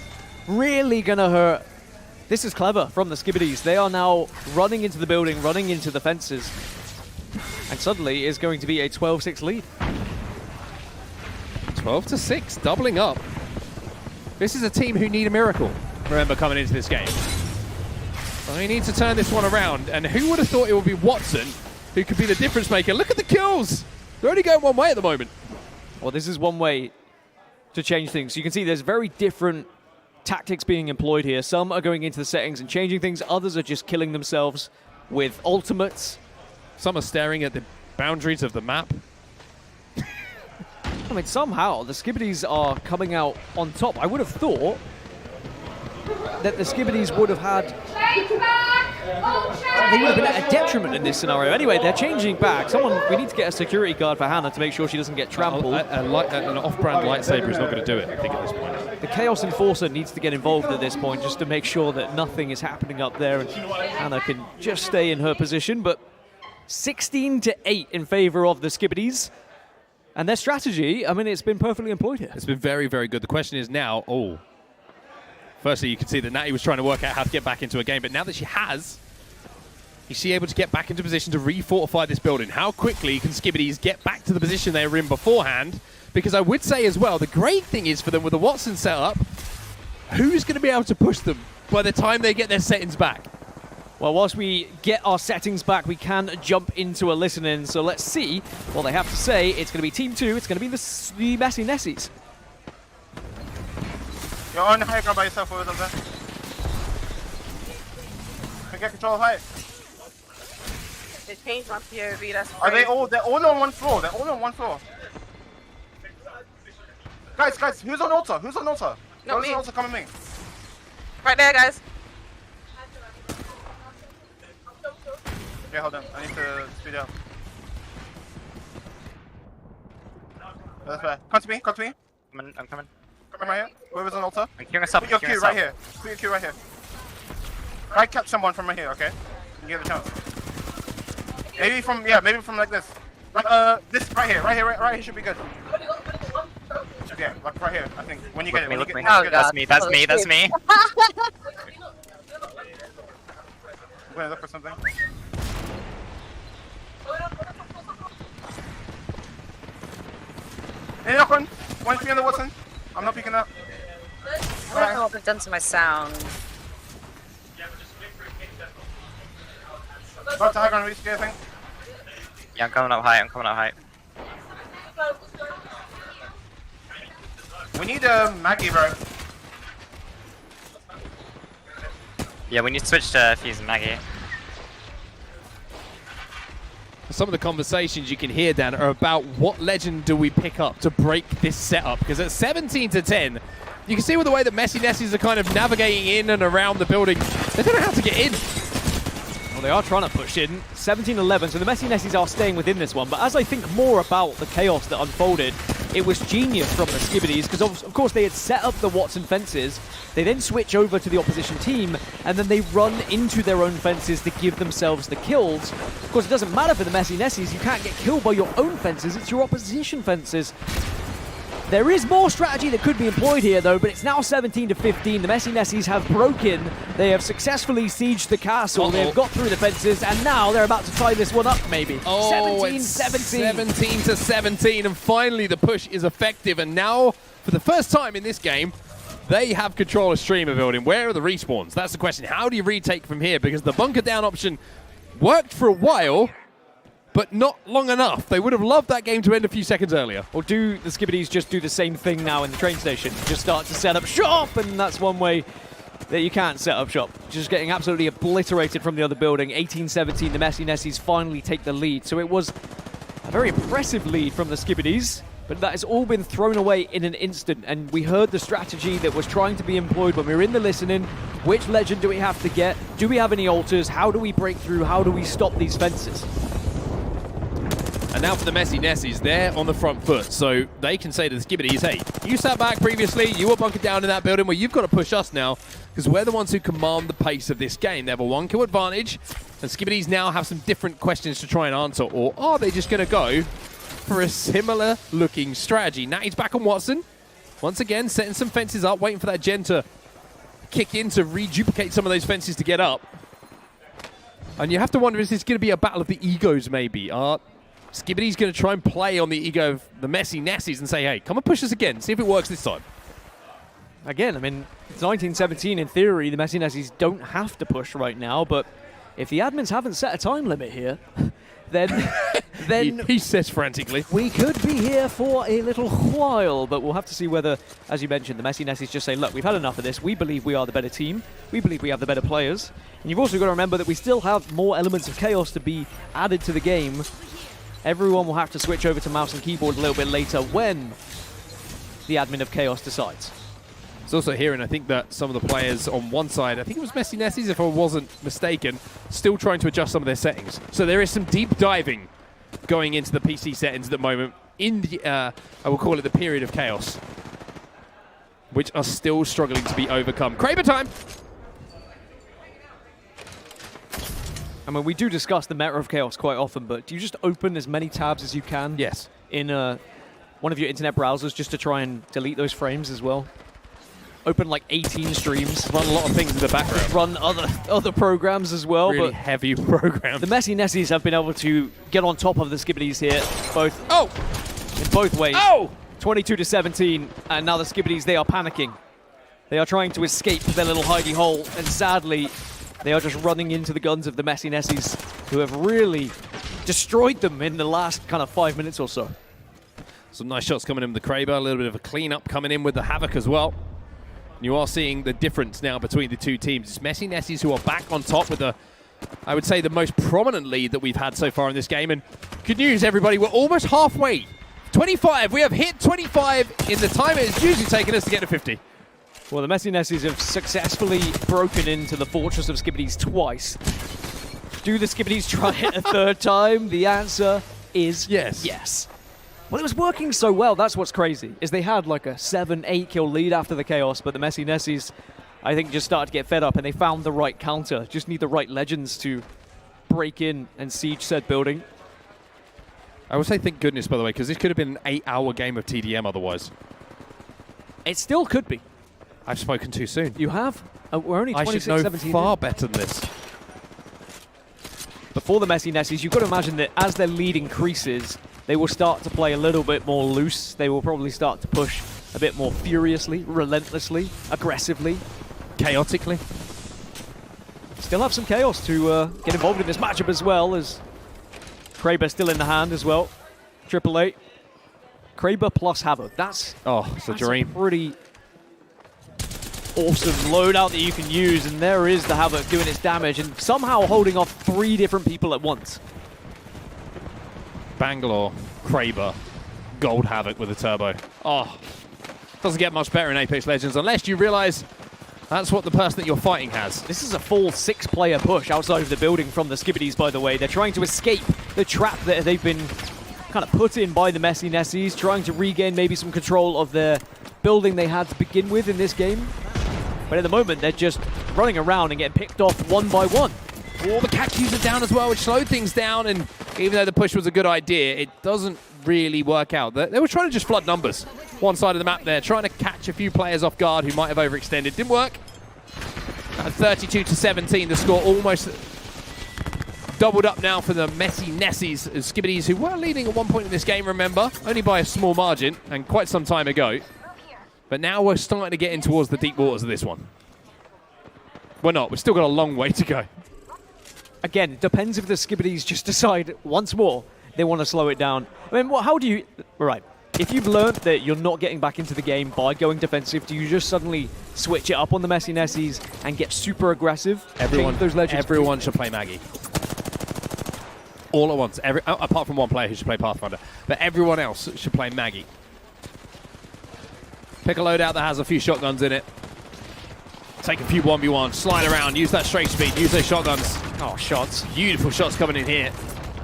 Really gonna hurt. This is clever from the Skibbities. They are now running into the building, running into the fences. And suddenly is going to be a 12-6 lead.
12-6, doubling up. This is a team who need a miracle, remember, coming into this game. They need to turn this one around, and who would have thought it would be Watson who could be the difference maker? Look at the kills! They're only going one way at the moment.
Well, this is one way to change things. You can see there's very different tactics being employed here. Some are going into the settings and changing things. Others are just killing themselves with ultimates.
Some are staring at the boundaries of the map.
I mean, somehow the Skibbities are coming out on top. I would have thought that the Skibbities would have had... They would have been at a detriment in this scenario. Anyway, they're changing back. We need to get a security guard for Hannah to make sure she doesn't get trampled.
An off-brand lightsaber is not going to do it, I think, at this point.
The Chaos Enforcer needs to get involved at this point just to make sure that nothing is happening up there and Hannah can just stay in her position. But 16-8 in favor of the Skibbities. And their strategy, I mean, it's been perfectly employed here.
It's been very, very good. The question is now, firstly, you can see that Natty was trying to work out how to get back into a game, but now that she has, is she able to get back into position to refortify this building? How quickly can Skibbities get back to the position they were in beforehand? Because I would say as well, the great thing is for them with the Watson setup, who's going to be able to push them by the time they get their settings back?
Well, whilst we get our settings back, we can jump into a listen-in. So let's see what they have to say. It's going to be Team 2. It's going to be the Messy Nessies.
You're on the high ground by yourself over there. Can get control of height.
They changed my POV, that's
Are they all? They're all on one floor. They're all on one floor. Guys, who's on altar? Who's on altar?
Not
Who's
me.
on altar? Come with me.
Right there, guys.
Yeah, hold on. I need to speed up. That's fair. Come to me.
I'm coming.
Come right here. Whoever's on altar.
I'm queuing us up.
Put your Q right here. Put your Q right here. Try catch someone from right here, okay? You get the chance. Maybe from like this. Like this right here should be good. Yeah, like right here, I think. When you get it,
Look me. That's me.
I'm gonna look for something. Hey, knock on. One for me on the Watson. I'm not picking up.
I don't know what they've done to my sound.
About to high ground reach, I think.
Yeah, I'm coming up high.
We need Maggie, bro.
Yeah, we need to switch to Fuse and Maggie.
Some of the conversations you can hear, Dan, are about what legend do we pick up to break this setup. Because at 17-10, you can see with the way that Messy Nessies are kind of navigating in and around the building, they don't know how to get in.
Well, they are trying to push in. 17-11, so the Messi Nessis are staying within this one. But as I think more about the chaos that unfolded, it was genius from the Skibidis, because of course they had set up the Watson fences. They then switch over to the opposition team, and then they run into their own fences to give themselves the kills. Of course, it doesn't matter for the Messi Nessis. You can't get killed by your own fences. It's your opposition fences. There is more strategy that could be employed here, though, but it's now 17-15. The Messi Nessis have broken. They have successfully sieged the castle. They've got through the fences, and now they're about to tie this one up, maybe.
Oh,
17-17.
17-17, and finally the push is effective. And now, for the first time in this game, they have control of streamer building. Where are the respawns? That's the question. How do you retake from here? Because the bunker down option worked for a while, but not long enough. They would have loved that game to end a few seconds earlier.
Or do the Skibidis just do the same thing now in the train station? Just start to set up shop, and that's one way that you can't set up shop. Just getting absolutely obliterated from the other building. 18-17, the Messi Nessis finally take the lead. So it was a very impressive lead from the Skibidis, but that has all been thrown away in an instant. And we heard the strategy that was trying to be employed when we were in the listening. Which legend do we have to get? Do we have any altars? How do we break through? How do we stop these fences?
And now for the Messi Nessis, they're on the front foot, so they can say to the Skibidis, hey, you sat back previously, you were bunkered down in that building, well, you've got to push us now, because we're the ones who command the pace of this game. They have a 1-kill advantage, and Skibidis now have some different questions to try and answer, or are they just going to go for a similar-looking strategy? Now he's back on Watson, once again, setting some fences up, waiting for that gen to kick in to reduplicate some of those fences to get up. And you have to wonder, is this going to be a battle of the egos, maybe? Skibidis going to try and play on the ego of the Messi Nessis and say, hey, come and push us again. See if it works this time.
Again, I mean, it's 1917 in theory. The Messi Nessis don't have to push right now, but if the admins haven't set a time limit here, then
he says frantically,
we could be here for a little while, but we'll have to see whether, as you mentioned, the Messi Nessis just say, look, we've had enough of this. We believe we are the better team. We believe we have the better players. And you've also got to remember that we still have more elements of chaos to be added to the game. Everyone will have to switch over to mouse and keyboard a little bit later when the admin of Chaos decides.
It's also hearing, I think, that some of the players on one side, I think it was Messi Nessis, if I wasn't mistaken, still trying to adjust some of their settings. So there is some deep diving going into the PC settings at the moment in the, I will call it the period of chaos, which are still struggling to be overcome. Kraber time!
I mean, we do discuss the meta of Chaos quite often, but do you just open as many tabs as you can?
Yes.
In one of your internet browsers just to try and delete those frames as well? Open like 18 streams.
Run a lot of things in the background.
Run other programs as well.
Really
but
heavy programs.
The Messi Nessis have been able to get on top of the Skibidis here, in both ways. 22-17, and now the Skibidis, they are panicking. They are trying to escape their little hidey hole, and sadly, they are just running into the guns of the Messi Nessis, who have really destroyed them in the last kind of 5 minutes or so.
Some nice shots coming in with the Kraber, a little bit of a clean-up coming in with the Havoc as well. You are seeing the difference now between the two teams. It's Messi Nessis who are back on top with I would say, the most prominent lead that we've had so far in this game. And good news, everybody, we're almost halfway. 25, we have hit 25 in the time it's usually taken us to get to 50.
Well, the Messi Nessis have successfully broken into the Fortress of Skibidis twice. Do the Skibidis try it a third time? The answer is yes. Well, it was working so well, that's what's crazy, is they had like a 7-8 kill lead after the Chaos, but the Messi Nessis, I think, just started to get fed up, and they found the right counter. Just need the right legends to break in and siege said building.
I would say thank goodness, by the way, because this could have been an 8-hour game of TDM otherwise.
It still could be.
I've spoken too soon.
You have? We're only 26-17.
I should know far better than this.
Before the Messi Nessis, you've got to imagine that as their lead increases, they will start to play a little bit more loose. They will probably start to push a bit more furiously, relentlessly, aggressively,
chaotically.
Still have some chaos to get involved in this matchup as well, as Kraber still in the hand as well. 888. Kraber plus Havoc. That's
a dream.
A pretty awesome loadout that you can use, and there is the Havoc doing its damage and somehow holding off 3 different people at once.
Bangalore, Kraber, Gold Havoc with a turbo. Doesn't get much better in Apex Legends unless you realize That's what the person that you're fighting has.
This is a full 6-player push outside of the building from the Skibbities, by the way. They're trying to escape the trap that they've been kind of put in by the Messy Nessies, trying to regain maybe some control of the building they had to begin with in this game. But at the moment, they're just running around and getting picked off one by one.
All the cactus are down as well, which slowed things down, and even though the push was a good idea, it doesn't really work out. They were trying to just flood numbers. One side of the map there, trying to catch a few players off guard who might have overextended. Didn't work. At 32-17, the score almost doubled up now for the Messy Nessies, Skibbities, who were leading at one point in this game, remember, only by a small margin, and quite some time ago. But now we're starting to get in towards the deep waters of this one. We're not. We've still got a long way to go.
Again, it depends if the Skibbities just decide once more they want to slow it down. I mean, how do you... Right. If you've learned that you're not getting back into the game by going defensive, do you just suddenly switch it up on the Messy Nessies and get super aggressive?
Everyone should play Maggie. All at once. Apart from one player who should play Pathfinder. But everyone else should play Maggie. Pick a loadout that has a few shotguns in it. Take a few 1v1, slide around, use that straight speed, use those shotguns.
Oh, shots.
Beautiful shots coming in here.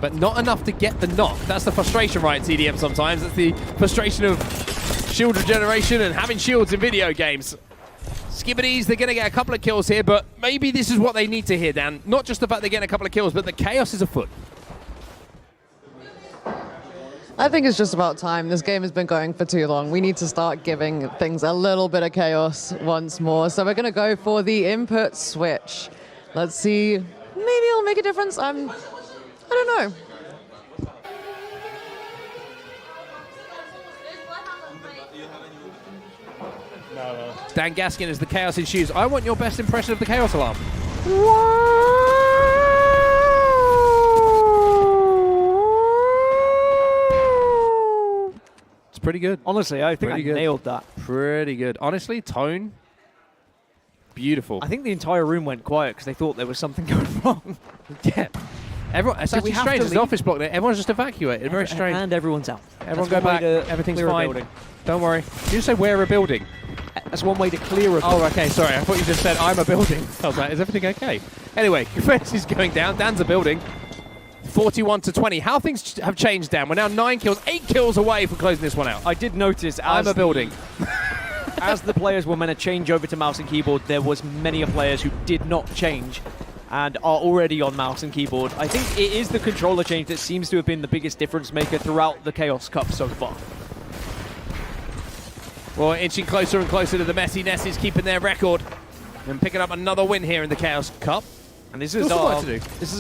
But not enough to get the knock. That's the frustration, right, TDM sometimes. That's the frustration of shield regeneration and having shields in video games. Skibbities, they're going to get a couple of kills here, but maybe this is what they need to hear, Dan. Not just the fact they're getting a couple of kills, but the chaos is afoot.
I think it's just about time. This game has been going for too long. We need to start giving things a little bit of chaos once more. So we're going to go for the input switch. Let's see. Maybe it'll make a difference. I don't know.
Dan Gaskin is the chaos ensues. I want your best impression of the chaos alarm. It's pretty good.
Honestly, I think I nailed that.
Pretty good. Honestly, tone, beautiful.
I think the entire room went quiet because they thought there was something going wrong.
Yeah. Everyone, it's actually strange. There's an office block there. Everyone's just evacuated. Very strange.
And everyone's out.
Everyone go back. Everything's fine. Don't worry. Did you say we're a building?
That's one way to clear a building.
Oh, okay. Sorry. I thought you just said I'm a building. I was like, is everything okay? Anyway, Defense is going down. Dan's a building. 41-20. How things have changed, Dan. We're now 9 kills, 8 kills away from closing this one out.
I did notice
I'm a building.
As the players were meant to change over to mouse and keyboard, there was many players who did not change and are already on mouse and keyboard. I think it is the controller change that seems to have been the biggest difference maker throughout the Chaos Cup so far.
Well, inching closer and closer to the Messy Nessies, keeping their record and picking up another win here in the Chaos Cup.
And this is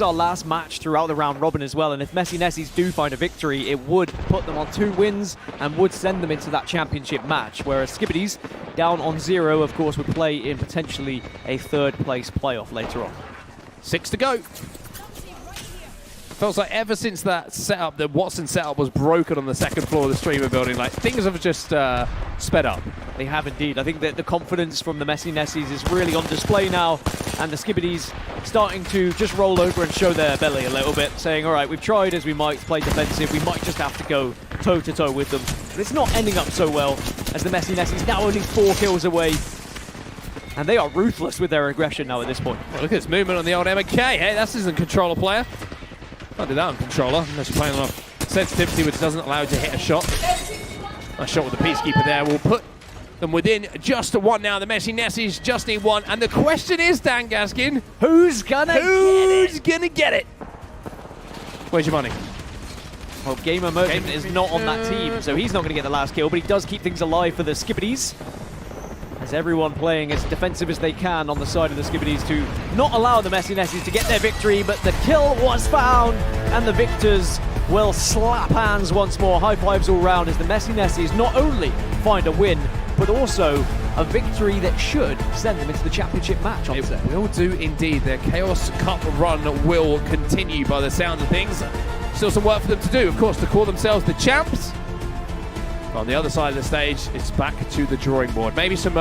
our last match throughout the round robin as well. And if Messy Nessies do find a victory, it would put them on 2 wins and would send them into that championship match. Whereas Skibbities, down on 0, of course, would play in potentially a 3rd place playoff later on.
6 to go. Feels like ever since that setup, the Watson setup was broken on the 2nd floor of the streamer building, like things have just sped up.
They have indeed. I think that the confidence from the Messy Nessies is really on display now, and the Skibbities starting to just roll over and show their belly a little bit, saying, all right, we've tried as we might play defensive, we might just have to go toe-to-toe with them. But it's not ending up so well, as the Messy Nessies now only 4 kills away. And they are ruthless with their aggression now at this point.
Well, look at this movement on the old MK. Hey, that isn't a controller player. Can't do that on controller unless you're playing on sensitivity, which doesn't allow you to hit a shot. Nice shot with the Peacekeeper there. We'll put them within just 1 now. The Messy Nessies just need 1. And the question is, Dan Gaskin,
who's gonna
get it? Where's your money?
Well, Gamer Merchant is not on that team, so he's not going to get the last kill, but he does keep things alive for the Skibbities. As everyone playing as defensive as they can on the side of the Skibbities to not allow the Messy Nessies to get their victory, but the kill was found, and the victors will slap hands once more. High fives all round as the Messy Nessies not only find a win, but also a victory that should send them into the championship match.
It will do indeed. Their Chaos Cup run will continue by the sound of things. Still some work for them to do, of course, to call themselves the champs. On the other side of the stage, it's back to the drawing board. Maybe some,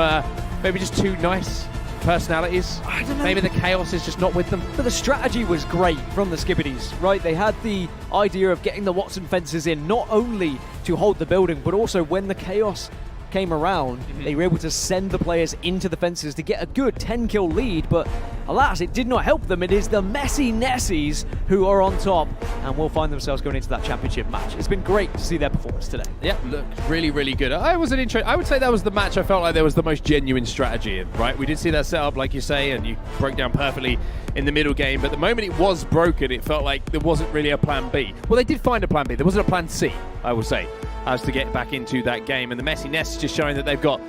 maybe just 2 nice personalities.
I don't know.
Maybe the chaos is just not with them.
But the strategy was great from the Skibbities, right? They had the idea of getting the Watson fences in, not only to hold the building, but also when the chaos came around, they were able to send the players into the fences to get a good 10-kill lead, but alas, it did not help them. It is the Messy Nessies who are on top and will find themselves going into that championship match. It's been great to see their performance today.
Yeah, look, really, really good. I would say that was the match I felt like there was the most genuine strategy in, right? We did see that setup, like you say, and you broke down perfectly in the middle game, but the moment it was broken, it felt like there wasn't really a plan B. Well, they did find a plan B. There wasn't a plan C, I would say, as to get back into that game. And the Messy Nest is just showing that they've got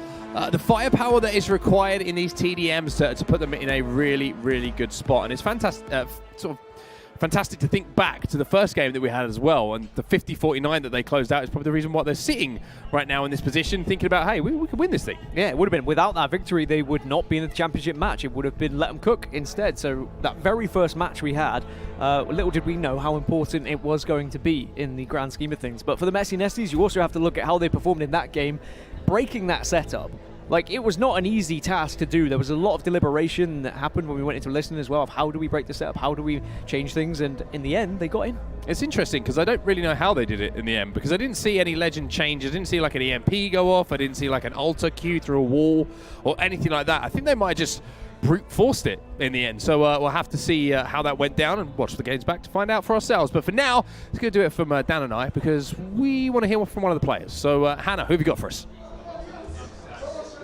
the firepower that is required in these TDMs to put them in a really, really good spot. And it's fantastic, fantastic to think back to the first game that we had as well, and the 50-49 that they closed out is probably the reason why they're sitting right now in this position, thinking about, hey, we could win this thing.
Yeah, it would have been. Without that victory, they would not be in the championship match. It would have been let them cook instead. So that very first match we had, little did we know how important it was going to be in the grand scheme of things. But for the Messy Nesties, you also have to look at how they performed in that game, breaking that setup. Like, it was not an easy task to do. There was a lot of deliberation that happened when we went into listening as well of how do we break the setup, how do we change things, and in the end, they got in.
It's interesting because I don't really know how they did it in the end, because I didn't see any legend change. I didn't see like an EMP go off. I didn't see like an altar queue through a wall or anything like that. I think they might have just brute forced it in the end. So we'll have to see how that went down and watch the games back to find out for ourselves. But for now, it's going to do it from Dan and I, because we want to hear from one of the players. So Hannah, who have you got for us?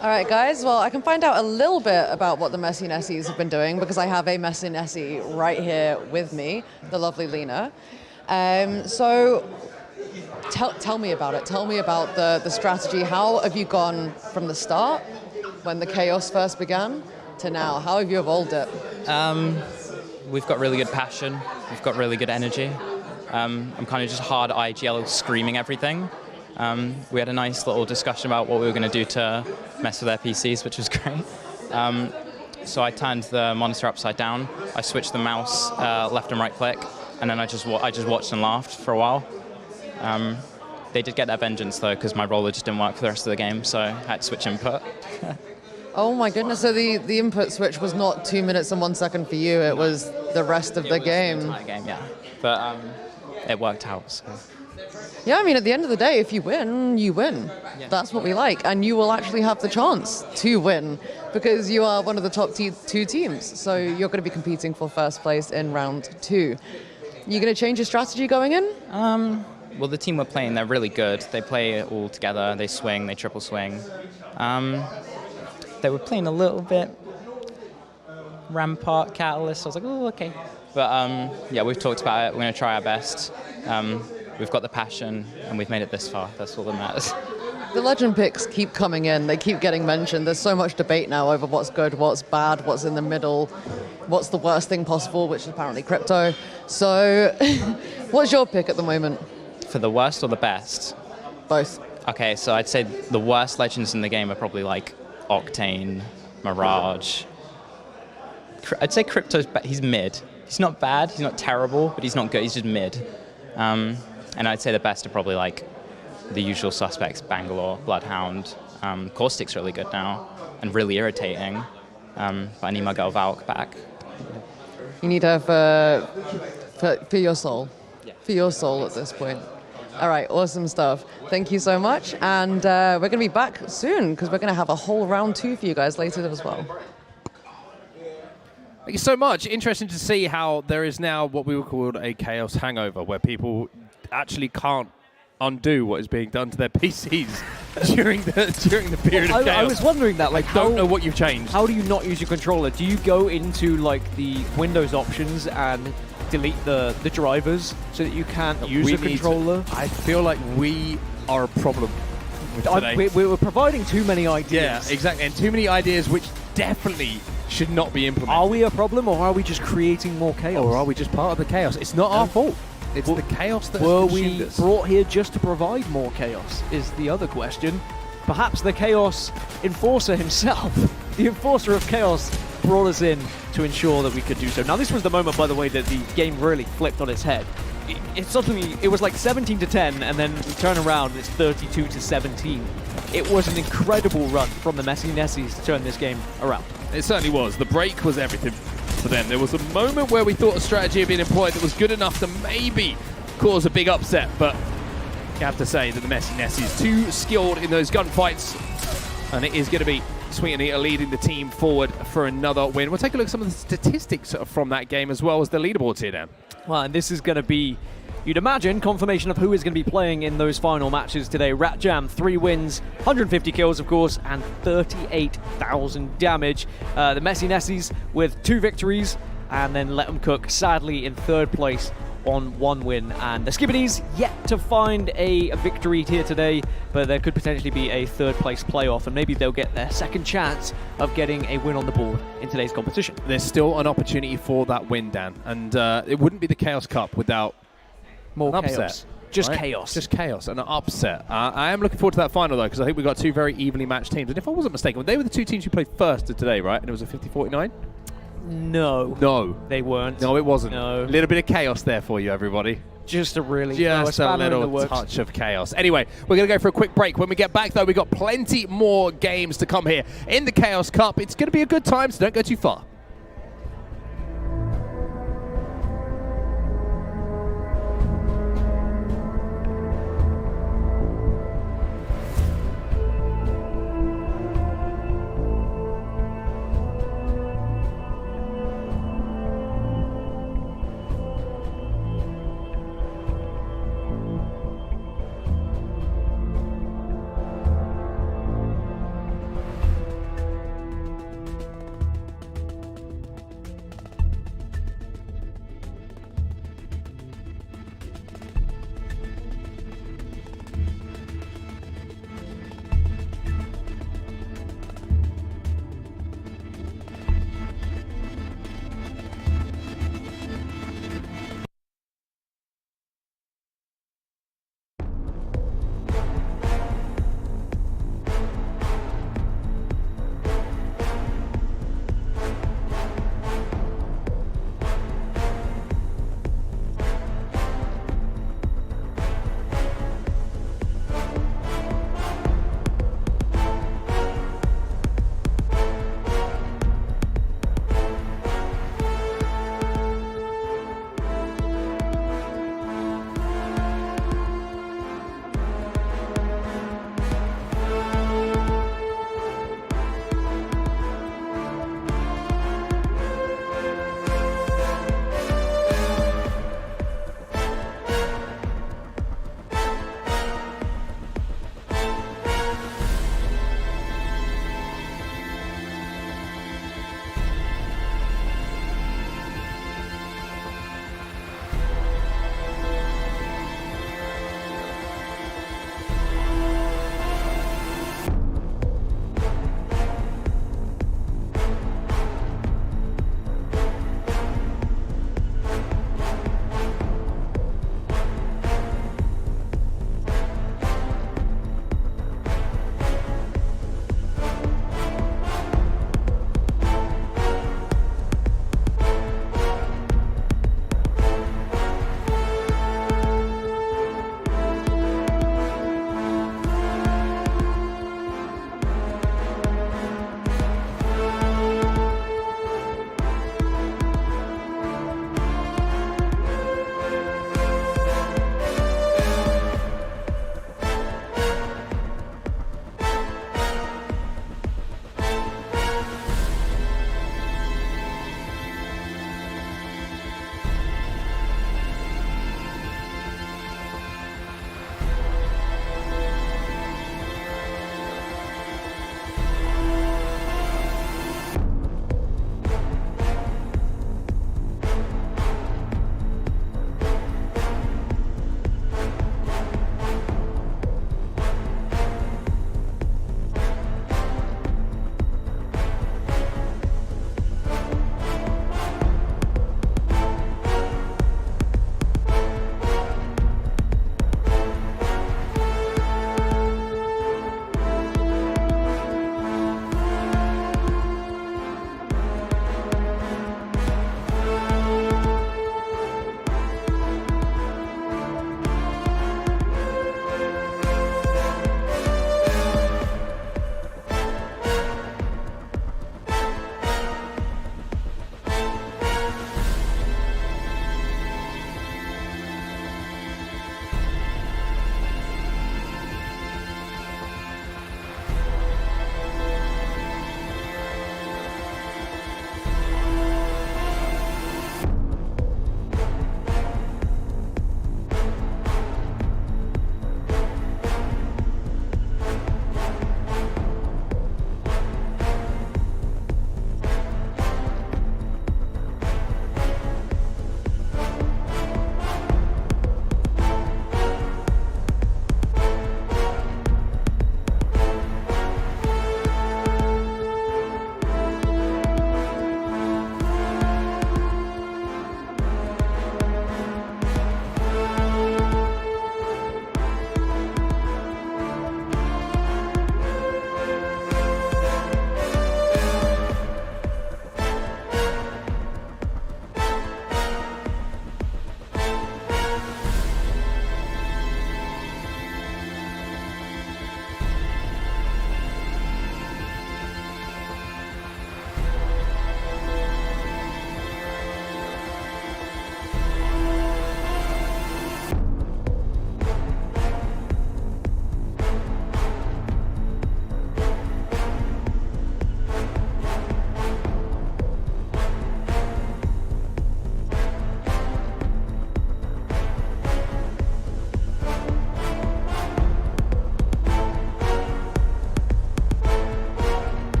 All right, guys. Well, I can find out a little bit about what the Messy Nessies have been doing because I have a Messy Nessie right here with me, the lovely Lena. So tell me about it. Tell me about the strategy. How have you gone from the start, when the chaos first began, to now? How have you evolved it?
We've got really good passion. We've got really good energy. I'm kind of just hard IGL screaming everything. We had a nice little discussion about what we were going to do to mess with their PCs, which was great. So I turned the monitor upside down. I switched the mouse left and right click, and then I just watched and laughed for a while. They did get their vengeance though, because my roller just didn't work for the rest of the game, so I had to switch input.
Oh my goodness! So the input switch was not 2 minutes and 1 second for you. It was the rest of the game.
The entire game, yeah. But it worked out. So.
Yeah, I mean, at the end of the day, if you win, you win. Yeah. That's what we like. And you will actually have the chance to win because you are one of the top two teams. So you're going to be competing for first place in round 2. You going to change your strategy going in?
Well, the team we're playing, they're really good. They play it all together. They swing, they triple swing. They were playing a little bit Rampart, Catalyst. I was like, oh, okay. But yeah, we've talked about it. We're going to try our best. We've got the passion, and we've made it this far. That's all that matters.
The legend picks keep coming in. They keep getting mentioned. There's so much debate now over what's good, what's bad, what's in the middle, what's the worst thing possible, which is apparently crypto. So what's your pick at the moment?
For the worst or the best?
Both.
Okay, so I'd say the worst legends in the game are probably like Octane, Mirage. I'd say Crypto's he's mid. He's not bad, he's not terrible, but he's not good, he's just mid. And I'd say the best are probably like the usual suspects, Bangalore, Bloodhound. Caustic's really good now and really irritating. But I need my girl Valk back.
You need her for your soul. Yeah. For your soul at this point. All right, awesome stuff. Thank you so much. And we're going to be back soon because we're going to have a whole round 2 for you guys later as well.
Thank you so much. Interesting to see how there is now what we would call a chaos hangover, where people actually can't undo what is being done to their PCs during the period of chaos.
I was wondering that, like,
I don't know what you've changed.
How do you not use your controller? Do you go into like the Windows options and delete the drivers so that you can't use a controller?
I feel like we are a problem with today.
We were providing too many ideas.
Yeah, exactly, and too many ideas which definitely should not be implemented.
Are we a problem, or are we just creating more chaos?
Or are we just part of the chaos? It's not our fault. It's the chaos that
were
has
we
us.
Brought here just to provide more chaos is the other question. Perhaps the chaos enforcer himself, the enforcer of chaos, brought us in to ensure that we could do so. Now, this was the moment, by the way, that the game really flipped on its head. It was like 17-10, and then we turn around and it's 32-17. It was an incredible run from the Messy Nessies to turn this game around.
It certainly was. The break was everything for them. There was a moment where we thought a strategy had been employed that was good enough to maybe cause a big upset, but you have to say that the Messy Nessies, too skilled in those gunfights, And it is going to be Sweet Anita leading the team forward for another win. We'll take a look at some of the statistics from that game as well as the leaderboards here, Dan.
Well, and this is going to be, you'd imagine, confirmation of who is going to be playing in those final matches today. Rat Jam, 3 wins, 150 kills, of course, and 38,000 damage. The Messy Nessies with 2 victories, and then Let 'em Cook, sadly, in 3rd place on 1 win. And the Skibbities yet to find a victory here today, but there could potentially be a 3rd place playoff, and maybe they'll get their second chance of getting a win on the board in today's competition.
There's still an opportunity for that win, Dan, and it wouldn't be the Chaos Cup without
more
an
chaos.
upset.
Just
right?
chaos.
Just chaos and an upset. I am looking forward to that final, though, because I think we've got 2 very evenly matched teams. And if I wasn't mistaken, they were the 2 teams who played first of today, right? And it was a 50-49?
No, they weren't.
No, it wasn't.
No.
A little bit of chaos there for you, everybody.
Just a really
Just a little touch of chaos. Anyway, we're going to go for a quick break. When we get back, though, we've got plenty more games to come here in the Chaos Cup. It's going to be a good time, so don't go too far.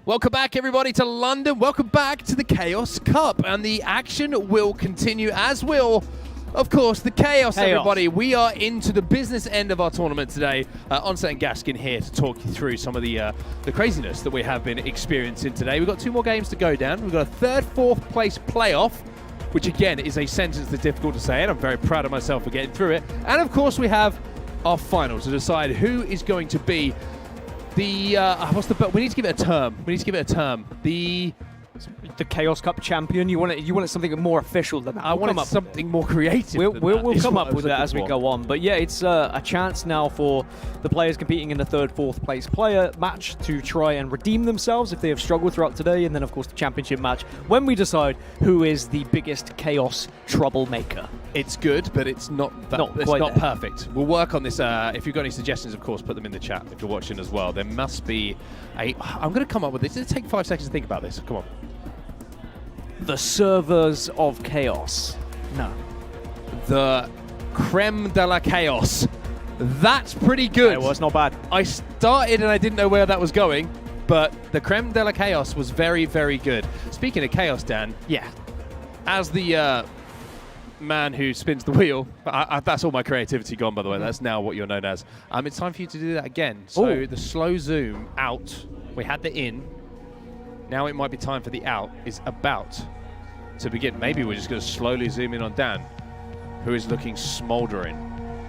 Welcome back, everybody, to London. Welcome back to the Chaos Cup. And the action will continue, as will, of course, the Chaos, everybody. We are into the business end of our tournament today. Onset and Gaskin here to talk you through some of the craziness that we have been experiencing today. We've got 2 more games to go down. We've got a 3rd, 4th place playoff, which, again, is a sentence that's difficult to say, and I'm very proud of myself for getting through it. And, of course, we have our final to decide who is going to be the we need to give it a term.
The Chaos Cup champion. You want it something more official than that.
I want something more creative.
We'll come up with that as we go on. But yeah, it's a chance now for the players competing in the 3rd, 4th place player match to try and redeem themselves if they have struggled throughout today, and then of course the championship match when we decide who is the biggest chaos troublemaker.
It's good, but it's not perfect. We'll work on this. If you've got any suggestions, of course, put them in the chat if you're watching as well. There must be I'm going to come up with this. It'll take 5 seconds to think about this. Come on.
The servers of chaos. No.
The creme de la chaos. That's pretty good.
It was not bad.
I started and I didn't know where that was going, but the creme de la chaos was very, very good. Speaking of chaos, Dan.
Yeah.
As the man who spins the wheel, that's all my creativity gone, by the way. That's now what you're known as. It's time for you to do that again. So the slow zoom out. We had the in. Now it might be time for the out. Is about to begin. Maybe we're just going to slowly zoom in on Dan, who is looking smoldering.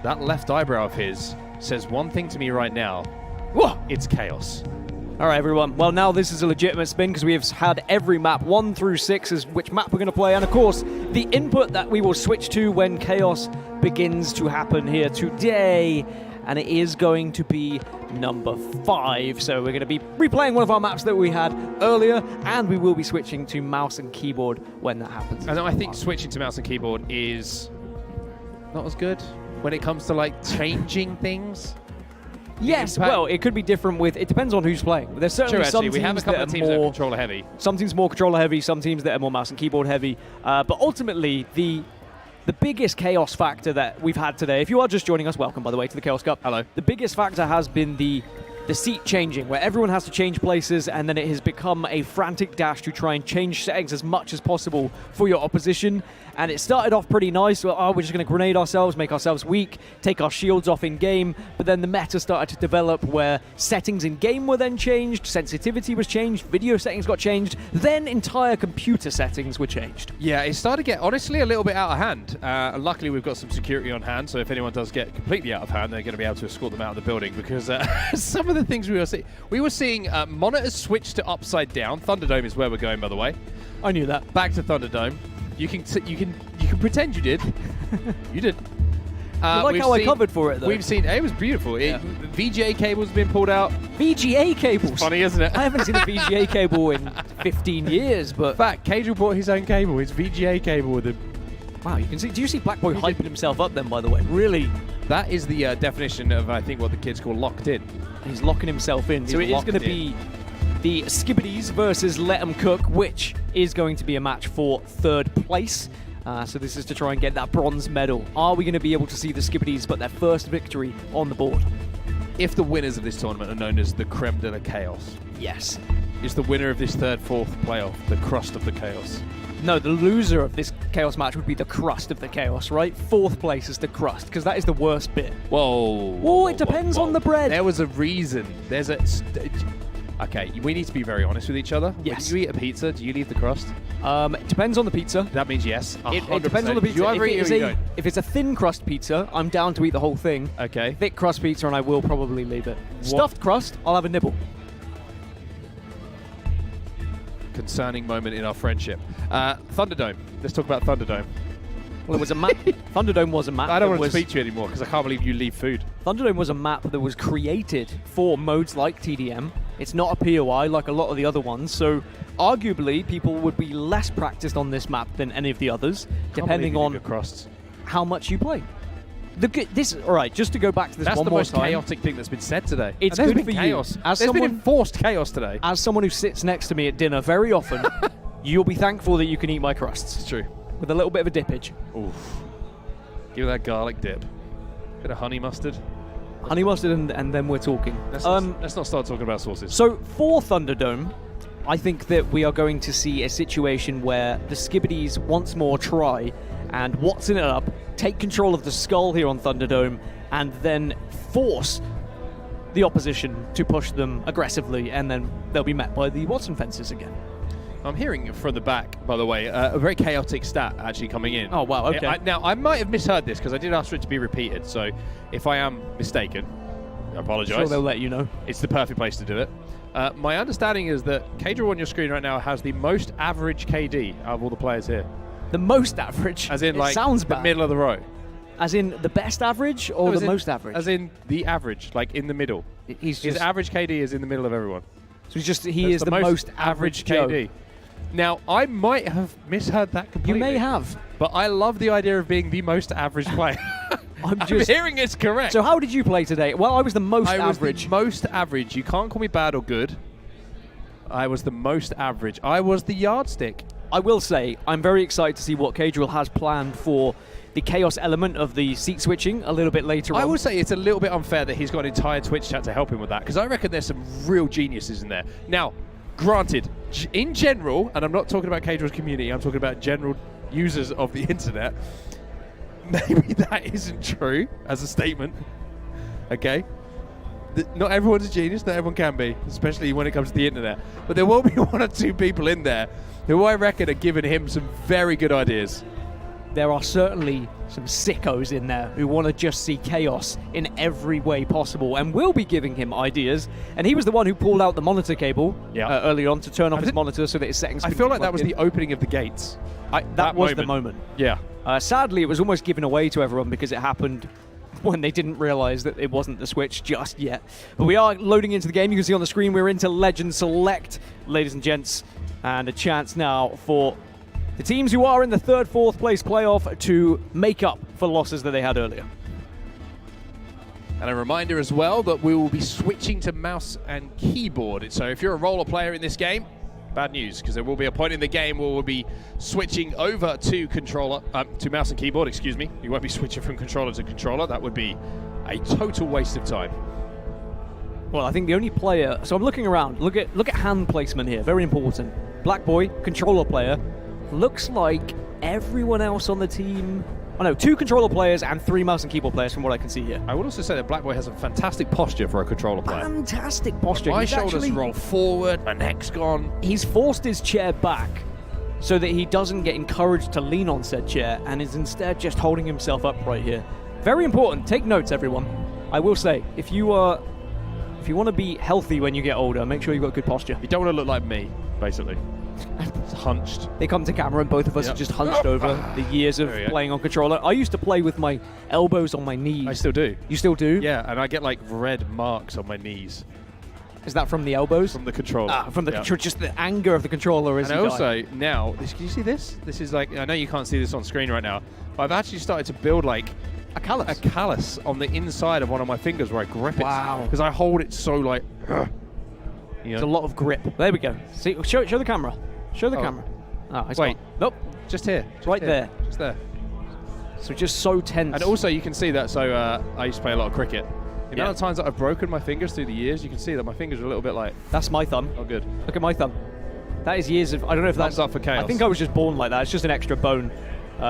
That left eyebrow of his says one thing to me right now. Whoa! It's chaos.
All right, everyone. Well, now this is a legitimate spin because we have had every map 1 through 6 is which map we're going to play, and of course the input that we will switch to when chaos begins to happen here today. And it is going to be number 5. So we're going to be replaying one of our maps that we had earlier, and we will be switching to mouse and keyboard when that happens.
And I think switching to mouse and keyboard is not as good when it comes to like changing things.
Yes, well, it could be different it depends on who's playing. There's certainly some teams
we have a couple of teams that are controller heavy.
Some teams more controller heavy, some teams that are more mouse and keyboard heavy. But ultimately, the biggest chaos factor that we've had today, if you are just joining us, welcome, by the way, to the Chaos Cup.
Hello.
The biggest factor has been the seat changing, where everyone has to change places, and then it has become a frantic dash to try and change settings as much as possible for your opposition. And it started off pretty nice. Well, we're just going to grenade ourselves, make ourselves weak, take our shields off in-game. But then the meta started to develop where settings in-game were then changed, sensitivity was changed, video settings got changed, then entire computer settings were changed.
Yeah, it started to get, honestly, a little bit out of hand. Luckily, we've got some security on hand, so if anyone does get completely out of hand, they're going to be able to escort them out of the building, because some of the things we were seeing monitors switch to upside down. Thunderdome is where we're going, by the way.
I knew that.
Back to Thunderdome. You can pretend you did. You did.
I like how I covered for it, though.
We've seen it was beautiful.
Yeah.
VGA cables have been pulled out.
VGA cables?
It's funny, isn't it?
I haven't seen a VGA cable in 15 years, but...
In fact, Cage brought his own cable. It's VGA cable with him.
Wow, you can see. Do you see Black Boy hyping himself up then, by the way? Really?
That is the definition of, I think, what the kids call locked in.
He's locking himself in. So it is going to be the Skibbities versus Let 'em Cook, which is going to be a match for 3rd place. So this is to try and get that bronze medal. Are we going to be able to see the Skibbities put their first victory on the board?
If the winners of this tournament are known as the creme de la chaos.
Yes.
Is the winner of this 3rd, 4th playoff the crust of the chaos?
No, the loser of this chaos match would be the crust of the chaos, right? 4th place is the crust, because that is the worst bit.
Whoa.
Whoa, it depends on the bread.
There was a reason. There's a... Okay, we need to be very honest with each other.
Yes.
When you eat a pizza, do you leave the crust?
It depends on the pizza.
That means yes.
It depends on the pizza. If it's a thin crust pizza, I'm down to eat the whole thing.
Okay.
Thick crust pizza, and I will probably leave it. Stuffed crust, I'll have a nibble.
Concerning moment in our friendship. Thunderdome. Let's talk about Thunderdome.
Well, it was a map. Thunderdome was a map.
I don't want to speak to you anymore because I can't believe you leave food.
Thunderdome was a map that was created for modes like TDM. It's not a POI like a lot of the other ones, so arguably people would be less practiced on this map than any of the others, depending on how much you play. All right, just to go back to this
that's
one
the
more
most
time.
chaotic thing that's been said today.
It's good for
chaos.
you. As
There's
someone,
been enforced chaos today.
As someone who sits next to me at dinner very often, you'll be thankful that you can eat my crusts.
It's true.
With a little bit of a dippage.
Oof. Give it that garlic dip. Bit of honey mustard.
Honey mustard, and then we're talking.
Let's not start talking about sauces.
So for Thunderdome, I think that we are going to see a situation where the Skibbities once more try and Watson it up, take control of the skull here on Thunderdome, and then force the opposition to push them aggressively, and then they'll be met by the Watson fences again.
I'm hearing from the back, by the way, a very chaotic stat actually coming in.
Oh, wow, okay.
Now, I might have misheard this because I did ask for it to be repeated, so if I am mistaken, I apologise.
Sure, they'll let you know.
It's the perfect place to do it. My understanding is that K-Draw on your screen right now has the most average KD out of all the players here.
The most average?
As in,
it
like,
sounds
the
bad.
middle of the row.
As in the best average or
No,
the most average?
As in the average, like in the middle. His average KD is in the middle of everyone.
So he is the most average
KD. Now, I might have misheard that completely.
You may have.
But I love the idea of being the most average player. I'm hearing it's correct.
So how did you play today? Well, I was the most
I was
average.
the most average. You can't call me bad or good. I was the most average. I was the yardstick.
I will say, I'm very excited to see what K-Drill has planned for the chaos element of the seat switching a little bit later on.
I will say it's a little bit unfair that he's got an entire Twitch chat to help him with that, because I reckon there's some real geniuses in there. Now, granted, in general, and I'm not talking about K-Drill's community, I'm talking about general users of the internet, maybe that isn't true as a statement, okay? Not everyone's a genius, not everyone can be, especially when it comes to the internet. But there will be one or two people in there who I reckon are giving him some very good ideas.
There are certainly some sickos in there who want to just see chaos in every way possible and will be giving him ideas. And he was the one who pulled out the monitor cable early on to turn off his monitor so that his settings
I feel like that was the opening of the gates.
That was the moment.
Yeah.
Sadly, it was almost given away to everyone because it happened when they didn't realize that it wasn't the Switch just yet. But we are loading into the game. You can see on the screen we're into Legend Select, ladies and gents. And a chance now for the teams who are in the third, fourth place playoff to make up for losses that they had earlier.
And a reminder as well that we will be switching to mouse and keyboard. So if you're a roller player in this game, bad news, because there will be a point in the game where we'll be switching over to controller, to mouse and keyboard, excuse me. You won't be switching from controller to controller. That would be a total waste of time.
Well, I think the only player, so I'm looking around, look at hand placement here, very important. Black Boy, controller player, looks like everyone else on the team, oh no, 2 controller players and 3 mouse and keyboard players from what I can see here.
I would also say that Black Boy has a fantastic posture for a controller player.
Fantastic posture.
My shoulders roll forward, my neck's gone.
He's forced his chair back so that he doesn't get encouraged to lean on said chair and is instead just holding himself upright here. Very important, take notes everyone. I will say, if you want to be healthy when you get older, make sure you've got good posture.
You don't want to look like me, basically. It's hunched.
They come to camera and both of us are just hunched over the years of playing on controller. I used to play with my elbows on my knees.
I still do.
You still do?
Yeah, and I get like red marks on my knees.
Is that from the elbows?
From the controller.
From the just the anger of the controller as
and
you
also
die.
now, can you see this? This is like, I know you can't see this on screen right now, but I've actually started to build like
a callus.
A callus on the inside of one of my fingers where I grip it.
Wow.
Because I hold it so like.
There's a lot of grip. There we go. See, show the camera. Show the camera. Oh, it's
wait.
gone. Nope.
Just here.
Right there.
Just there.
So just so tense.
And also you can see that, so I used to play a lot of cricket. The amount of times that I've broken my fingers through the years, you can see that my fingers are a little bit like...
That's my thumb.
Oh, good.
Look at my thumb. That is years of... I don't know if that's...
up for chaos.
I think I was just born like that. It's just an extra bone.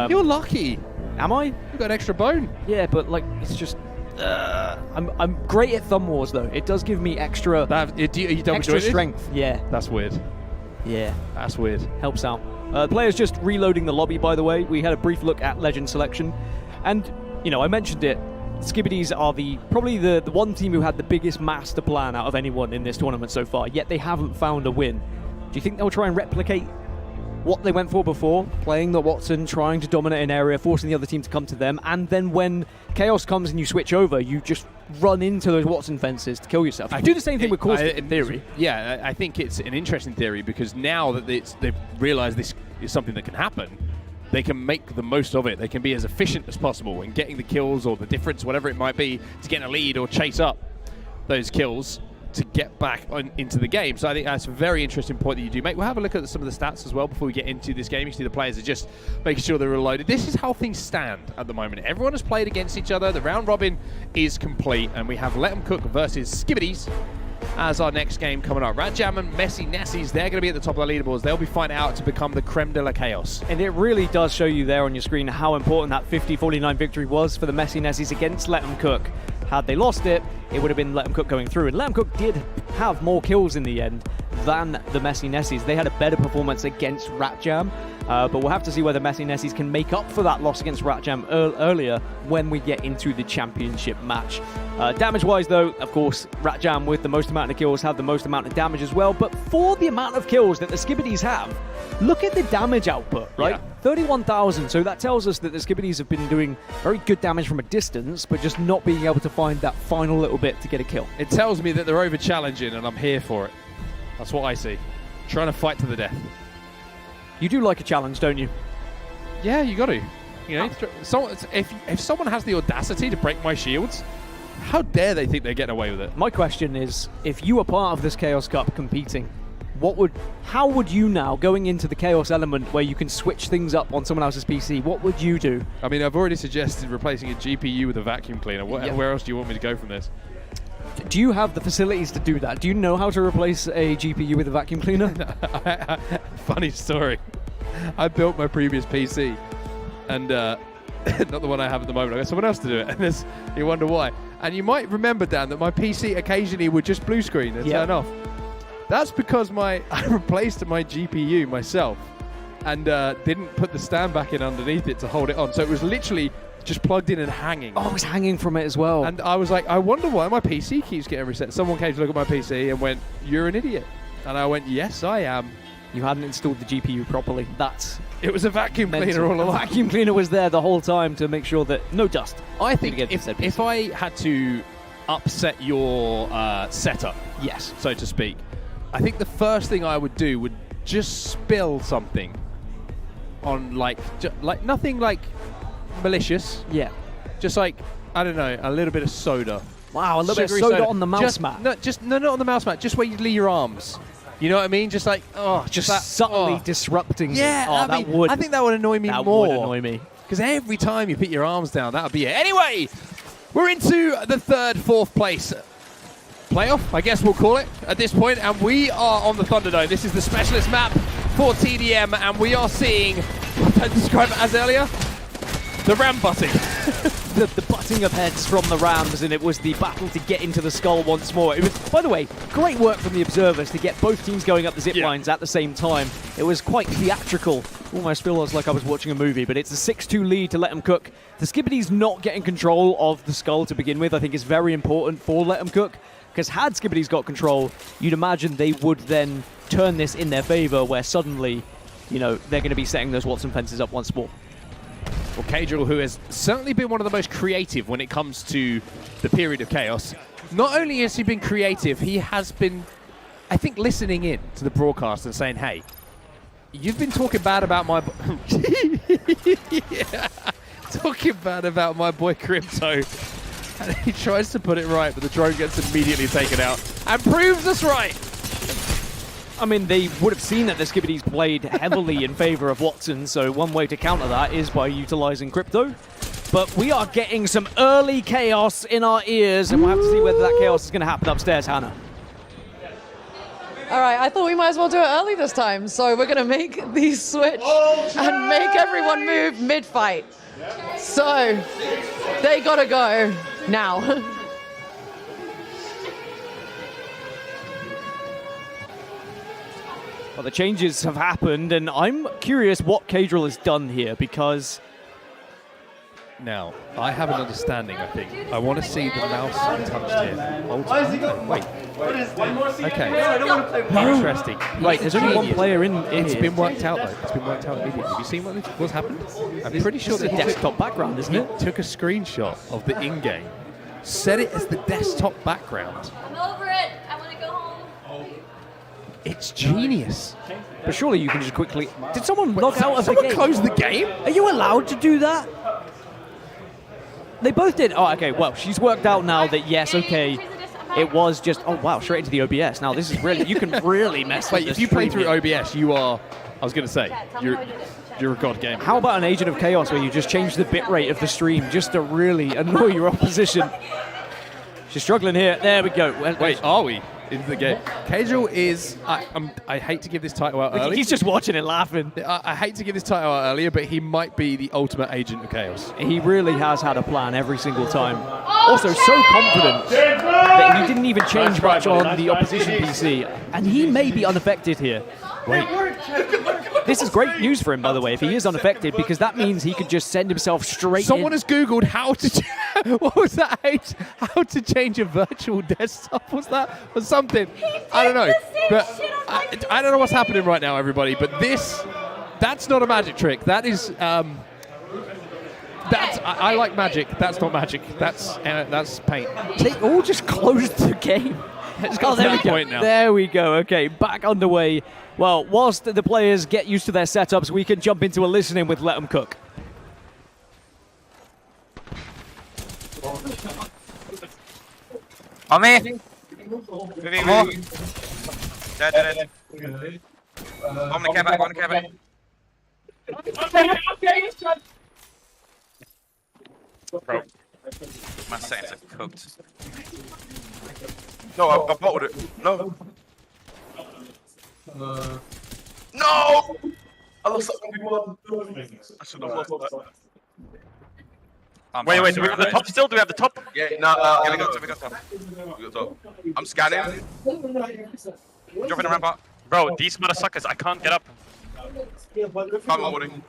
You're lucky.
Am I?
You've got an extra bone.
Yeah, but like, it's just... I'm great at thumb wars, though. It does give me extra... extra strength. Yeah.
That's weird.
Yeah.
That's weird.
Helps out. The players just reloading the lobby, by the way. We had a brief look at Legend Selection. And, you know, I mentioned it. Skibbities are probably the one team who had the biggest master plan out of anyone in this tournament so far, yet they haven't found a win. Do you think they'll try and replicate what they went for before, playing the Watson, trying to dominate an area, forcing the other team to come to them, and then when Chaos comes and you switch over, you just run into those Watson fences to kill yourself? You do the same thing with Caustic in theory.
Yeah, I think it's an interesting theory because now that they've realized this is something that can happen, they can make the most of it. They can be as efficient as possible in getting the kills or the difference, whatever it might be, to get a lead or chase up those kills to get back into the game. So I think that's a very interesting point that you do make. We'll have a look at some of the stats as well before we get into this game. You see the players are just making sure they're reloaded. This is how things stand at the moment. Everyone has played against each other. The round robin is complete, and we have Let 'Em Cook versus Skibbities as our next game coming up. Ratjam and Messy Nessies, they're going to be at the top of the leaderboards. They'll be fighting out to become the creme de la chaos.
And it really does show you there on your screen how important that 50-49 victory was for the Messy Nessies against Let 'Em Cook. Had they lost it, it would have been Let 'Em Cook going through. And Let 'Em Cook did have more kills in the end than the Messy Nessies. They had a better performance against Ratjam, but we'll have to see whether Messy Nessies can make up for that loss against Ratjam earlier when we get into the championship match. Damage-wise, though, of course, Ratjam with the most amount of kills had the most amount of damage as well. But for the amount of kills that the Skibbities have, look at the damage output, right? Yeah. 31,000. So that tells us that the Skibbities have been doing very good damage from a distance, but just not being able to find that final little bit to get a kill.
It tells me that they're over-challenging, and I'm here for it. That's what I see. Trying to fight to the death.
You do like a challenge, don't you?
Yeah, you got to. You know, if someone has the audacity to break my shields, how dare they think they're getting away with it?
My question is, if you were part of this Chaos Cup competing, how would you now, going into the Chaos element where you can switch things up on someone else's PC, what would you do?
I mean, I've already suggested replacing a GPU with a vacuum cleaner. Where else do you want me to go from this?
Do you have the facilities to do that? Do you know how to replace a GPU with a vacuum cleaner?
Funny story. I built my previous PC, and not the one I have at the moment. I got someone else to do it, and you wonder why. And you might remember, Dan, that my PC occasionally would just blue screen and turn off. That's because I replaced my GPU myself and didn't put the stand back in underneath it to hold it on. So it was literally just plugged in and hanging.
Oh, it was hanging from it as well.
And I was like, I wonder why my PC keeps getting reset. Someone came to look at my PC and went, "You're an idiot." And I went, "Yes, I am."
You hadn't installed the GPU properly.
It was a vacuum cleaner all along.
The vacuum cleaner was there the whole time to make sure that no dust.
I think if I had to upset your setup,
yes,
so to speak, I think the first thing I would do would just spill something on like nothing like malicious.
Yeah.
Just like, I don't know, a little bit of soda.
Wow, a little bit of soda on the mouse mat.
No, not on the mouse mat. Just where you leave your arms. You know what I mean? Just like,
just that, subtly disrupting.
Yeah,
I
think that would annoy me more.
That would annoy me.
Because every time you put your arms down, that would be it. Anyway, we're into the fourth place playoff, I guess we'll call it at this point, and we are on the Thunderdome. This is the specialist map for TDM, and we are seeing, what I described it as earlier, the ram butting.
the butting of heads from the Rams, and it was the battle to get into the skull once more. It was, by the way, great work from the observers to get both teams going up the zip lines at the same time. It was quite theatrical. Almost feels like I was watching a movie, but it's a 6-2 lead to Let 'Em Cook. The Skibbities not getting control of the skull to begin with, I think is very important for Let 'Em Cook, because had Skibbities got control, you'd imagine they would then turn this in their favor, where suddenly, you know, they're going to be setting those Watson fences up once more.
Well, Cadril, who has certainly been one of the most creative when it comes to the period of chaos, not only has he been creative, he has been, I think, listening in to the broadcast and saying, "Hey, you've been talking bad about my talking bad about my boy Crypto." And he tries to put it right, but the drone gets immediately taken out and proves us right.
I mean, they would have seen that the Skibbities played heavily in favor of Watson, so one way to counter that is by utilizing Crypto. But we are getting some early chaos in our ears, and we'll have to see whether that chaos is going to happen upstairs, Hannah.
All right, I thought we might as well do it early this time, so we're going to make the switch and make everyone move mid-fight. So, they got to go now.
Well, the changes have happened, and I'm curious what Cadril has done here, because...
Now, I have an understanding, I think. I want to see the mouse untouched here. Wait.
One more seat.
Okay.
No, I don't want to play.
Interesting.
Right, there's only one player in
It's
here.
been worked out, though. It's been worked out immediately. Have you seen what's happened? I'm pretty sure
that
he
desktop background, isn't it?
Took a screenshot of the in-game, set it as the desktop background.
I'm over it. I want to go home.
It's genius.
But surely you can just quickly... Did someone log out of the game?
Close the game?
Are you allowed to do that? They both did. Oh, okay. Well, she's worked out now that, yes, okay. it was just, oh wow, straight into the OBS. Now this is really, you can really mess with
Wait,
this
if you play
stream
through
here.
OBS, you are, I was going to say, you're a god game.
How about an Agent of Chaos where you just change the bitrate of the stream just to really annoy your opposition? She's struggling here. There we go.
Wait, are we into the game? Casual is, I hate to give this title out early.
He's just watching and laughing.
I hate to give this title out earlier, but he might be the ultimate Agent of Chaos.
He really has had a plan every single time. Also, so confident that he didn't even change much on the opposition PC. And he may be unaffected here. Wait. This is great news for him, by the way, if he is unaffected, because that means he could just send himself straight
Someone
in.
has Googled how to... what was that? How to change a virtual desktop? Was that? Or something? I don't know. But I don't know what's happening right now, everybody, but that's not a magic trick. That is... I like magic. That's not magic. That's paint.
They all just closed the game.
Oh,
there we go.
Point now.
There we go. Okay, back underway. Well, whilst the players get used to their setups, we can jump into a listening with Let Them Cook.
On me. More. Dead. On the care back. Bro, my settings are cooked. No, I bottled it. No. No! I lost that. I should have lost that. Wait, do we have the top still? Do we have the top? Yeah, no, we got top. I'm scanning. Dropping a ramp up.
Bro, these mother suckers, I can't get up.
I'm holding.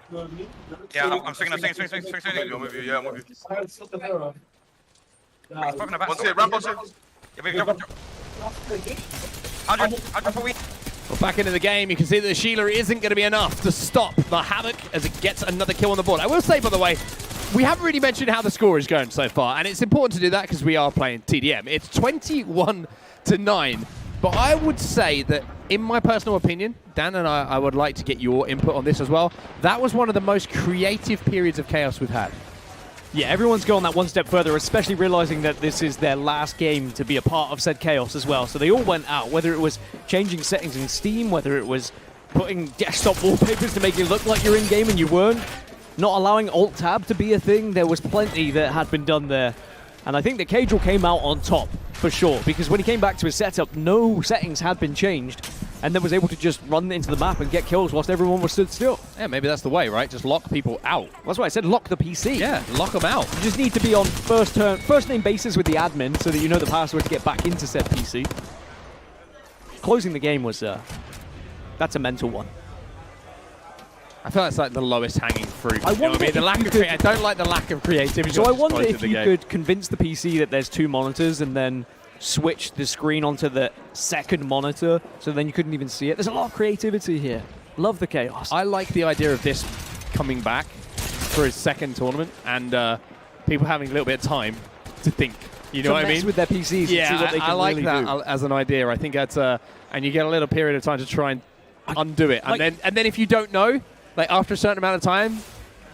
Yeah, I'm swinging. I'm with you. Yeah, I'm with you. What's it? Ramp up. Yeah, maybe drop. 100 per week.
Well, back into the game, you can see that the Sheila isn't going to be enough to stop the Havoc as it gets another kill on the board. I will say, by the way, we haven't really mentioned how the score is going so far, and it's important to do that because we are playing TDM. It's 21-9, but I would say that, in my personal opinion, Dan and I would like to get your input on this as well. That was one of the most creative periods of Chaos we've had.
Yeah, everyone's gone that one step further, especially realizing that this is their last game to be a part of said Chaos as well. So they all went out, whether it was changing settings in Steam, whether it was putting desktop wallpapers to make it look like you're in-game and you weren't, not allowing Alt-Tab to be a thing. There was plenty that had been done there. And I think that Cajal came out on top, for sure, because when he came back to his setup, no settings had been changed, and then was able to just run into the map and get kills whilst everyone was stood still.
Yeah, maybe that's the way, right? Just lock people out.
That's why I said lock the PC.
Yeah, lock them out.
You just need to be on first name basis with the admin so that you know the password to get back into said PC. Closing the game was, that's a mental one.
I feel that's like the lowest hanging fruit.
I
I don't like the lack of creativity.
So I wonder if you could convince the PC that there's two monitors and then switch the screen onto the second monitor so then you couldn't even see it. There's a lot of creativity here. Love the Chaos.
I like the idea of this coming back for his second tournament and people having a little bit of time to think. You know what I mean?
With their PCs.
Yeah,
and see what they can
I like
really
that
do.
as an idea. I think that's and you get a little period of time to try and undo it, and then if you don't know, like after a certain amount of time,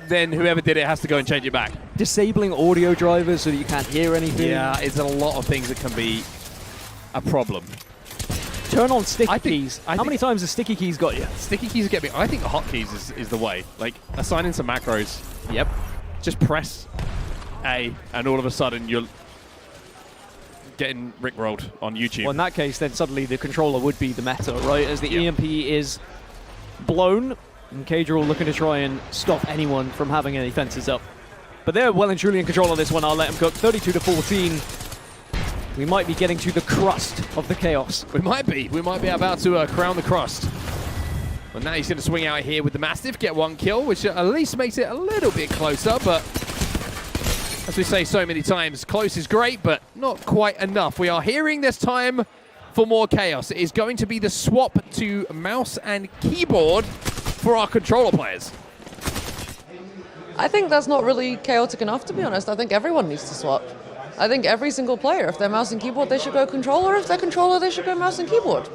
then whoever did it has to go and change it back.
Disabling audio drivers so that you can't hear anything.
Yeah, it's a lot of things that can be a problem.
Turn on sticky keys. How many times have sticky keys got you?
Sticky keys get me. I think hotkeys is the way. Like assigning some macros.
Yep.
Just press A, and all of a sudden you're getting rickrolled on YouTube.
Well, in that case, then suddenly the controller would be the meta, right? As the EMP is blown, and Cajal looking to try and stop anyone from having any fences up. But they're well and truly in control of this one. I'll let them cook. 32-14. We might be getting to the crust of the Chaos.
We might be. We might be about to crown the crust. Well, now he's going to swing out here with the Mastiff, get one kill, which at least makes it a little bit closer, but as we say so many times, close is great, but not quite enough. We are hearing this time for more Chaos. It is going to be the swap to mouse and keyboard for our controller players.
I think that's not really chaotic enough, to be honest. I think everyone needs to swap. I think every single player, if they're mouse and keyboard, they should go controller. If they're controller, they should go mouse and keyboard.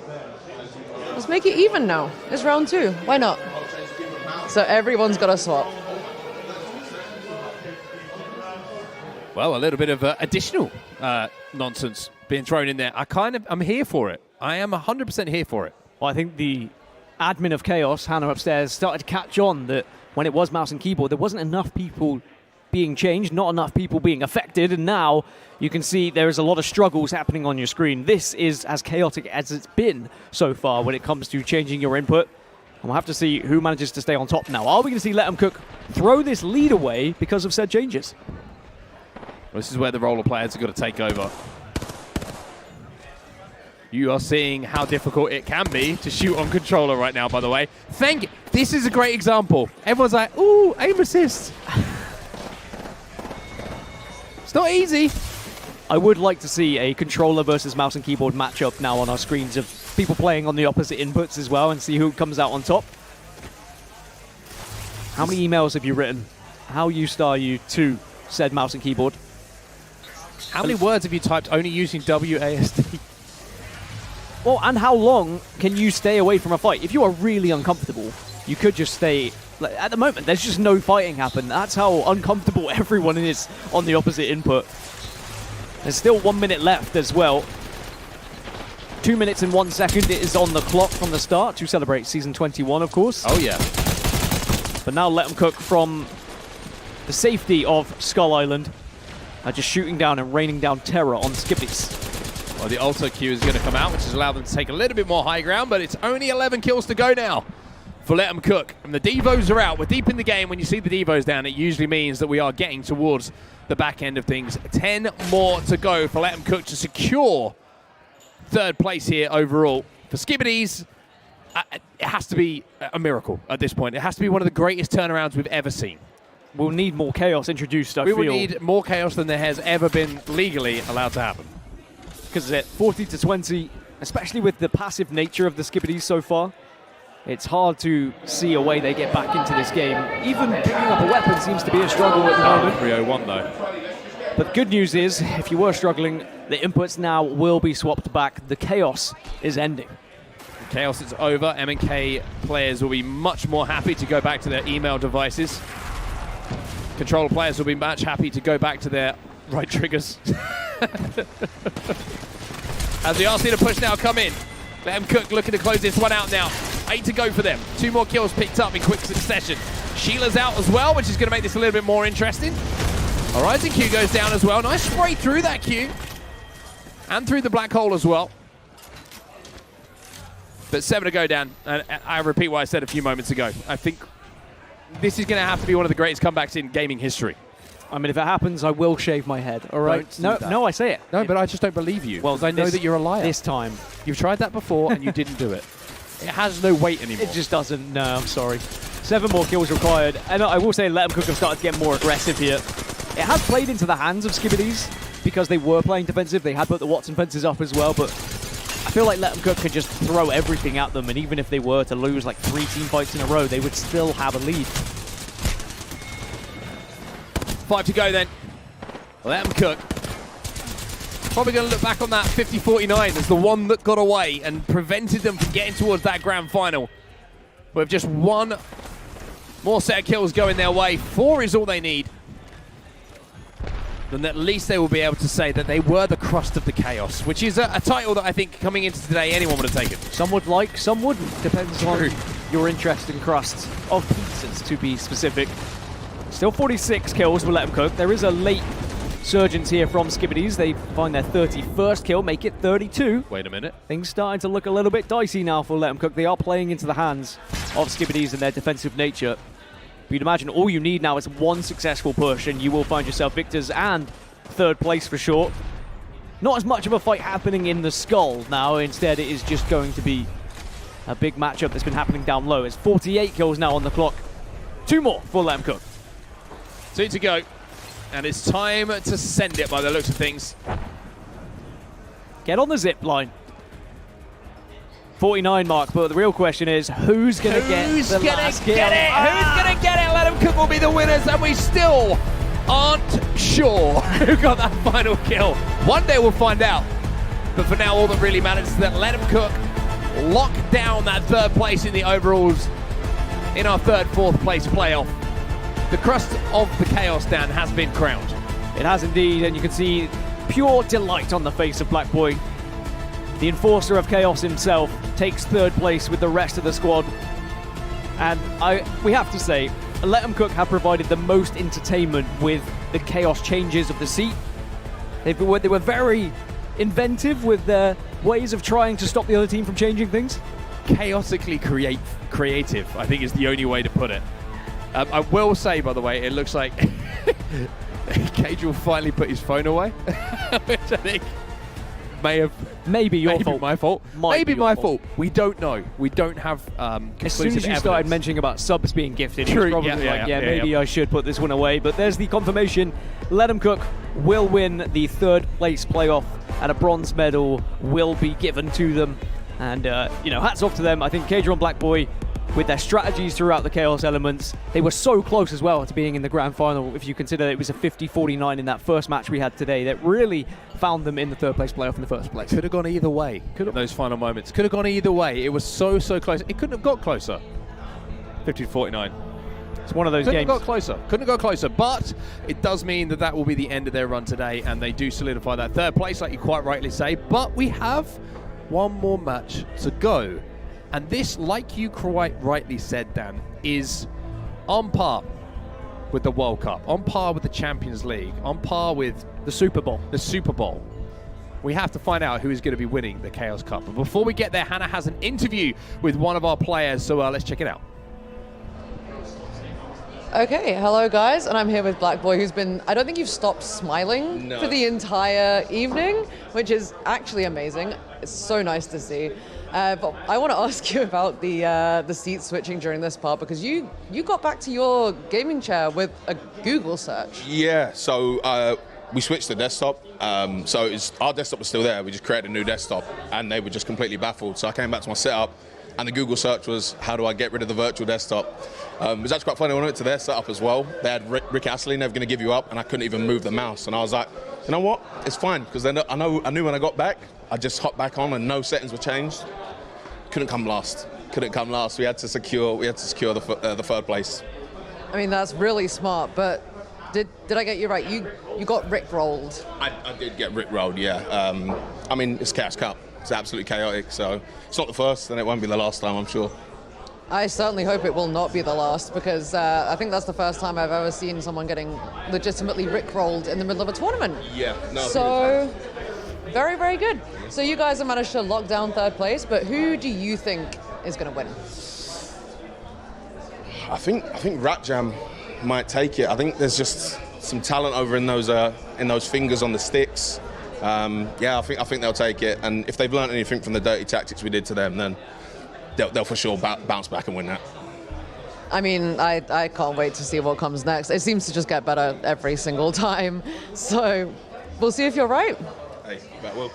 Let's make it even now. It's round 2. Why not? So everyone's got to swap.
Well, a little bit of additional nonsense being thrown in there. I'm here for it. I am 100% here for it.
Well, I think the admin of Chaos, Hannah upstairs, started to catch on that when it was mouse and keyboard, there wasn't enough people being changed, not enough people being affected, and now you can see there is a lot of struggles happening on your screen. This is as chaotic as it's been so far when it comes to changing your input. And we'll have to see who manages to stay on top now. Are we going to see Let 'em Cook throw this lead away because of said changes?
This is where the roller players have got to take over. You are seeing how difficult it can be to shoot on controller right now, by the way. This is a great example. Everyone's like, ooh, aim assist. It's not easy.
I would like to see a controller versus mouse and keyboard matchup now on our screens of people playing on the opposite inputs as well and see who comes out on top. How many emails have you written? How used are you to said mouse and keyboard?
How many words have you typed only using WASD?
Well, and how long can you stay away from a fight? If you are really uncomfortable, you could just stay. At the moment, there's just no fighting happen. That's how uncomfortable everyone is on the opposite input. There's still 1 minute left as well. 2 minutes and 1 second it is on the clock from the start to celebrate Season 21, of course.
Oh, yeah.
But now Let 'em Cook from the safety of Skull Island are just shooting down and raining down terror on Skibbies.
Well, the Alto Q is going to come out, which has allowed them to take a little bit more high ground, but it's only 11 kills to go now for Let 'em Cook. And the Devos are out. We're deep in the game. When you see the Devos down, it usually means that we are getting towards the back end of things. 10 more to go for Let 'em Cook to secure third place here overall. For Skibbies, it has to be a miracle at this point. It has to be one of the greatest turnarounds we've ever seen.
We'll need more chaos introduced, I feel.
We will need more chaos than there has ever been legally allowed to happen.
Because at 40-20, especially with the passive nature of the Skibbies so far, it's hard to see a way they get back into this game. Even picking up a weapon seems to be a struggle at the moment.
301 though.
But the good news is, if you were struggling, the inputs now will be swapped back. The chaos is ending.
The chaos is over. M&K players will be much more happy to go back to their email devices. Controller players will be much happy to go back to their right triggers. As the RC to push now come in. Let 'em Cook looking to close this one out now. 8 to go for them. 2 more kills picked up in quick succession. Sheila's out as well, which is going to make this a little bit more interesting. Horizon Q goes down as well. Nice spray through that Q. And through the black hole as well. But 7 to go down. And I repeat what I said a few moments ago. I think this is going to have to be one of the greatest comebacks in gaming history.
I mean, if it happens, I will shave my head, all right? No, I say it.
No, but I just don't believe you. Well, I know that you're a liar.
This time.
You've tried that before and you didn't do it. It has no weight anymore.
It just doesn't. No, I'm sorry. 7 more kills required. And I will say Let 'em Cook have started to get more aggressive here. It has played into the hands of Skibbies because they were playing defensive. They had put the Watson fences up as well, but I feel like Let 'em Cook could just throw everything at them, and even if they were to lose like 3 team fights in a row, they would still have a lead.
5 to go then. Let 'em Cook. Probably going to look back on that 50-49 as the one that got away and prevented them from getting towards that grand final. With just 1 more set of kills going their way. 4 is all they need. Then at least they will be able to say that they were the crust of the chaos, which is a title that I think coming into today anyone would have taken.
Some would like, some wouldn't. Depends on your interest in crusts of pizzas, to be specific. Still 46 kills for Let 'em Cook. There is a late surgence here from Skibbies. They find their 31st kill, make it 32.
Wait a minute.
Things starting to look a little bit dicey now for Let 'em Cook. They are playing into the hands of Skibbies and their defensive nature. But you'd imagine all you need now is 1 successful push and you will find yourself victors and 3rd place for sure. Not as much of a fight happening in the Skull now. Instead, it is just going to be a big matchup that's been happening down low. It's 48 kills now on the clock. 2 more for Let 'em Cook.
2 to go. And it's time to send it by the looks of things.
Get on the zip line. 49 mark, but the real question is, who's going to get the last kill?
Who's going to get it? Let 'em Cook will be the winners, and we still aren't sure who got that final kill. One day we'll find out. But for now, all that really matters is that Let 'em Cook lock down that 3rd place in the overalls in our 3rd, 4th place playoff. The crust of the chaos, Dan, has been crowned.
It has indeed, and you can see pure delight on the face of Black Boy. The enforcer of chaos himself takes third place with the rest of the squad. And we have to say, Let 'em Cook have provided the most entertainment with the chaos changes of the seat. They were very inventive with their ways of trying to stop the other team from changing things.
Chaotically creative, I think is the only way to put it. I will say, by the way, it looks like Cage will finally put his phone away, which I think maybe my fault. Maybe my fault. We don't know. We don't have
as soon as you started mentioning about subs being gifted,
True.
He was probably maybe I should put this one away. But there's the confirmation. Let 'em Cook will win the third place playoff, and a bronze medal will be given to them. And hats off to them. I think Cager and Black Boy, with their strategies throughout the Chaos elements, they were so close as well to being in the grand final. If you consider it was a 50-49 in that first match we had today, that really found them in the third place playoff in the first place.
Could have gone either way. Those final moments could have gone either way. It was so close. It couldn't have got closer. 50-49.
It's one of those
games.
games.
Couldn't have got closer. But it does mean that will be the end of their run today, and they do solidify that third place, like you quite rightly say. But we have one more match to go. And this, like you quite rightly said, Dan, is on par with the World Cup, on par with the Champions League, on par with
the Super Bowl.
We have to find out who is going to be winning the Chaos Cup. But before we get there, Hannah has an interview with one of our players, so let's check it out.
Okay, hello guys, and I'm here with Black Boy, who's been, I don't think you've stopped smiling for the entire evening, which is actually amazing. It's so nice to see. But I want to ask you about the seat switching during this part, because you got back to your gaming chair with a Google search.
Yeah, so we switched the desktop. So our desktop was still there. We just created a new desktop, and they were just completely baffled. So I came back to my setup, and the Google search was, how do I get rid of the virtual desktop? It was actually quite funny. When I went to their setup as well, they had Rick Astley, never going to give you up, and I couldn't even move the mouse. And I was like, you know what? It's fine, because I knew when I got back, I just hopped back on and no settings were changed. Couldn't come last. We had to secure the third place.
I mean, that's really smart, but did I get you right? You got rickrolled.
I did get rickrolled, yeah. I mean, it's Chaos Cup. It's absolutely chaotic, so it's not the first, and it won't be the last time, I'm sure.
I certainly hope it will not be the last, because I think that's the first time I've ever seen someone getting legitimately rickrolled in the middle of a tournament.
Yeah, no.
So, very, very good. So you guys have managed to lock down third place, but who do you think is going to win?
I think Rap Jam might take it. I think there's just some talent over in those fingers on the sticks. I think they'll take it. And if they've learned anything from the dirty tactics we did to them, then they'll for sure bounce back and win that.
I mean, I can't wait to see what comes next. It seems to just get better every single time. So we'll see if you're right.
Hey, that will.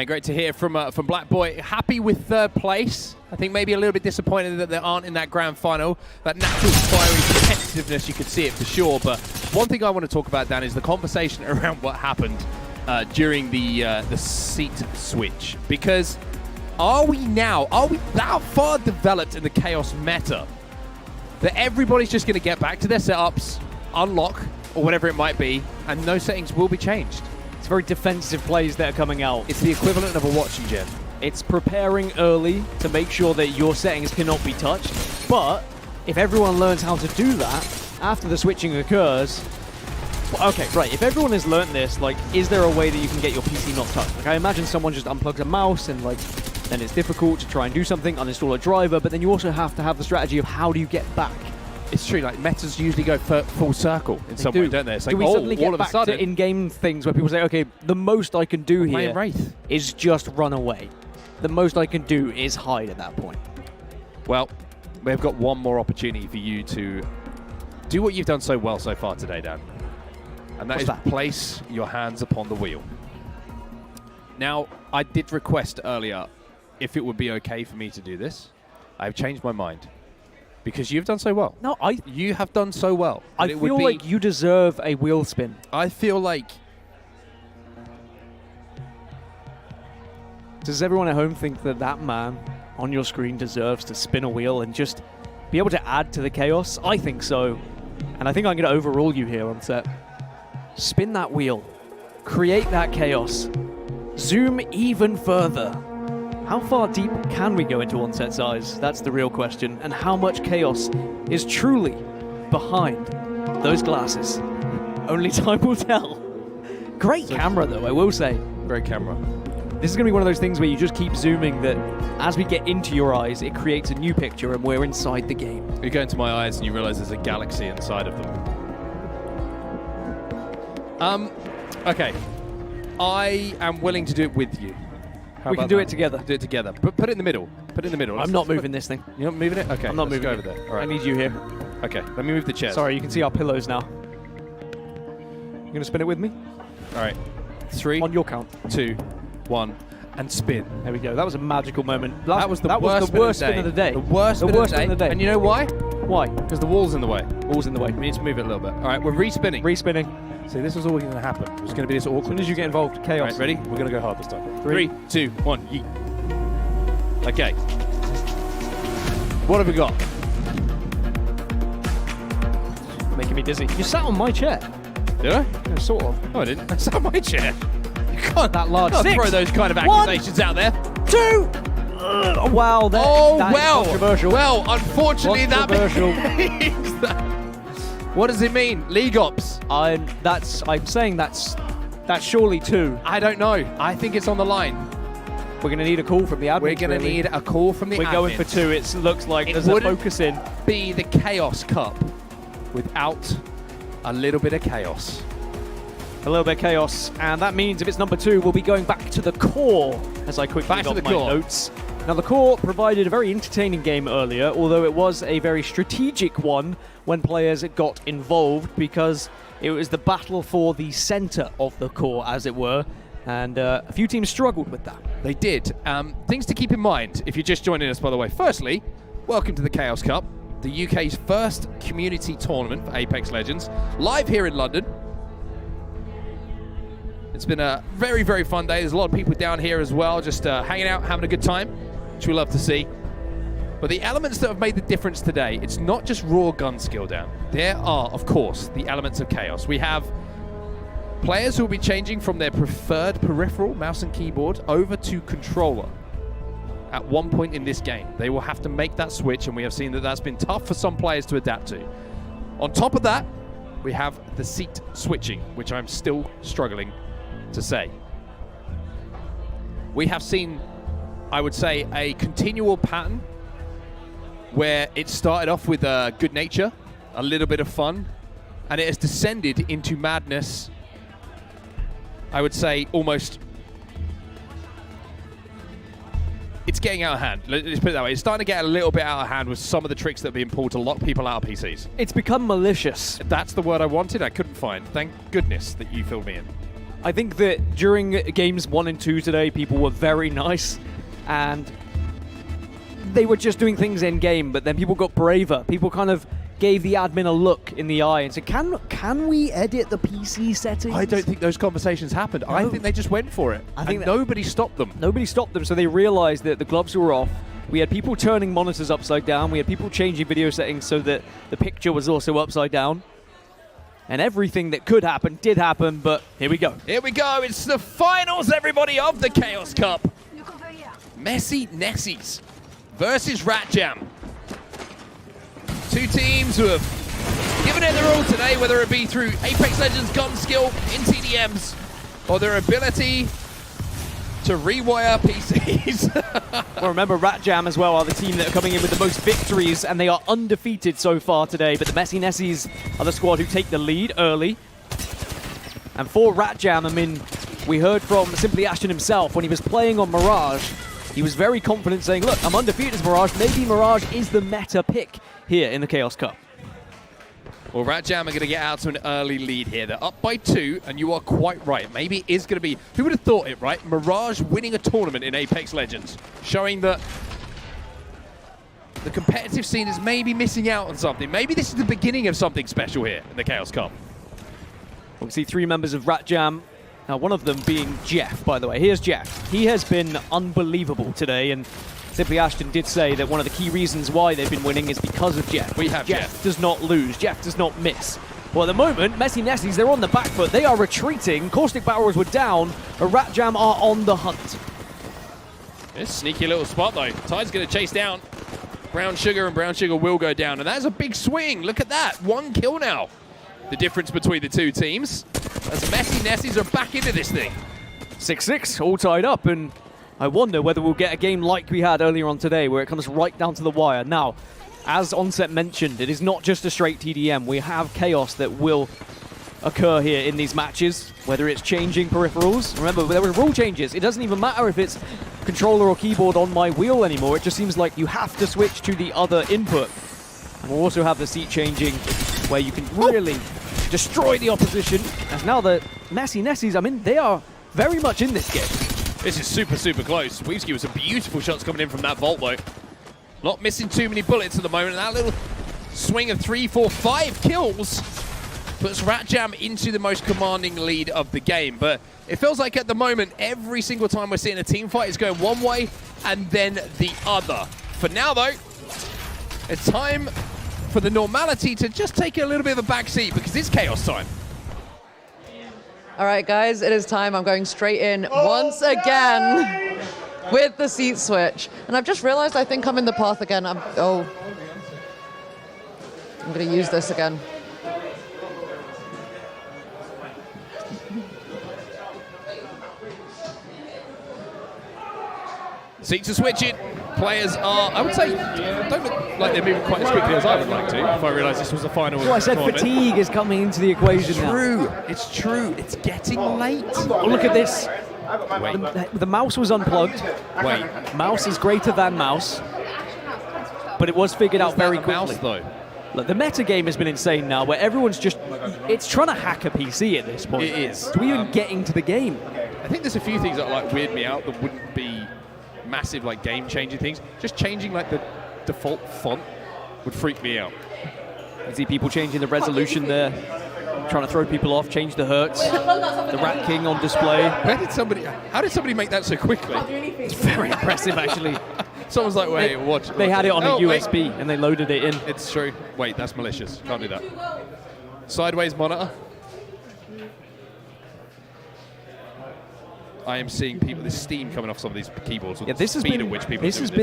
Great to hear from Black Boy. Happy with third place. I think maybe a little bit disappointed that they aren't in that grand final. That natural fiery competitiveness, you could see it for sure. But one thing I want to talk about, Dan, is the conversation around what happened during the seat switch. Because are we that far developed in the Chaos meta that everybody's just going to get back to their setups, unlock, or whatever it might be, and no settings will be changed?
It's very defensive plays that are coming out.
It's the equivalent of a watching gen.
It's preparing early to make sure that your settings cannot be touched. But if everyone learns how to do that after the switching occurs, well, okay, right. If everyone has learned this, is there a way that you can get your PC not touched? I imagine someone just unplugs a mouse and then it's difficult to try and do something, uninstall a driver. But then you also have to have the strategy of how do you get back.
It's true, metas usually go full circle in some way, don't they? It's
do we suddenly get back to in-game things where people say, okay, the most I can do here
Wraith
is just run away. The most I can do is hide at that point.
Well, we've got one more opportunity for you to do what you've done so well so far today, Dan. And that is place your hands upon the wheel. Now, I did request earlier if it would be okay for me to do this. I've changed my mind. Because you've done so well.
No,
you have done so well.
I feel like you deserve a wheel spin.
I feel like...
Does everyone at home think that man on your screen deserves to spin a wheel and just be able to add to the chaos? I think so. And I think I'm going to overrule you here on set. Spin that wheel. Create that chaos. Zoom even further. How far deep can we go into Onset's eyes? That's the real question. And how much chaos is truly behind those glasses? Only time will tell. Great camera, though, I will say.
Great camera.
This is going to be one of those things where you just keep zooming that as we get into your eyes, it creates a new picture and we're inside the game.
You go into my eyes and you realize there's a galaxy inside of them. Okay. I am willing to do it with you. How
We can
about
do
that?
it together.
Do it together. Put it in the middle. Put it in the middle.
I'm not moving this thing.
You're not moving it? Okay.
I'm not
let's
moving
go
it.
over there. All right.
I need you here.
Okay. Let me move the chairs.
Sorry, you can see our pillows now. You going to spin it with me?
All right. 3.
On your count.
2, 1, and spin.
There we go. That was a magical moment.
That was the worst
spin of the day.
The worst spin of the day. And you know why?
Why?
Because the wall's in the way.
Wall's in the way.
We need to move it a little bit. All right, we're respinning.
Respinning.
See, this was always going to happen. It was going to be this awkward.
As soon as you get involved, chaos.
All right, ready? We're going to go hard this time.
3,
2, 1, yeet. Okay. What have we got?
Making me dizzy. You sat on my chair.
Did I?
Yeah, sort of.
No, I didn't. I sat on my chair. You can't,
that large.
can't
6.
throw those kind of accusations out there.
2. Wow. That is controversial.
Well, unfortunately, that
Controversial.
means that. What does it mean? League ops.
I'm saying that's surely 2.
I don't know. I think it's on the line.
We're going to need a call from the admin.
We're going to need a call from the
We're going for
admins.
2. It looks like
It
there's a
wouldn't
focus in.
Be the Chaos Cup without a little bit of chaos.
A little bit of chaos, and that means if it's number 2, we'll be going back to the core, as I quickly
Back to
got
the
my
core.
notes. Now, the core provided a very entertaining game earlier, although it was a very strategic one when players got involved, because it was the battle for the center of the core, as it were, and a few teams struggled with that.
They did. Things to keep in mind if you're just joining us, by the way. Firstly, welcome to the Chaos Cup, the UK's first community tournament for Apex Legends, live here in London. It's been a very, very fun day. There's a lot of people down here as well, just hanging out, having a good time, which we love to see. But the elements that have made the difference today, it's not just raw gun skill down. There are, of course, the elements of chaos. We have players who will be changing from their preferred peripheral, mouse and keyboard, over to controller. At one point in this game, they will have to make that switch, and we have seen that that's been tough for some players to adapt to. On top of that, we have the seat switching, which I'm still struggling to say. We have seen, I would say, a continual pattern where it started off with good nature, a little bit of fun, and it has descended into madness. I would say almost. It's getting out of hand. Let's put it that way. It's starting to get a little bit out of hand with some of the tricks that are being pulled to lock people out of PCs.
It's become malicious.
That's the word I wanted. I couldn't find. Thank goodness that you filled me in.
I think that during games 1 and 2 today, people were very nice, and they were just doing things in game, but then people got braver. People kind of gave the admin a look in the eye and said, can we edit the PC settings?
I don't think those conversations happened. No. I think they just went for it.
I think
nobody stopped them.
Nobody stopped them, so they realized that the gloves were off. We had people turning monitors upside down. We had people changing video settings so that the picture was also upside down. And everything that could happen did happen, but here we go.
Here we go. It's the finals, everybody, of the Chaos Cup. Messy Nessies versus Rat Jam. Two teams who have given it their all today, whether it be through Apex Legends gun skill in TDMs or their ability to rewire PCs.
Well, remember, Rat Jam as well are the team that are coming in with the most victories, and they are undefeated so far today. But the Messy Nessies are the squad who take the lead early. And for Rat Jam, I mean, we heard from Simply Ashton himself when he was playing on Mirage. He was very confident, saying, look, I'm undefeated as Mirage. Maybe Mirage is the meta pick here in the Chaos Cup.
Well, Rat Jam are going to get out to an early lead here. They're up by 2, and you are quite right. Maybe it is going to be... Who would have thought it, right? Mirage winning a tournament in Apex Legends, showing that the competitive scene is maybe missing out on something. Maybe this is the beginning of something special here in the Chaos Cup.
We can see 3 members of Rat Jam. Now, one of them being Jeff, by the way. Here's Jeff. He has been unbelievable today, and Simply Ashton did say that one of the key reasons why they've been winning is because of Jeff.
We have
Jeff does not lose. Jeff does not miss. Well, at the moment, Messi Nessies, they're on the back foot. They are retreating. Caustic Barrels were down. Rat Jam are on the hunt.
This sneaky little spot, though. Tide's going to chase down Brown Sugar, and Brown Sugar will go down. And that's a big swing. Look at that. 1 kill now. The difference between the two teams. As Messi Nessies are back into this thing.
6-6, all tied up, and I wonder whether we'll get a game like we had earlier on today, where it comes right down to the wire. Now, as Onset mentioned, it is not just a straight TDM. We have chaos that will occur here in these matches, whether it's changing peripherals. Remember, there were rule changes. It doesn't even matter if it's controller or keyboard on my wheel anymore. It just seems like you have to switch to the other input. And we'll also have the seat changing, where you can really destroy the opposition. As now the Messi Nessies, I mean, they are very much in this game.
This is super, super close. Weavsky with some beautiful shots coming in from that vault, though. Not missing too many bullets at the moment. And that little swing of 3, 4, 5 kills puts Rat Jam into the most commanding lead of the game. But it feels like at the moment, every single time we're seeing a team fight, it's going one way and then the other. For now, though, it's time for the normality to just take a little bit of a back seat, because it's chaos time.
All right, guys, it is time. I'm going straight in once again with the seat switch. And I've just realized I think I'm in the path again. I'm going to use this again.
Seats are switching. Players are, I would say, don't look like they're moving quite as quickly as I would like to, if I realised this was the final.
Well, I said
tournament.
fatigue is coming into the equation now.
It's true. It's getting late.
Oh, look at this.
Wait.
The mouse was unplugged.
Wait.
Mouse is greater than mouse. But it was figured out very quickly.
Mouse, though?
Look, the meta game has been insane now, where everyone's just, it's trying to hack a PC at this point.
It is.
To even get into the game.
I think there's a few things that like weird me out that wouldn't be massive like game-changing things. Just changing like the default font would freak me out.
You see people changing the resolution there, trying to throw people off, change the hertz. The Rat King on display.
How did somebody make that so quickly?
It's very impressive, actually.
Someone's like, wait, watch.
They had it on a
wait.
USB and they loaded it in.
It's true. Wait, that's malicious. Can't do that. Sideways monitor. I am seeing people, there's steam coming off some of these keyboards.
Yeah, this has been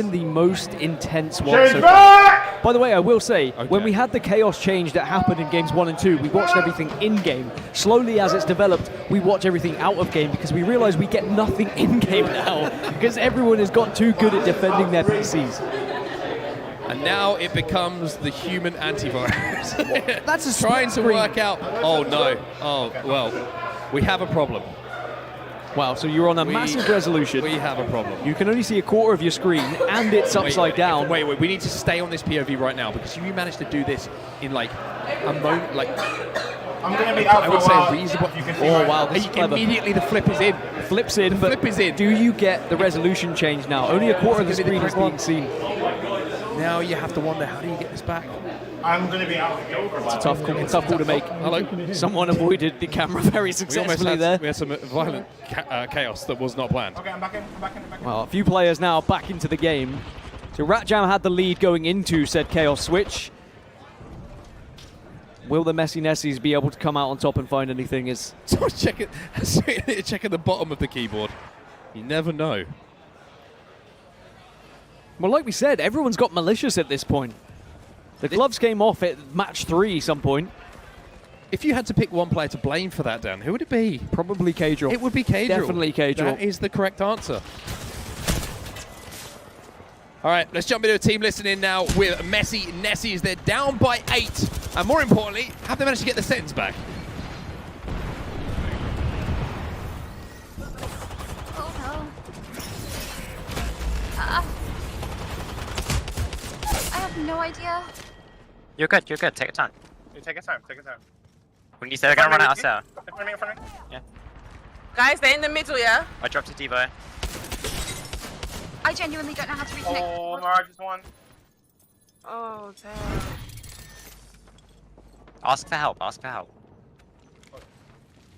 the most intense one
Change
so
back!
far. By the way, I will say, when we had the chaos change that happened in games 1 and 2, we watched everything in-game. Slowly as it's developed, we watch everything out of game because we realize we get nothing in-game now because everyone has got too good at defending their PCs.
And now it becomes the human antivirus.
That's a
trying to
split screen.
work out. Oh no. Oh, well, we have a problem.
Wow, so you're on a massive resolution.
We have a problem.
You can only see a quarter of your screen, and it's upside down.
Wait, we need to stay on this POV right now, because if you manage to do this in like a moment, like
I'm going to be out
I
for
would
a
say
while.
reasonable.
You can see
Oh
right
wow,
now.
this is clever.
Immediately the flip is in.
Flips in, but
flip is in.
do you get the resolution change now? Only a quarter of the screen is being seen.
Now you have to wonder, how do you get this back?
I'm going to be out for a while.
It's a tough call to make.
Hello.
Someone avoided the camera very successfully there.
We had some violent chaos that was not planned.
Okay, I'm back in.
Well, a few players now back into the game. So Rat Jam had the lead going into said chaos switch. Will the Messi Nessies be able to come out on top and find anything?
Someone's checking the bottom of the keyboard. You never know.
Well, like we said, everyone's got malicious at this point. The gloves came off at match 3 some point.
If you had to pick one player to blame for that, Dan, who would it be?
Probably Kadril.
It would be Kadril.
Definitely Kadril.
That is the correct answer. All right, let's jump into a team listening now with Messi Nessies. They're down by 8. And more importantly, have they managed to get the settings back?
Oh no. I have no idea.
You're good. Take your time.
Take your time.
When you say they're gonna run out of cell.
In front of me.
Yeah.
Guys, they're in the middle, yeah?
I dropped a Devo.
I genuinely don't know how to reconnect.
Oh, Mara just won.
Oh, damn.
Ask for help.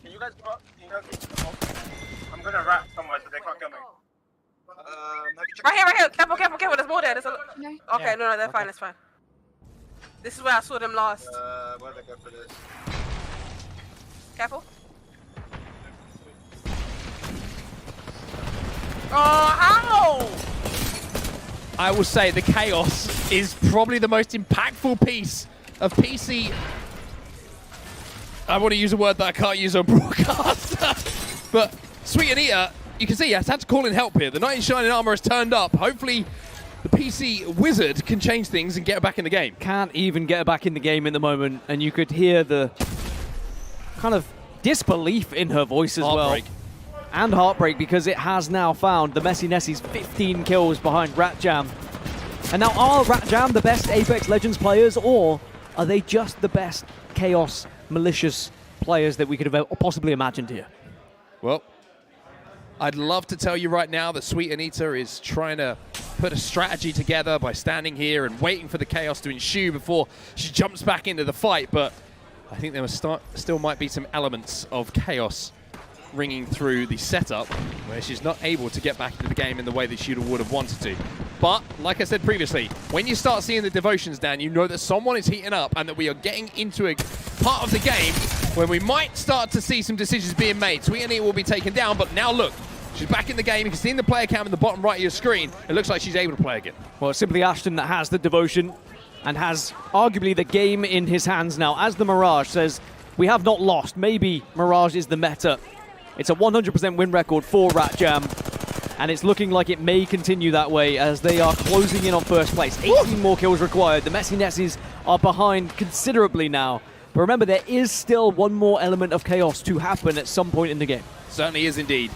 Can you guys I'm gonna wrap somewhere so they can't kill me.
Right here. Careful. There's more there. There's a... Okay, no, they're fine. It's fine. This is where I saw them last.
Where'd they go for this?
Careful. Oh, how?
I will say the Chaos is probably the most impactful piece of PC. I want to use a word that I can't use on broadcast. But Sweet Anita, you can see, has had to call in help here. The Knight in Shining Armor has turned up. Hopefully, the PC Wizard can change things and get her back in the game.
Can't even get her back in the game at the moment, and you could hear the kind of disbelief in her voice as well. And heartbreak, because it has now found the Messy Nessies 15 kills behind Ratjam. And now, are Ratjam the best Apex Legends players, or are they just the best Chaos malicious players that we could have possibly imagined here?
Well, I'd love to tell you right now that Sweet Anita is trying to put a strategy together by standing here and waiting for the chaos to ensue before she jumps back into the fight, but I think there still might be some elements of chaos ringing through the setup where she's not able to get back into the game in the way that she would have wanted to. But, like I said previously, when you start seeing the devotions, Dan, you know that someone is heating up and that we are getting into a part of the game where we might start to see some decisions being made. Sweet Anita will be taken down, but now look, she's back in the game. You can see in the player cam in the bottom right of your screen, it looks like she's able to play again.
Well, it's simply Ashton that has the devotion and has arguably the game in his hands now. As the Mirage says, we have not lost. Maybe Mirage is the meta. It's a 100% win record for Ratjam, and it's looking like it may continue that way as they are closing in on first place. 18 more kills required. The Messy Nessies are behind considerably now. But remember, there is still one more element of chaos to happen at some point in the game.
Certainly is indeed.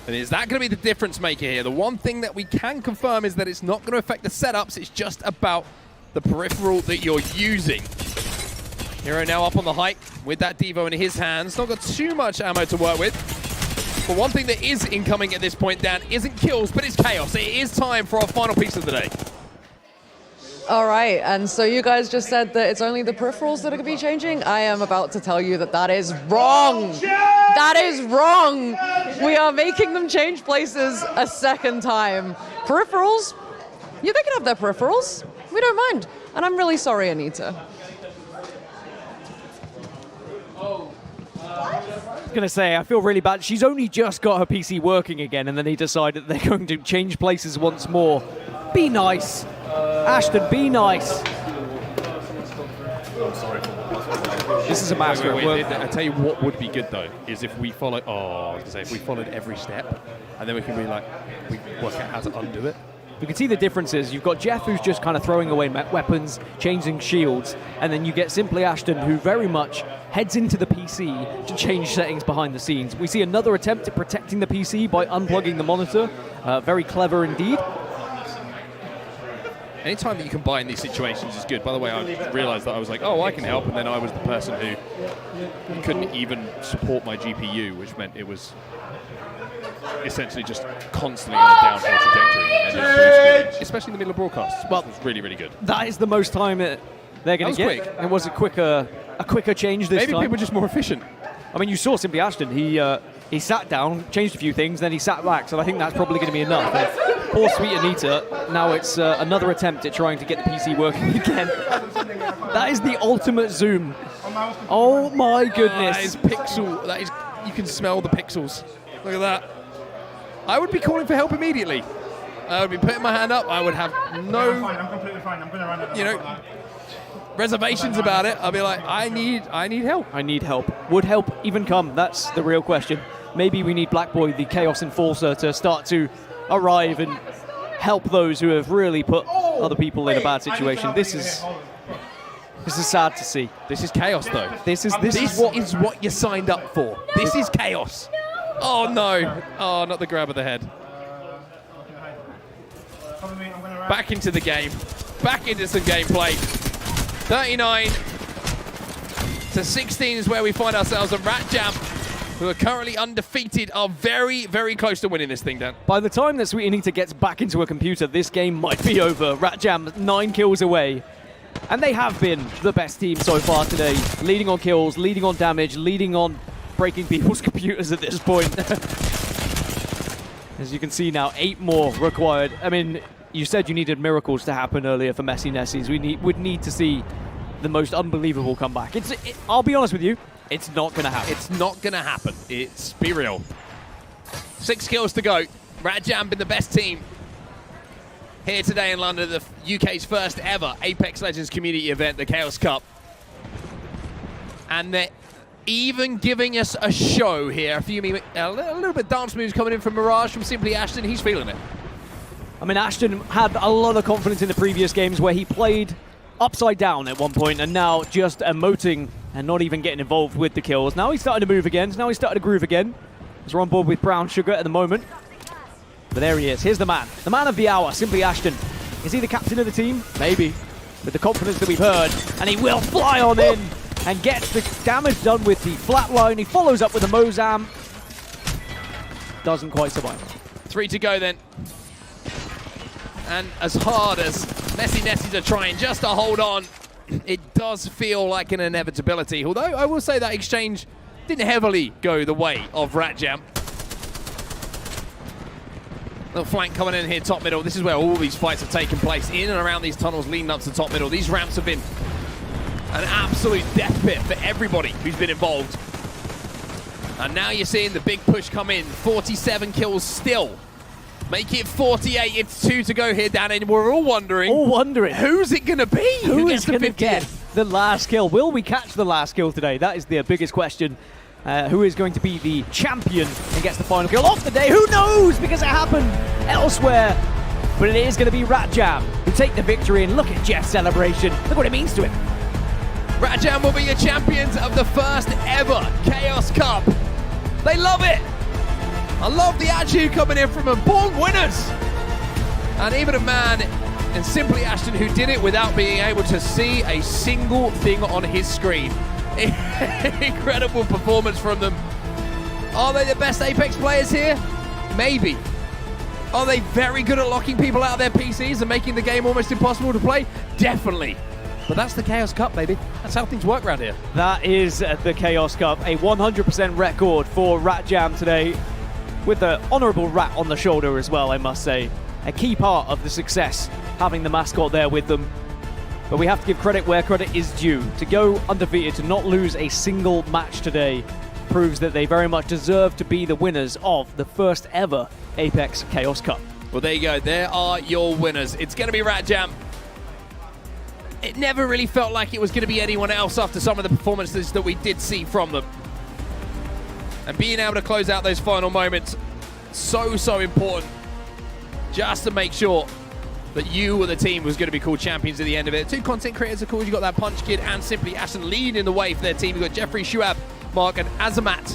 And is that going to be the difference maker here? The one thing that we can confirm is that it's not going to affect the setups. It's just about the peripheral that you're using. Hero now up on the hike with that Devo in his hands. Not got too much ammo to work with. But one thing that is incoming at this point, Dan, isn't kills, but it's chaos. It is time for our final piece of the day.
All right, and so you guys just said that it's only the peripherals that are going to be changing. I am about to tell you that that is wrong. That is wrong. We are making them change places a second time. Peripherals? Yeah, they can have their peripherals. We don't mind. And I'm really sorry, Anita.
I was going to say, I feel really bad. She's only just got her PC working again, and then they decided they're going to change places once more. Be nice. Ashton, be nice. This is a master at work.
I tell you what would be good though is if we follow. Oh, I was gonna say if we followed every step, and then we can be like, we work out how to undo it.
You can see the differences. You've got Jeff, who's just kind of throwing away weapons, changing shields, and then you get Simply Ashton, who very much heads into the PC to change settings behind the scenes. We see another attempt at protecting the PC by unplugging the monitor. Very clever indeed.
Anytime that you combine these situations is good. By the way, I realized that I was like, oh, I can help, and then I was the person who couldn't even support my GPU, which meant it was essentially just constantly on a downhill trajectory, and then blue screen, especially in the middle of broadcasts. Well, it was really, really good.
That is the most time they're going to get.
Quick.
And was it a quicker change this time?
Maybe people were just more efficient.
I mean, you saw Simply Ashton. He sat down, changed a few things, then he sat back. So I think that's probably going to be enough. And poor Sweet Anita. Now it's another attempt at trying to get the PC working again. That is the ultimate zoom. Oh my goodness!
That is pixel. That is. You can smell the pixels. Look at that. I would be calling for help immediately. I would be putting my hand up. I would have no.
I'm fine. I'm completely fine. I'm going to run it.
You know, reservations about it. I'll be like, I need help.
I need help. Would help even come? That's the real question. Maybe we need Black Boy, the Chaos Enforcer, to start to arrive and help those who have really put other people in a bad situation. This is sad to see.
This is chaos, though.
This is
what you signed up for. This is chaos. Oh no! Oh, not the grab of the head. Back into the game. Back into some gameplay. 39 to 16 is where we find ourselves. And Ratjam, who are currently undefeated, are very, very close to winning this thing, Dan.
By the time that Sweet Anita gets back into a computer, this game might be over. Ratjam 9 kills away. And they have been the best team so far today. Leading on kills, leading on damage, leading on breaking people's computers at this point. As you can see now, 8 more required. I mean, you said you needed miracles to happen earlier for Messi Nessies. Would need to see the most unbelievable comeback. I'll be honest with you, it's not going to happen.
It's not going to happen. It's be real. 6 kills to go. Radjam been the best team here today in London, the UK's first ever Apex Legends community event, the Chaos Cup. And they're even giving us a show here. A little bit of dance moves coming in from Mirage, from Simply Ashton. He's feeling it.
I mean, Ashton had a lot of confidence in the previous games where he played upside down at one point and now just emoting and not even getting involved with the kills. Now he's starting to move again. Now he's starting to groove again. He's on board with Brown Sugar at the moment. But there he is. Here's the man of the hour, Simply Ashton. Is he the captain of the team? Maybe. With the confidence that we've heard. And he will fly on in and gets the damage done with the flatline. He follows up with a Mozam. Doesn't quite survive.
3 to go then. And as hard as Messi Nessies are trying just to hold on, it does feel like an inevitability. Although I will say that exchange didn't heavily go the way of Radjam. Little flank coming in here, top middle. This is where all these fights have taken place, in and around these tunnels leading up to top middle. These ramps have been an absolute death pit for everybody who's been involved. And now you're seeing the big push come in. 47 kills still. Make it 48. It's 2 to go here, Dan, and we're all wondering. Who's it going to be?
Who is going to get the last kill? Will we catch the last kill today? That is the biggest question. Who is going to be the champion and gets the final kill off the day? Who knows? Because it happened elsewhere. But it is going to be Radjam who take the victory. And look at Jeff's celebration. Look what it means to him.
Radjam will be your champions of the first ever Chaos Cup. They love it. I love the attitude coming in from them. Born winners. And even a man in Simply Ashton who did it without being able to see a single thing on his screen. Incredible performance from them. Are they the best Apex players here? Maybe. Are they very good at locking people out of their PCs and making the game almost impossible to play? Definitely. But that's the Chaos Cup, baby. That's how things work around here.
That is the Chaos Cup. A 100% record for Radjam today, with the honourable rat on the shoulder as well, I must say. A key part of the success, having the mascot there with them. But we have to give credit where credit is due. To go undefeated, to not lose a single match today, proves that they very much deserve to be the winners of the first ever Apex Chaos Cup.
Well, there you go. There are your winners. It's going to be Radjam. It never really felt like it was going to be anyone else after some of the performances that we did see from them. And being able to close out those final moments, so important. Just to make sure that you or the team was going to be called champions at the end of it. 2 content creators, of course. You've got that Punch Kid and Simply Ashton leading the way for their team. You've got Jeffrey, Shuab, Mark, and Azamat,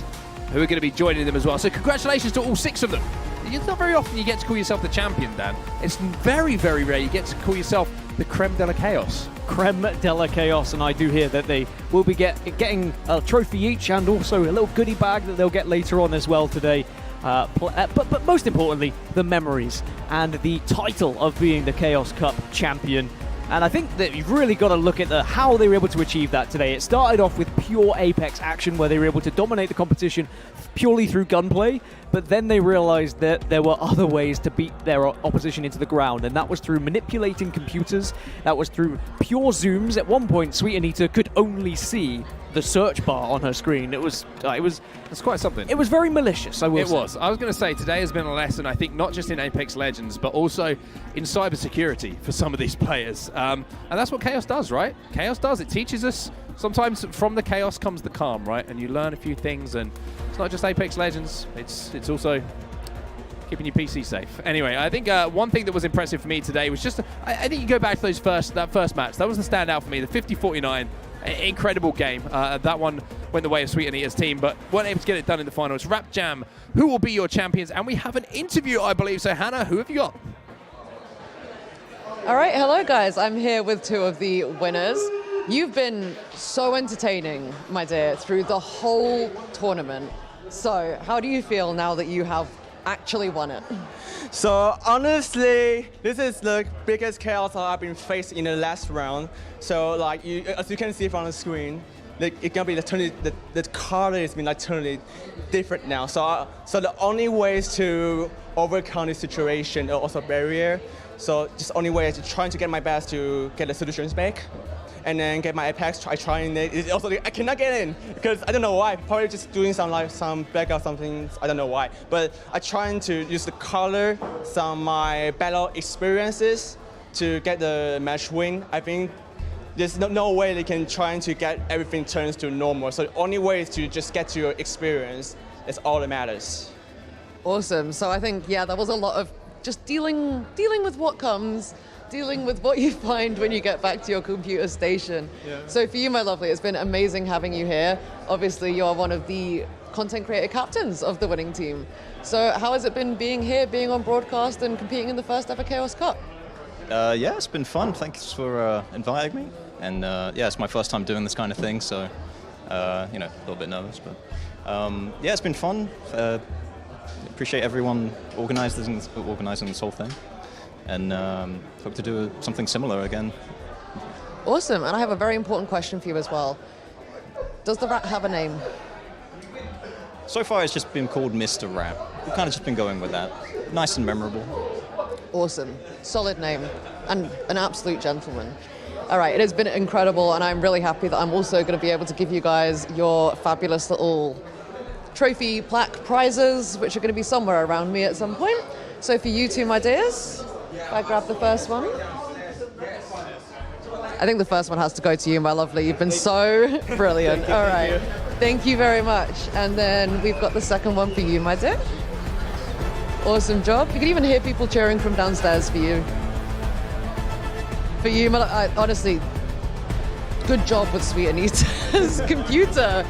who are going to be joining them as well. So congratulations to all 6 of them. It's not very often you get to call yourself the champion, Dan. It's very, very rare you get to call yourself the Creme de la Chaos.
Creme de la Chaos, and I do hear that they will be getting a trophy each and also a little goodie bag that they'll get later on as well today. But most importantly, the memories and the title of being the Chaos Cup champion. And I think that you've really got to look at how they were able to achieve that today. It started off with pure Apex action where they were able to dominate the competition purely through gunplay, but then they realized that there were other ways to beat their opposition into the ground, and that was through manipulating computers, that was through pure zooms. At one point, Sweet Anita could only see the search bar on her screen. That's
quite something.
It was very malicious, I will say.
It was. I was going to say, today has been a lesson, I think, not just in Apex Legends, but also in cybersecurity for some of these players. And that's what Chaos does, right? Chaos does. It teaches us. Sometimes from the chaos comes the calm, right? And you learn a few things, and it's not just Apex Legends. It's also keeping your PC safe. Anyway, I think one thing that was impressive for me today was just, I think you go back to that first match. That was the standout for me, the 50-49. Incredible game. That one went the way of Sweet Anita's team, but weren't able to get it done in the final. It's Radjam who will be your champions, and we have an interview, I believe. So, Hannah, who have you got?
All right, hello, guys. I'm here with 2 of the winners. You've been so entertaining, my dear, through the whole tournament. So, how do you feel now that you have actually won it?
So honestly, this is the biggest chaos I've been faced in the last round. So as you can see from the screen, like, it's gonna be the color is been like totally different now. So the only ways to overcome this situation are also barrier. So just only way is trying to get my best to get the solutions back, and then get my Apex. Trying it. Also, I cannot get in because I don't know why. Probably just doing some backup something. I don't know why. But I trying to use the color, some my battle experiences to get the match win. I think there's no way they can try to get everything turns to normal. So the only way is to just get to your experience. That's all that matters.
Awesome. So I think, yeah, there was a lot of just dealing with what comes, dealing with what you find when you get back to your computer station.
Yeah.
So for you, my lovely, it's been amazing having you here. Obviously, you're one of the content creator captains of the winning team. So how has it been being here, being on broadcast and competing in the first ever Chaos Cup?
Yeah, it's been fun. Thanks for inviting me. And yeah, it's my first time doing this kind of thing, so you know, a little bit nervous, but yeah, it's been fun. Appreciate everyone organising this whole thing, and hope to do something similar again.
Awesome, and I have a very important question for you as well. Does the rat have a name?
So far, it's just been called Mr. Rat. We've kind of just been going with that. Nice and memorable.
Awesome, solid name, and an absolute gentleman. All right, it has been incredible, and I'm really happy that I'm also going to be able to give you guys your fabulous little trophy plaque prizes, which are going to be somewhere around me at some point. So for you two, my dears, if I grab the first one. I think the first one has to go to you, my lovely. You've been so brilliant. All right, thank you very much. And then we've got the second one for you, my dear. Awesome job. You can even hear people cheering from downstairs for you. For you, honestly, good job with Sweet Anita's computer.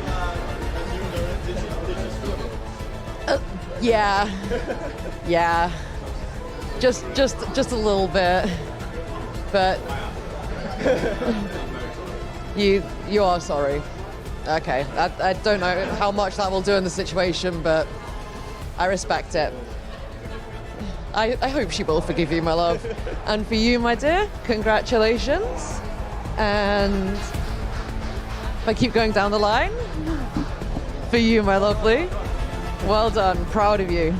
Yeah, just a little bit, but you are sorry. Okay, I don't know how much that will do in the situation, but I respect it. I hope she will forgive you, my love. And for you, my dear, congratulations. And if I keep going down the line, for you, my lovely, well done, proud of you.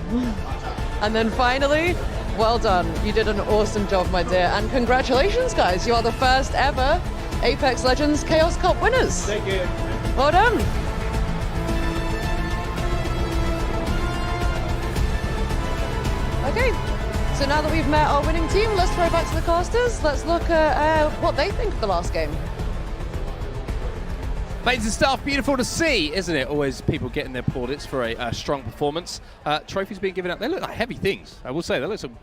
And then finally, well done. You did an awesome job, my dear. And congratulations, guys. You are the first ever Apex Legends Chaos Cup winners.
Thank you.
Well done. Okay, so now that we've met our winning team, let's throw back to the casters. Let's look at what they think of the last game.
Amazing stuff, beautiful to see, isn't it? Always people getting their plaudits for a strong performance. Trophies being given out, they look like heavy things, I will say. They look some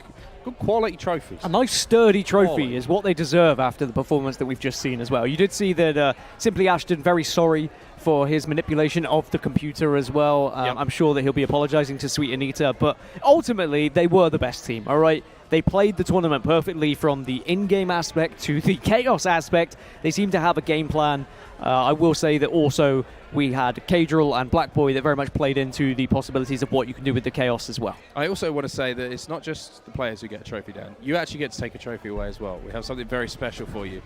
good quality trophies.
A nice sturdy trophy is what they deserve after the performance that we've just seen as well. You did see that Simply Ashton, very sorry for his manipulation of the computer as well. I'm sure that he'll be apologizing to Sweet Anita, but ultimately they were the best team, all right? They played the tournament perfectly from the in-game aspect to the chaos aspect. They seem to have a game plan. I will say that also we had Cadril and Black Boy that very much played into the possibilities of what you can do with the chaos as well.
I also want to say that it's not just the players who get a trophy, Dan. You actually get to take a trophy away as well. We have something very special for you.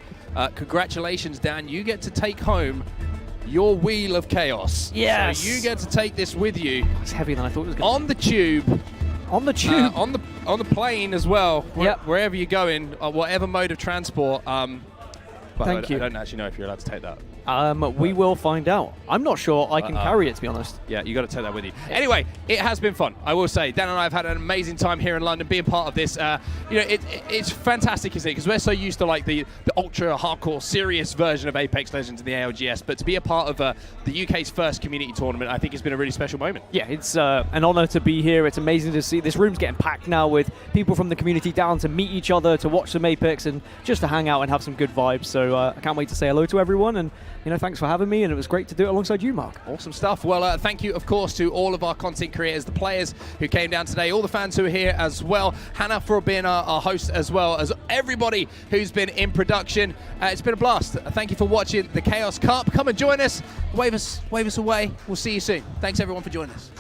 Congratulations, Dan. You get to take home your Wheel of Chaos.
Yes.
So you get to take this with you.
It's heavier than I thought it was going to be.
On the tube.
On the tube.
On the plane as well. Wherever you're going, whatever mode of transport.
Thank you.
I don't actually know if you're allowed to take that.
We will find out. I'm not sure I can carry it, to be honest.
Yeah, you got to take that with you. Anyway, it has been fun. I will say, Dan and I have had an amazing time here in London, being part of this. You know, it's fantastic, isn't it? Because we're so used to like the ultra hardcore, serious version of Apex Legends in the ALGS, but to be a part of the UK's first community tournament, I think it's been a really special moment.
Yeah, it's an honour to be here. It's amazing to see this room's getting packed now with people from the community down to meet each other, to watch some Apex, and just to hang out and have some good vibes. So I can't wait to say hello to everyone, and you know, thanks for having me, and it was great to do it alongside you, Mark.
Awesome stuff. Well, thank you, of course, to all of our content creators, the players who came down today, all the fans who are here as well, Hannah for being our host, as well as everybody who's been in production. It's been a blast. Thank you for watching the Chaos Cup. Come and join us. Wave us away. We'll see you soon. Thanks, everyone, for joining us.